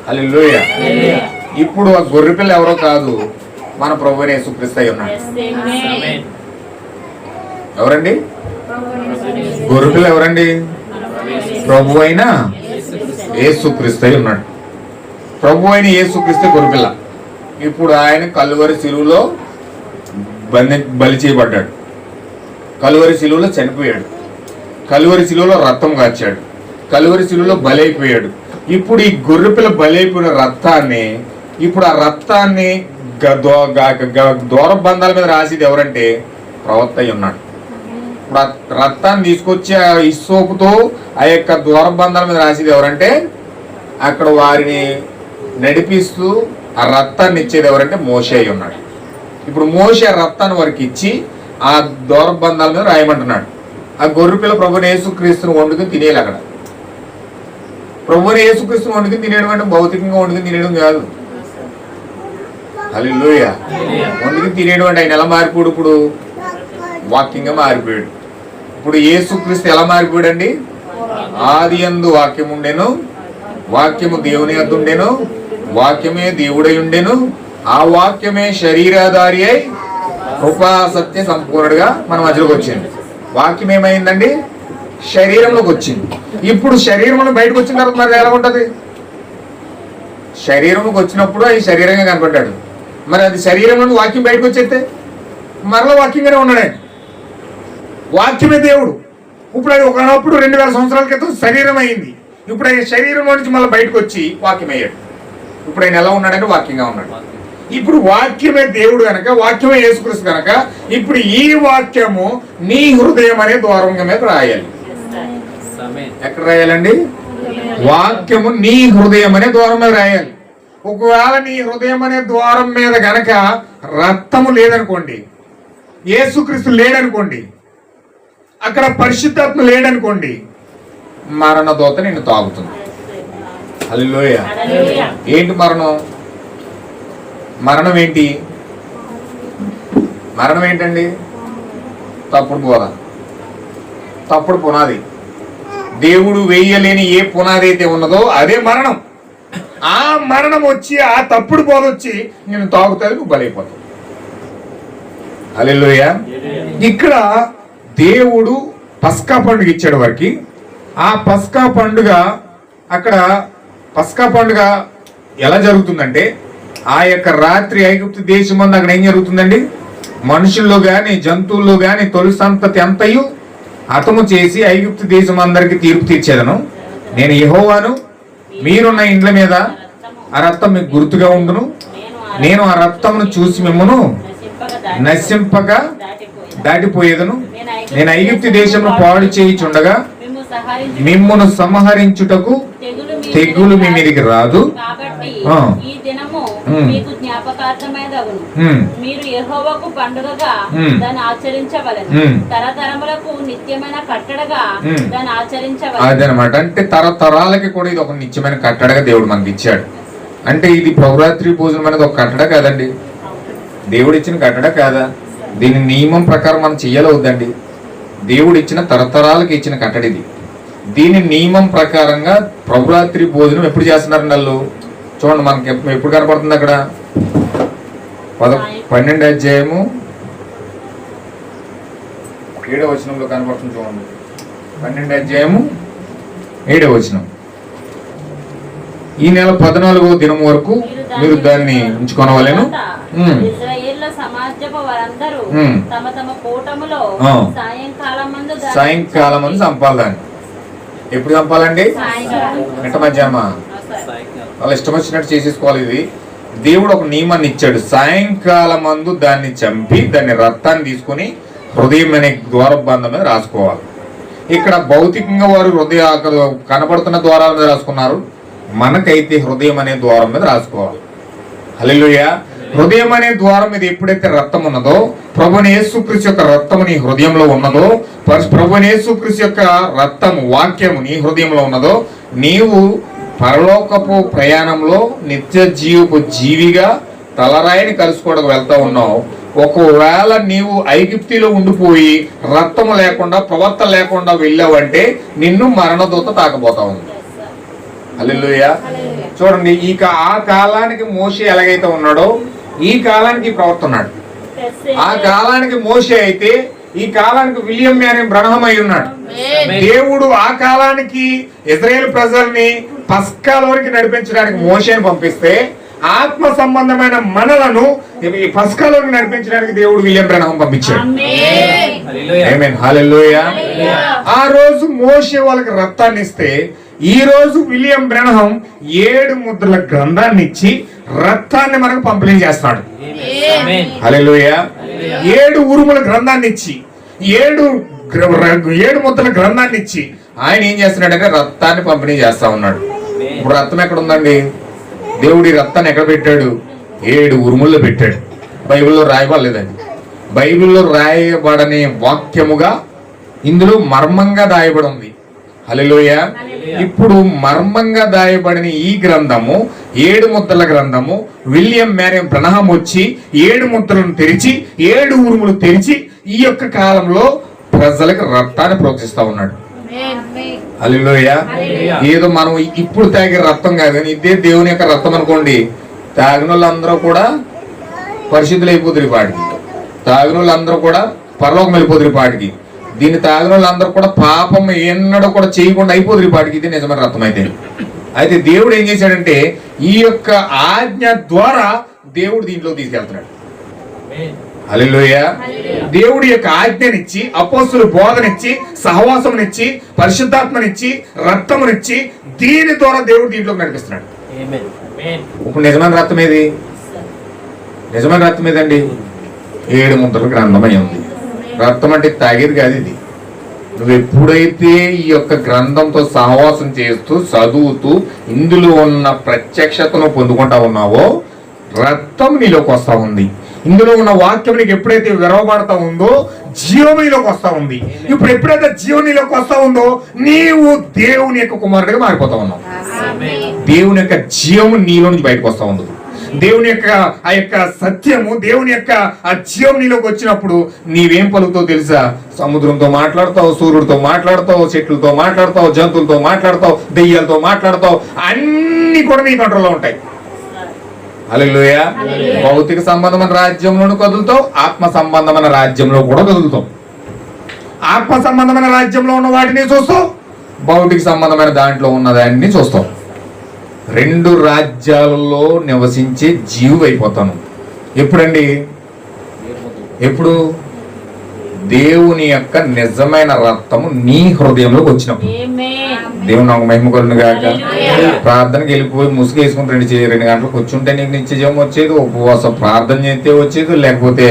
హల్లెలూయా. ఇప్పుడు ఆ గొర్రె పిల్ల ఎవరో కాదు, మన ప్రభువైన యేసుక్రీస్తు అయి ఉన్నాడు. ఎవరండి గొర్రె పిల్ల? ఎవరండి? ప్రభు అయిన యేసుక్రీస్తు అయి ఉన్నాడు. ప్రభు అయిన యేసుక్రీస్తు గొర్రె పిల్ల. ఇప్పుడు ఆయన కలువరి శిలువలో బలి చేయబడ్డాడు, కలువరి శిలువలో చనిపోయాడు, కలువరి శిలువలో రక్తం కాచాడు, కలువరి శిలువలో బలైపోయాడు. ఇప్పుడు ఈ గొర్రెపిల్ల బలైపోయిన రక్తాన్ని ఇప్పుడు ఆ రక్తాన్ని దూర బంధాల మీద రాసేది ఎవరంటే ప్రవక్త అయి ఉన్నాడు. ఇప్పుడు ఆ రక్తాన్ని తీసుకొచ్చి ఆ ఇస్సోపుతో ఆ యొక్క దూర బంధాల మీద రాసేది ఎవరంటే అక్కడ వారిని నడిపిస్తూ ఆ రక్తాన్ని ఇచ్చేది ఎవరంటే మోషే అయి ఉన్నాడు. ఇప్పుడు మోషే రక్తాన్ని వారికి ఇచ్చి ఆ దూర బంధాల మీద రాయమంటున్నాడు. ఆ గొర్రెపిల్ల ప్రభువుని యేసుక్రీస్తుని వండుకుని తినేయాలి. అక్కడ ప్రభువుని యేసుక్రీస్తుని వండుకుని తినేయడం అంటే భౌతికంగా వండుకుని తినేయడం కాదు. హల్లెలూయా. వండుకుని తినేయడం అంటే ఆయన ఎలా మారిపోయాడు? ఇప్పుడు వాక్యంగా మారిపోయాడు. ఇప్పుడు యేసుక్రీస్తు ఎలా మారిపోయాడు అండి? ఆది యందు వాక్యం ఉండెను, వాక్యము దేవుని యొద్ద ఉండెను, వాక్యమే దేవుడై ఉండెను, ఆ వాక్యమే శరీరాధారి అయి కృపా సత్య సంపూర్ణుడుగా మన మధ్యలోకి వచ్చింది. వాక్యం ఏమైందండి? శరీరంలోకి వచ్చింది. ఇప్పుడు శరీరంలో బయటకు వచ్చిన తర్వాత మరి ఎలా ఉంటుంది? శరీరంలోకి వచ్చినప్పుడు అది శరీరంగా కనపడ్డాడు. మరి అది శరీరంలో వాక్యం బయటకు వచ్చేస్తే మరలా వాక్యంగానే ఉన్నాడు. వాక్యమే దేవుడు. ఇప్పుడు అది ఒకనప్పుడు 2000 సంవత్సరాల క్రితం శరీరం అయింది. ఇప్పుడు ఆయన శరీరంలో నుంచి మళ్ళీ బయటకు వచ్చి వాక్యం అయ్యాడు. ఇప్పుడు ఆయన ఎలా ఉన్నాడంటే వాక్యంగా ఉన్నాడు. ఇప్పుడు వాక్యమే దేవుడు కనుక, వాక్యమే యేసుక్రీస్తు కనుక ఇప్పుడు ఈ వాక్యము నీ హృదయం అనే ద్వారం మీద రాయాలి. ఎక్కడ రాయాలండి? వాక్యము నీ హృదయం అనే ద్వారం మీద రాయాలి. ఒకవేళ నీ హృదయం అనే ద్వారం మీద గనక రక్తము లేదనుకోండి, యేసుక్రీస్తు లేడనుకోండి, అక్కడ పరిశుద్ధాత్మ లేడనుకోండి, మరణ దూత నిన్ను తాగుతుంది. హల్లెలూయా. ఏంటి మరణం? మరణం ఏంటి? మరణం ఏంటండి? తప్పుడు బోధ, తప్పుడు పునాది. దేవుడు వేయలేని ఏ పునాది అయితే ఉన్నదో అదే మరణం. ఆ మరణం వచ్చి, ఆ తప్పుడు బోధ వచ్చి నేను తాగుతుంది, నువ్వు బలైపోతావు. హల్లెలూయా. ఇక్కడ దేవుడు పస్కా పండుగ ఇచ్చాడు వారికి. ఆ పస్కా పండుగ, అక్కడ పస్కా పండుగ ఎలా జరుగుతుందంటే, ఆ యొక్క రాత్రి ఐగుప్తు దేశం అందు అక్కడ ఏం జరుగుతుందండి? మనుషుల్లో గాని జంతువుల్లో గాని తొలి సంతతి అంతయు హతము చేసి ఐగుప్తు దేశం అందరికి తీర్పు తీర్చేదను. నేను యెహోవాను, మీరున్న ఇండ్ల మీద ఆ రక్తం మీకు గుర్తుగా ఉండును. నేను ఆ రక్తమును చూసి మిమ్మను నశింపక దాటిపోయేదను. నేను ఐగుప్తు దేశంలో పాడు చేయుచుండగా మిమ్మును సంహరించుటకు తెగులు మీ మీదకి రాదు. కాబట్టి ఈ దినము మీకు జ్ఞాపకార్థమైనదగును. మీరు యెహోవాకు పండుగగా దాన్ని ఆచరించవలెను. తరతరములకు నిత్యమైన కట్టడగా దాన్ని ఆచరించవలెను. అదనమాట. అంటే తరతరాలకి కూడా ఇది ఒక నిత్యమైన కట్టడగా దేవుడు మనకి ఇచ్చాడు. అంటే ఇది ప్రభురాత్రి భోజనం అనేది ఒక కట్టడ కాదండి, దేవుడు ఇచ్చిన కట్టడ కాదా? దీని నియమం ప్రకారం మనం చెయ్యాలవుద్దండి. దేవుడు ఇచ్చిన తరతరాలకి ఇచ్చిన కట్టడి ఇది. దీని నియమం ప్రకారంగా ప్రభురాత్రి భోజనం ఎప్పుడు చేస్తున్నారు నల్లు? చూడండి, మనకి ఎప్పుడు కనపడుతుంది అక్కడ? 12వ అధ్యాయము 7వ వచనంలో కనపడుతుంది. చూడండి, 12వ అధ్యాయము 7వ వచనం. ఈ నెల 14వ దినం వరకు మీరు దాన్ని ఉంచుకొనవలెను. ఇశ్రాయేలు సమాజపు వారందరూ తమ తమ కూటములో సాయంకాలం మందు చంపాలని. ఎప్పుడు చంపాలండి? మిట్ట మధ్యాహ్నమా? వాళ్ళ ఇష్టం వచ్చినట్టు చేసేసుకోవాలి. ఇది దేవుడు ఒక నియమాన్ని ఇచ్చాడు. సాయంకాలం మందు దాన్ని చంపి దాన్ని రక్తాన్ని తీసుకుని హృదయం అనే ద్వారబంధం మీద రాసుకోవాలి. ఇక్కడ భౌతికంగా వారు హృదయ కనపడుతున్న ద్వారాల మీద రాసుకున్నారు, మనకైతే హృదయం అనే ద్వారం మీద రాసుకోవాలి. హల్లెలూయా. హృదయం అనే ద్వారం మీద ఎప్పుడైతే రక్తం ఉన్నదో, ప్రభువైన యేసుక్రీస్తు యొక్క రక్తము నీ హృదయంలో ఉన్నదో, ప్రభువైన యేసుక్రీస్తు యొక్క రక్తము వాక్యము నీ హృదయంలో ఉన్నదో, నీవు పరలోకపు ప్రయాణంలో నిత్య జీవపు జీవిగా తలరాయిని కలుసుకోవడానికి వెళ్తా ఉన్నావు. ఒకవేళ నీవు ఐగుప్తిలో ఉండిపోయి రక్తము లేకుండా ప్రవర్తన లేకుండా వెళ్ళావంటే నిన్ను మరణదూత తాకపోతా ఉంది. హల్లెలూయా. చూడండి, ఆ కాలానికి మోషే ఎలాగైతే ఉన్నాడో ఈ కాలానికి ప్రవర్తన్నాడు. ఆ కాలానికి మోషే అయితే ఈ కాలానికి విలియం మ్యారియన్ బ్రహ్మ అయి ఉన్నాడు. దేవుడు ఆ కాలానికి ఇశ్రాయేలు ప్రజల్ని పస్కాలోనికి నడిపించడానికి మోషేని పంపిస్తే, ఆత్మ సంబంధమైన మనలను పస్కాలోకి నడిపించడానికి దేవుడు విలియం బ్రహ్మ పంపించాడు. ఆమేన్. హల్లెలూయా. ఆ రోజు మోషే వాళ్ళకి రక్తాన్ని ఇస్తే, ఈ రోజు విలియం బ్రెనహం 7 ముద్రల గ్రంథాన్ని ఇచ్చి రక్తాన్ని మనకు పంపిణీ చేస్తాడు. హల్లెలూయా. 7 ఉరుముల గ్రంథాన్ని ఇచ్చి 7 ముద్రల గ్రంథాన్ని ఇచ్చి ఆయన ఏం చేస్తున్నాడంటే రక్తాన్ని పంపిణీ చేస్తా ఉన్నాడు. ఇప్పుడు రక్తం ఎక్కడ ఉందండి? దేవుడి రక్తాన్ని ఎక్కడ పెట్టాడు? 7 ఉరుముల్లో పెట్టాడు. బైబిల్లో రాయబడలేదండి. బైబిల్లో రాయబడని వాక్యముగా ఇందులో మర్మంగా దాయబడి ఉంది. హల్లెలూయా. ఇప్పుడు మర్మంగా దాయబడిన ఈ గ్రంథము 7 ముద్రల గ్రంథము. విలియం మ్యారియన్ బ్రహ్మ వచ్చి 7 ముద్రలను తెరిచి 7 ఉరుములు తెరిచి ఈ యొక్క కాలంలో ప్రజలకు రక్తాన్ని ప్రోక్షిస్తా ఉన్నాడు. హల్లెలూయా. ఏదో మనం ఇప్పుడు తాగే రక్తం కాదు, కానీ ఇదే దేవుని యొక్క రక్తం అనుకోండి. తాగిన వాళ్ళందరూ కూడా పరిశుద్ధులు అయిపోతురు పాటికి. తాగిన వాళ్ళందరూ కూడా పరలోకం వెళ్ళిపోతురు పాటికి. దీన్ని తాగిన వాళ్ళందరూ కూడా పాపం ఎన్నడూ కూడా చేయకుండా అయిపోతురు పాటికి. ఇది నిజమైన రక్తం అయితే దేవుడు ఏం చేశాడంటే ఈ యొక్క ఆజ్ఞ ద్వారా దేవుడు దీంట్లో తీసుకెళ్తున్నాడు. హల్లెలూయా. దేవుడి యొక్క ఆజ్ఞనిచ్చి, అపోస్తుల బోధనిచ్చి, సహవాసమునిచ్చి, పరిశుద్ధాత్మనిచ్చి, రక్తమునిచ్చి, దీని ద్వారా దేవుడు దీంట్లోకి నడిపిస్తున్నాడు. ఇప్పుడు నిజమైన రక్తం ఏది? నిజమైన రక్తం ఏదండి? 7 ముద్రల గ్రంథమై ఉంది. రక్తం అంటే తాగేది కాదు ఇది. నువ్వు ఎప్పుడైతే ఈ యొక్క గ్రంథంతో సహవాసం చేస్తూ చదువుతూ ఇందులో ఉన్న ప్రత్యక్షతను పొందుకుంటా ఉన్నావో రక్తం నీలోకి వస్తా ఉంది. ఇందులో ఉన్న వాక్యం నీకు ఎప్పుడైతే విరవబడతా ఉందో జీవనీలోకి వస్తా ఉంది. ఇప్పుడు ఎప్పుడైతే జీవనీలోకి వస్తా ఉందో నీవు దేవుని యొక్క కుమారుడిగా మారిపోతా ఉన్నావు. దేవుని యొక్క జీవము నీలో నుంచి బయటకు వస్తా ఉంది. దేవుని యొక్క ఆ యొక్క సత్యము, దేవుని యొక్క ఆ జీవం నీలోకి వచ్చినప్పుడు నీవేం పలుకుతావు తెలుసా? సముద్రంతో మాట్లాడతావు, సూర్యుడితో మాట్లాడతావు, చెట్లతో మాట్లాడతావు, జంతువులతో మాట్లాడతావు, దెయ్యాలతో మాట్లాడతావు. అన్ని కూడా నీ కంట్రోల్లో ఉంటాయి. హల్లెలూయా. భౌతిక సంబంధమైన రాజ్యంలోనూ కదులుతావు, ఆత్మ సంబంధమైన రాజ్యంలో కూడా కదులుతావు. ఆత్మ సంబంధమైన రాజ్యంలో ఉన్న వాటిని చూస్తావు, భౌతిక సంబంధమైన దాంట్లో ఉన్నదాన్ని చూస్తావు. రెండు రాజ్యాలలో నివసించే జీవి అయిపోతాను. ఎప్పుడండి? ఎప్పుడు? దేవుని యొక్క నిజమైన రక్తము నీ హృదయంలోకి వచ్చినప్పుడు. దేవుని నాకు మహిమ కలుగును గాక. ప్రార్థనకి వెళ్ళిపోయి ముసుగేసుకుని 2 గంటలకు కూర్చుంటే నీకు నిత్య జీవం వచ్చేది. ఉపవాసం ప్రార్థన చేస్తే వచ్చేది, లేకపోతే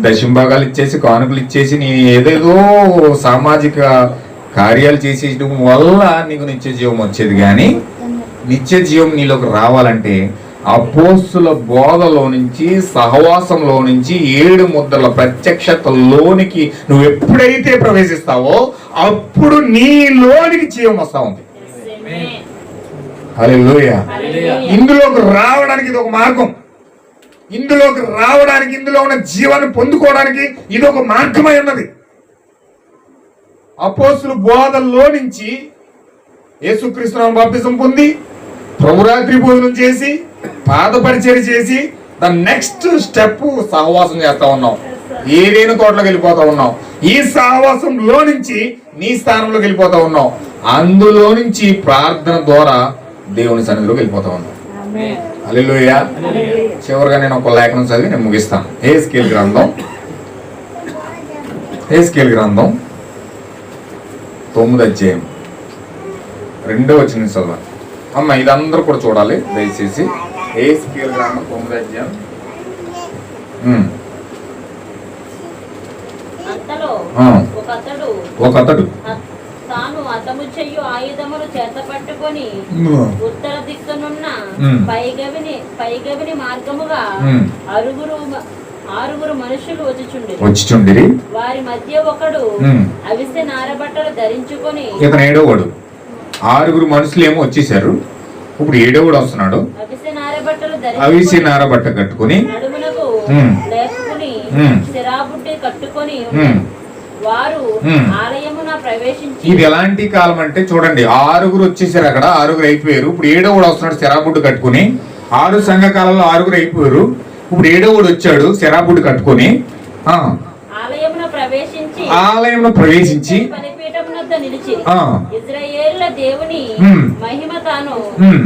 దశంభాగాలు ఇచ్చేసి కానుకలు ఇచ్చేసి నీ ఏదేదో సామాజిక కార్యాలు చేసేయడం వల్ల నీకు నిత్య జీవం వచ్చేది. కానీ నిత్య జీవం నీలోకి రావాలంటే అపోస్తుల బోధలో నుంచి, సహవాసంలో నుంచి 7 ముద్రల ప్రత్యక్షతలోనికి నువ్వు ఎప్పుడైతే ప్రవేశిస్తావో అప్పుడు నీలోనికి జీవం వస్తా ఉంది. హల్లెలూయా. ఇందులోకి రావడానికి ఇది ఒక మార్గం. ఇందులోకి రావడానికి, ఇందులో ఉన్న జీవాన్ని పొందుకోవడానికి ఇది ఒక మార్గమై ఉన్నది. అపోస్తుల బోధల్లో నుంచి యేసుక్రీస్తు బాప్తిజం పొంది ప్రభురాత్రి భోజనం చేసి పాద పరిచర్య చేసి దాని నెక్స్ట్ స్టెప్ సహవాసం చేస్తా ఉన్నాం. ఏదైనా తోటలోకి వెళ్ళిపోతా ఉన్నాం. ఈ సహవాసంలో నుంచి నీ స్థానంలోకి వెళ్ళిపోతా ఉన్నాం. అందులో నుంచి ప్రార్థన ద్వారా దేవుని సన్నిధిలోకి వెళ్ళిపోతా ఉన్నాం. హల్లెలూయా. చివరిగా నేను ఒక లేఖనం చదివి నేను ముగిస్తాను. యెహెజ్కేలు గ్రంథం 9వ అధ్యాయం 2వ వచనం చదవాలి. అమ్మ ఇదందరూ కూడా చూడాలి దయచేసి. యెహెజ్కేలు గ్రంథం 9వ అధ్యాయం. ఒకతడు తాను హతము చెయ్యు ఆయుధములు చేత పట్టుకొని ఉత్తర దిక్కునున్న పైగవిని మార్గముగా ఆరుగురు మనుషులు వచ్చిచుండిరి. వారి మధ్య ఒకడు అవిసె నారబట్టలు ధరించుకొని, ఇతను 7వవాడు. 6 మనుషులు ఏమో వచ్చేసారు. ఇప్పుడు 7వవాడు వస్తున్నాడు. అవిసె నారబట్ట కట్టుకుని, నడుమునకు లేపుకుని, సిరాబుడ్డి కట్టుకొని వారు ఆలయమున ప్రవేశించి. ఇది ఎలాంటి కాలం అంటే చూడండి, 6 వచ్చేసారు. అక్కడ 6 అయిపోయారు. ఇప్పుడు 7వవాడు వస్తున్నాడు సిరాబుడ్డు కట్టుకుని. 6 సంఘ కాలంలో 6 అయిపోయారు. ఇప్పుడు 7వవాడు వచ్చాడు సిరాబుడ్డు కట్టుకుని. ఆలయంలో ప్రవేశించి నిలిచి ఇశ్రాయేలుల దేవుని మహిమ తాను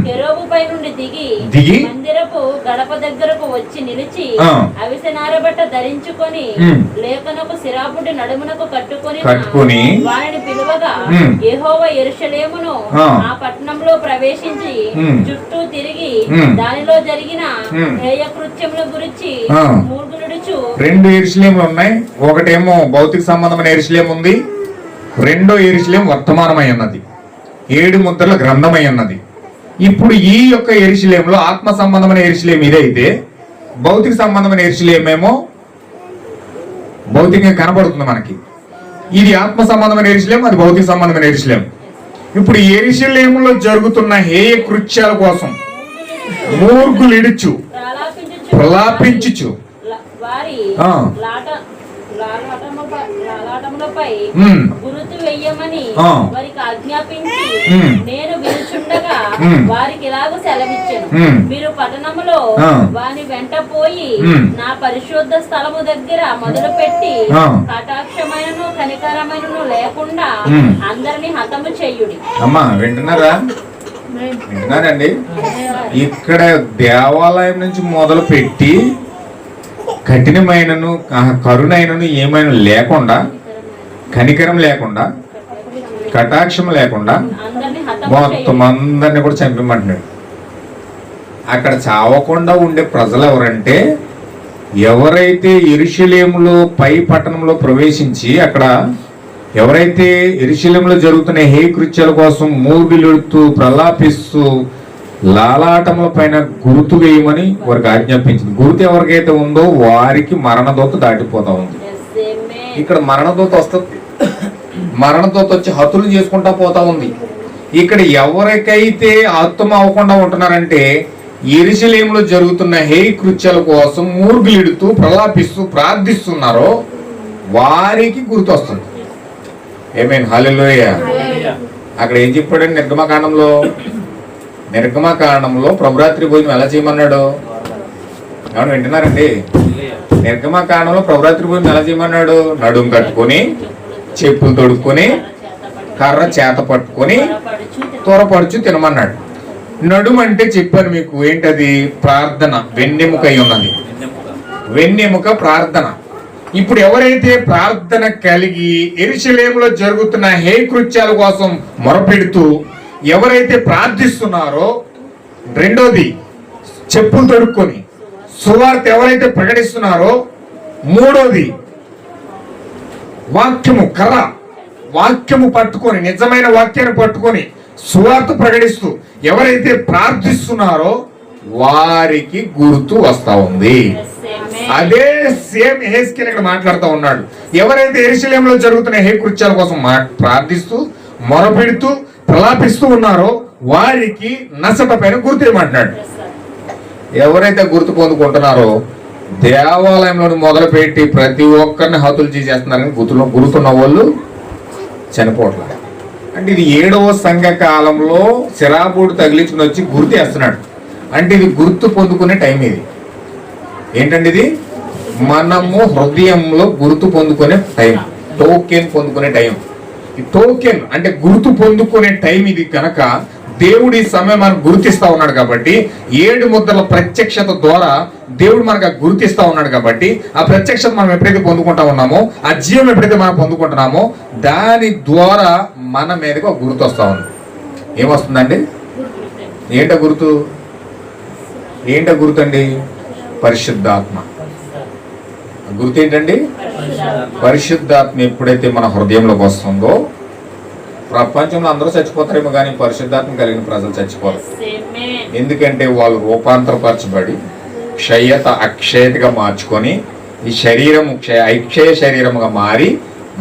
కెరూబుపై నుండి దిగి మందిరపు గడప దగ్గరకు వచ్చి నిలిచి అవిసె నారబట్ట ధరించుకొని లేఖనకు సిరాబుడి నడుమునకు కట్టుకొని వారిని పిలువగా యెహోవా యెరూషలేమును ఆ పట్టణంలో ప్రవేశించి చుట్టూ తిరిగి దానిలో జరిగిన హేయ కృత్యముల గురించి మూర్ఖులుడుచు. 2 యెరూషలేములు ఉన్నాయి. ఒకటేమో భౌతిక సంబంధమైన యెరూషలేము ఉంది, 2వ యెరూషలేము వర్తమానమై ఉన్నది, 7 ముద్రల గ్రంథమై ఉన్నది. ఇప్పుడు ఈ యొక్క యెరూషలేములో ఆత్మ సంబంధమైన యెరూషలేము ఇదైతే, భౌతిక సంబంధమైన యెరూషలేమేమో భౌతికంగా కనబడుతుంది మనకి. ఇది ఆత్మ సంబంధమైన యెరూషలేము, అది భౌతిక సంబంధమైన యెరూషలేము. ఇప్పుడు యెరూషలేములో జరుగుతున్న హేయ కృత్యాల కోసం మూర్ఖులు ఇడుచు ప్రలాపించుచు లాటములపై గురుతు వెయ్యమని వారికి ఆజ్ఞాపించి నేను వినుచుండగా వారికి ఇలాగ సెలవిచ్చాను. మీరు పట్టణములో వాని వెంట పోయి నా పరిశుద్ధ స్థలము దగ్గర మొదలు పెట్టి కటాక్షమైనను కనికరమైనను లేకుండా అందరిని హతము చెయ్యుడి. అమ్మా వింటున్నారా? వింటున్నారండి? ఇక్కడ దేవాలయం నుంచి మొదలు పెట్టి కఠినమైనను కరుణైనను ఏమైనా లేకుండా, కనికరం లేకుండా, కటాక్షం లేకుండా మొత్తం అందరినీ కూడా చంపమంటున్నాడు. అక్కడ చావకుండా ఉండే ప్రజలు ఎవరంటే, ఎవరైతే యెరూషలేములో పై పట్టణంలో ప్రవేశించి అక్కడ ఎవరైతే యెరూషలేములో జరుగుతున్న హే కృత్యాల కోసం మూర్ఖులెడుతూ ప్రలాపిస్తూ లాలాటముల పైన గుర్తు వేయమని వారికి ఆజ్ఞాపించింది. గుర్తు ఎవరికైతే ఉందో వారికి మరణదూత దాటిపోతా ఉంది. ఇక్కడ మరణదూత వస్తుంది, మరణదూత వచ్చి హతులు చేసుకుంటా పోతా ఉంది. ఇక్కడ ఎవరికైతే హతం అవ్వకుండా ఉంటున్నారంటే యెరూషలేములో జరుగుతున్న హేయ కృత్యాల కోసం మూర్గులిడుతూ ప్రలాపిస్తూ ప్రార్థిస్తున్నారో వారికి గుర్తు వస్తుంది. ఏమేన్ హల్లెలూయా. అక్కడ ఏం చెప్పాడండి నిర్గమకాండంలో ప్రభురాత్రి భోజనం ఎలా చేయమన్నాడు? ఏమన్నా వింటున్నారండి? నిర్గమకాండంలో ప్రభురాత్రి భోజనం ఎలా చేయమన్నాడు? నడుం కట్టుకొని, చెప్పులు తొడుక్కొని, కర్ర చేత పట్టుకొని త్వరపడుచు తినమన్నాడు. నడుము అంటే చెప్పాను మీకు, ఏంటది? ప్రార్థన, వెన్నెముక అయి ఉన్నది. వెన్నెముక ప్రార్థన. ఇప్పుడు ఎవరైతే ప్రార్థన కలిగి యెరూషలేములో జరుగుతున్న హేయ కృత్యాల కోసం మొరపెడుతూ ఎవరైతే ప్రార్థిస్తున్నారో, రెండోది చెప్పులు తొడుక్కొని సువార్త ఎవరైతే ప్రకటిస్తున్నారో, మూడోది వాక్యము, కర్ర, వాక్యము పట్టుకొని, నిజమైన వాక్యాన్ని పట్టుకొని సువార్త ప్రకటిస్తూ ఎవరైతే ప్రార్థిస్తున్నారో వారికి గుర్తు వస్తా ఉంది. అదే సేమ్ హెస్కేల్ ఇక్కడ మాట్లాడుతూ ఉన్నాడు. ఎవరైతే యెరూషలేములో జరుగుతున్న హేయ కృత్యాల కోసం ప్రార్థిస్తూ మొరపెడుతూ ప్రలాపిస్తూ ఉన్నారో వారికి నసట పైన గుర్తు ఏమంటున్నాడు. ఎవరైతే గుర్తు పొందుకుంటున్నారో దేవాలయంలో మొదలుపెట్టి ప్రతి ఒక్కరిని హతులు చేసేస్తున్నారని గుర్తున్న వాళ్ళు చనిపోవట్లేదు. అంటే ఇది 7వ సంఘ కాలంలో శరాబోడు తగిలించుకుని వచ్చి గుర్తు వేస్తున్నాడు. అంటే ఇది గుర్తు పొందుకునే టైం. ఇది ఏంటంటే ఇది మనము హృదయంలో గుర్తు పొందుకునే టైం, టోకెన్ పొందుకునే టైం. ఈ టోకెన్ అంటే గుర్తు పొందుకునే టైం. ఇది కనుక దేవుడు ఈ సమయం మనకు గుర్తిస్తా ఉన్నాడు కాబట్టి, 7 ముద్రల ప్రత్యక్షత ద్వారా దేవుడు మనకు గుర్తిస్తా ఉన్నాడు కాబట్టి, ఆ ప్రత్యక్షత మనం ఎప్పుడైతే పొందుకుంటా ఉన్నామో, ఆ జీవం ఎప్పుడైతే మనం పొందుకుంటున్నామో దాని ద్వారా మన మీదకి ఒక గుర్తు వస్తా ఉంది. ఏమొస్తుందండి? ఏంట గుర్తు? అండి? పరిశుద్ధాత్మ. గుర్తు ఏంటండి? పరిశుద్ధాత్మ ఎప్పుడైతే మన హృదయంలోకి వస్తుందో, ప్రపంచంలో అందరూ చచ్చిపోతారేమో కానీ పరిశుద్ధాత్మ కలిగిన ప్రజలు చచ్చిపోరు. ఎందుకంటే వాళ్ళు రూపాంతరపరచబడి క్షయత అక్షయతగా మార్చుకొని ఈ శరీరము అక్షయ శరీరముగా మారి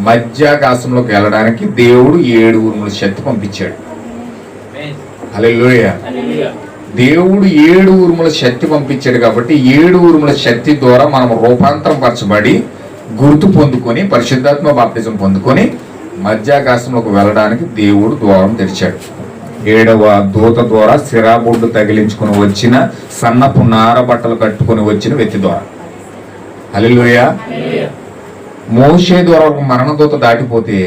మధ్యాకాశంలోకి వెళ్ళడానికి దేవుడు 7 ఊరుముల శక్తి పంపించాడు. హల్లెలూయా. దేవుడు 7 ఊరుముల శక్తి పంపించాడు కాబట్టి 7 ఊరుముల శక్తి ద్వారా మనం రూపాంతరం పరచబడి గుర్తు పొందుకొని పరిశుద్ధాత్మ బాప్తిజం పొందుకొని మధ్యాకాశంలోకి వెళ్ళడానికి దేవుడు ద్వారం తెరిచాడు. 7వ దూత ద్వారా సిరాబొడ్డు తగిలించుకుని వచ్చిన సన్నపు నార బట్టలు కట్టుకుని వచ్చిన వ్యక్తి ద్వారా. హల్లెలూయా. మోషే ద్వారా ఒక మరణదూత దాటిపోతే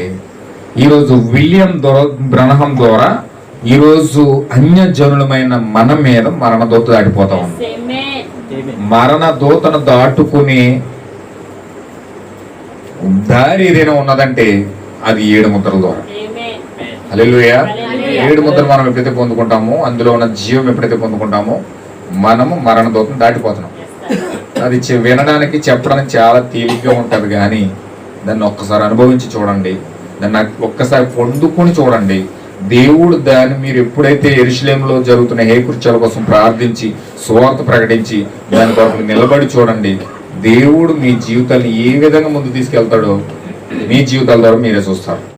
ఈరోజు విలియం బ్రనహం ద్వారా ఈరోజు అన్యజనులమైన మన మీద మరణదూత దాటిపోతా ఉంది. మరణదూతను దాటుకుని దారి ఏదైనా ఉన్నదంటే అది 7 ముద్రల ద్వారా. హల్లెలూయా. 7 ముద్రలు మనం ఎప్పుడైతే పొందుకుంటామో, అందులో ఉన్న జీవం ఎప్పుడైతే పొందుకుంటామో మనము మరణదూతను దాటిపోతున్నాం. అది వినడానికి చెప్పడానికి చాలా తేలిగ్గా ఉంటుంది కానీ దాన్ని ఒక్కసారి అనుభవించి చూడండి, దాన్ని ఒక్కసారి పొందుకొని చూడండి. దేవుడు దాన్ని మీరు ఎప్పుడైతే యెరూషలేములో జరుగుతున్న హేయ కృత్యాల కోసం ప్రార్థించి సువార్త ప్రకటించి దాని కొరకు నిలబడి చూడండి, దేవుడు మీ జీవితాన్ని ఏ విధంగా ముందు తీసుకెళ్తాడో మీ జీవితాల ద్వారా మీరే చూస్తారు.